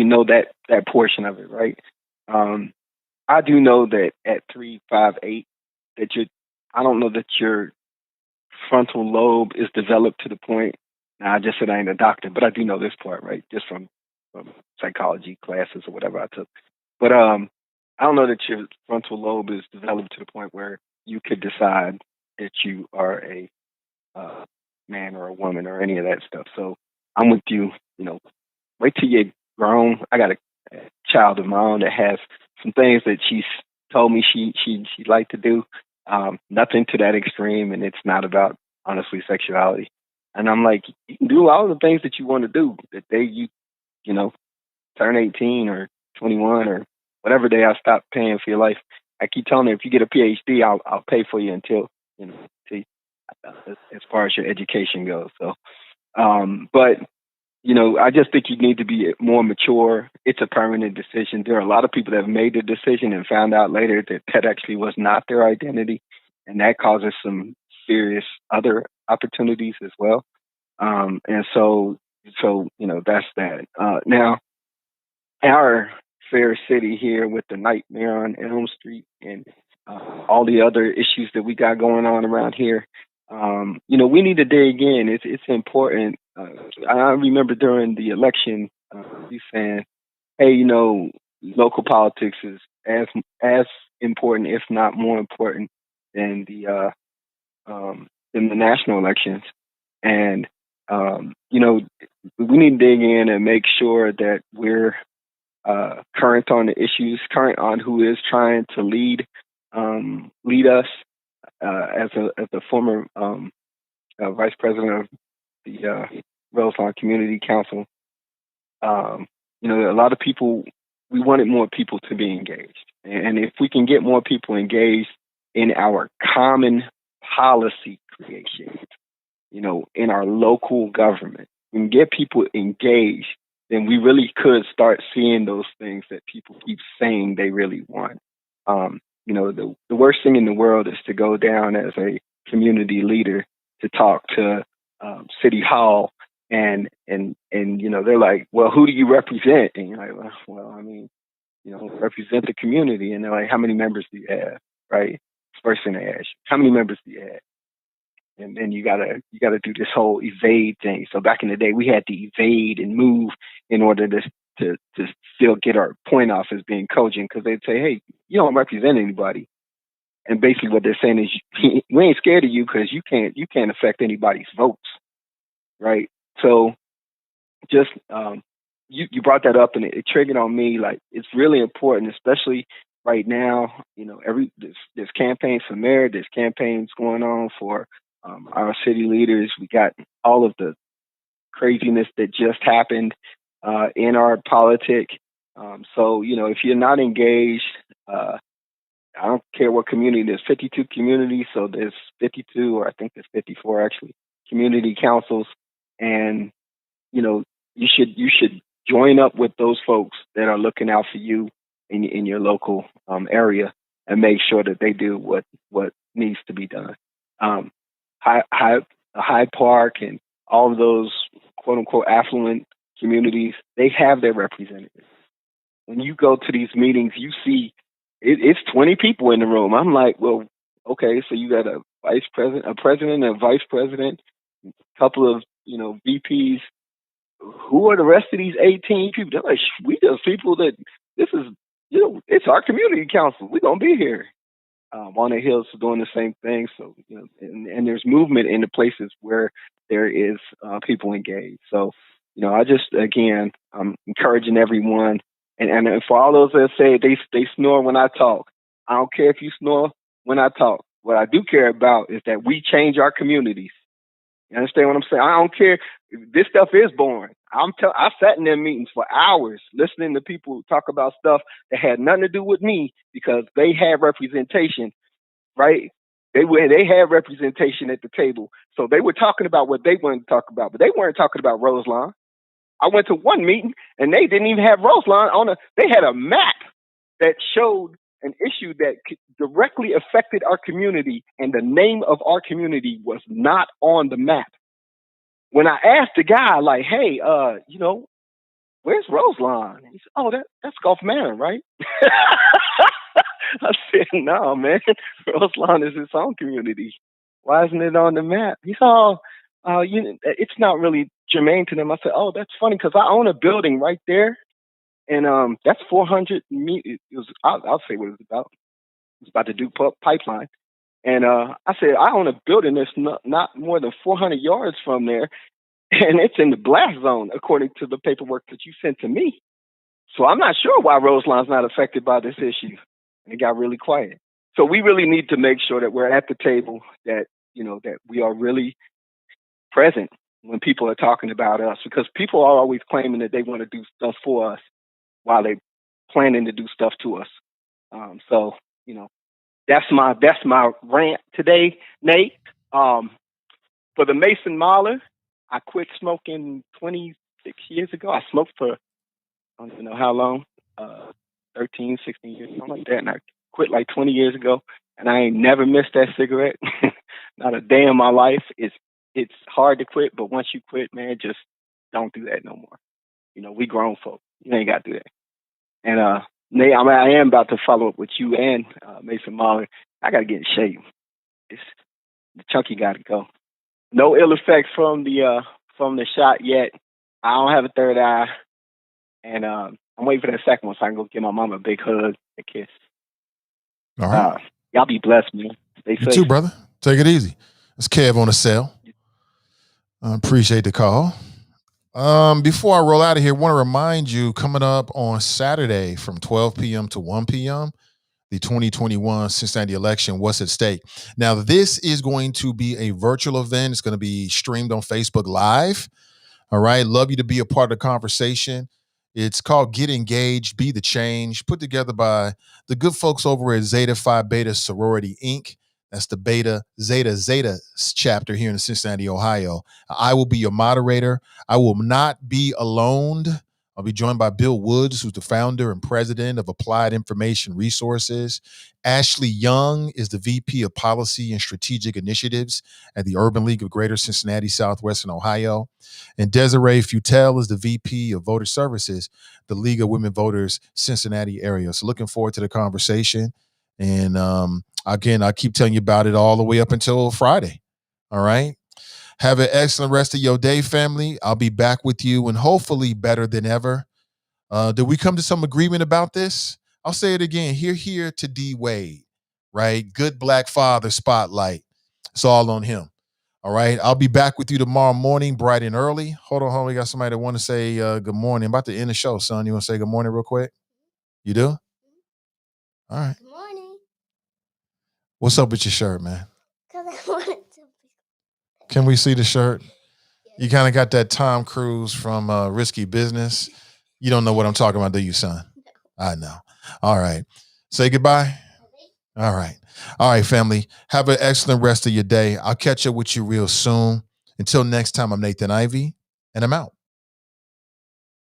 know that portion of it, right? I do know that at 3, 5, 8, I don't know that your frontal lobe is developed to the point. Now, I just said I ain't a doctor, but I do know this part, right? Just from psychology classes or whatever I took. But I don't know that your frontal lobe is developed to the point where you could decide that you are a man or a woman or any of that stuff. So I'm with you. You know, wait till you're grown. I got a child of my own that has some things that she's told me she'd like to do. Nothing to that extreme, and it's not about, honestly, sexuality. And I'm like, you can do all the things that you want to do. That day you know, turn 18 or 21 or whatever day I stop paying for your life. I keep telling her, if you get a PhD, I'll pay for you until, you know, as far as your education goes. So, but you know, I just think you need to be more mature. It's a permanent decision. There are a lot of people that have made the decision and found out later that actually was not their identity, and that causes some serious other opportunities as well. And so you know, that's that. Now, our fair city here with the nightmare on Elm Street and all the other issues that we got going on around here, you know, we need to dig in. It's important. I remember during the election, you saying, "Hey, you know, local politics is as important, if not more important, than the national elections." And you know, we need to dig in and make sure that we're current on the issues, current on who is trying to lead us. As a former vice president of the Roselawn Community Council, you know, a lot of people, we wanted more people to be engaged. And if we can get more people engaged in our common policy creation, you know, in our local government, and get people engaged, then we really could start seeing those things that people keep saying they really want. You know, the worst thing in the world is to go down as a community leader to talk to City Hall and you know, they're like, "Well, who do you represent?" And you're like, "Well, I mean, you know, represent the community." And they're like, "How many members do you have?" Right? First thing they ask you, "How many members do you have?" And then you gotta do this whole evade thing. So back in the day, we had to evade and move in order to still get our point off as being cogent, because they'd say, "Hey, you don't represent anybody." And basically what they're saying is, we ain't scared of you because you can't affect anybody's votes, right? So just you brought that up, and it triggered on me. Like, it's really important, especially right now. You know, there's campaigns for mayor, there's campaigns going on for our city leaders. We got all of the craziness that just happened in our politic. So, if you're not engaged, I don't care what community. There's 52 communities, so there's 52, or I think there's 54 actually, community councils, and you should join up with those folks that are looking out for you in your local area, and make sure that they do what needs to be done. Hyde Park and all of those quote unquote affluent communities, they have their representatives. When you go to these meetings, you see it's 20 people in the room. I'm like, well, okay, so you got a vice president, a president, a vice president, a couple of VPs. Who are the rest of these 18 people? They're like, we just people that this is, it's our community council. We're gonna be here. Walnut Hills is doing the same thing. So and there's movement in the places where there is people engaged. So I just I'm encouraging everyone. And for all those that say they snore when I talk, I don't care if you snore when I talk. What I do care about is that we change our communities. You understand what I'm saying? I don't care. This stuff is boring. I sat in their meetings for hours listening to people talk about stuff that had nothing to do with me because they had representation, right? They had representation at the table. So they were talking about what they wanted to talk about, but they weren't talking about Roselawn. I went to one meeting and they didn't even have Roselawn they had a map that showed an issue that directly affected our community, and the name of our community was not on the map. When I asked the guy, like, hey, where's Roselawn? He said, oh, that's Gulf Manor, right? I said, no, man, Roselawn is its own community. Why isn't it on the map? He said, it's not really germane to them. I said, oh, that's funny because I own a building right there. And that's 400 meters. I'll say what it's about. It's about the Duke pipeline. And I said, I own a building that's not more than 400 yards from there. And it's in the blast zone, according to the paperwork that you sent to me. So I'm not sure why Roselawn's not affected by this issue. And it got really quiet. So we really need to make sure that we're at the table, that, that we are really present when people are talking about us, because people are always claiming that they want to do stuff for us while they planning to do stuff to us. So, that's my rant today, Nate. For the Mason Mahler, I quit smoking 26 years ago. I smoked for, I don't even know how long, 13, 16 years, something like that. And I quit like 20 years ago, and I ain't never missed that cigarette. Not a day in my life. It's hard to quit, but once you quit, man, just don't do that no more. We grown folk. You ain't got to do that. And Nate, I am about to follow up with you and Mason Mahler. I got to get in shape. The chunky got to go. No ill effects from the shot yet. I don't have a third eye, and I'm waiting for that second one so I can go give my mom a big hug, a kiss. All right. Y'all be blessed, man. Stay safe. You too, brother. Take it easy. It's Kev on the cell. I appreciate the call. Before I roll out of here, I want to remind you, coming up on Saturday from 12 p.m. to 1 p.m., the 2021 Cincinnati election, what's at stake. Now, this is going to be a virtual event. It's going to be streamed on Facebook Live. All right. Love you to be a part of the conversation. It's called Get Engaged, Be the Change, put together by the good folks over at Zeta Phi Beta Sorority, Inc. That's the Beta Zeta chapter here in Cincinnati, Ohio. I will be your moderator. I will not be alone. I'll be joined by Bill Woods, who's the founder and president of Applied Information Resources. Ashley Young is the VP of Policy and Strategic Initiatives at the Urban League of Greater Cincinnati, Southwestern Ohio. And Desiree Futel is the VP of Voter Services, the League of Women Voters, Cincinnati area. So looking forward to the conversation. And again, I keep telling you about it all the way up until Friday. All right. Have an excellent rest of your day, family. I'll be back with you and hopefully better than ever. Did we come to some agreement about this? I'll say it again. Here to D Wade, right? Good black father spotlight. It's all on him. All right. I'll be back with you tomorrow morning, bright and early. Hold on. We got somebody that want to say good morning. I'm about to end the show, son. You want to say good morning real quick? You do? All right. Good morning. What's up with your shirt, man? Because I wanted to. Can we see the shirt? You kind of got that Tom Cruise from Risky Business. You don't know what I'm talking about, do you, son? I know. All right. Say goodbye. All right. All right, family. Have an excellent rest of your day. I'll catch up with you real soon. Until next time, I'm Nathan Ivy, and I'm out.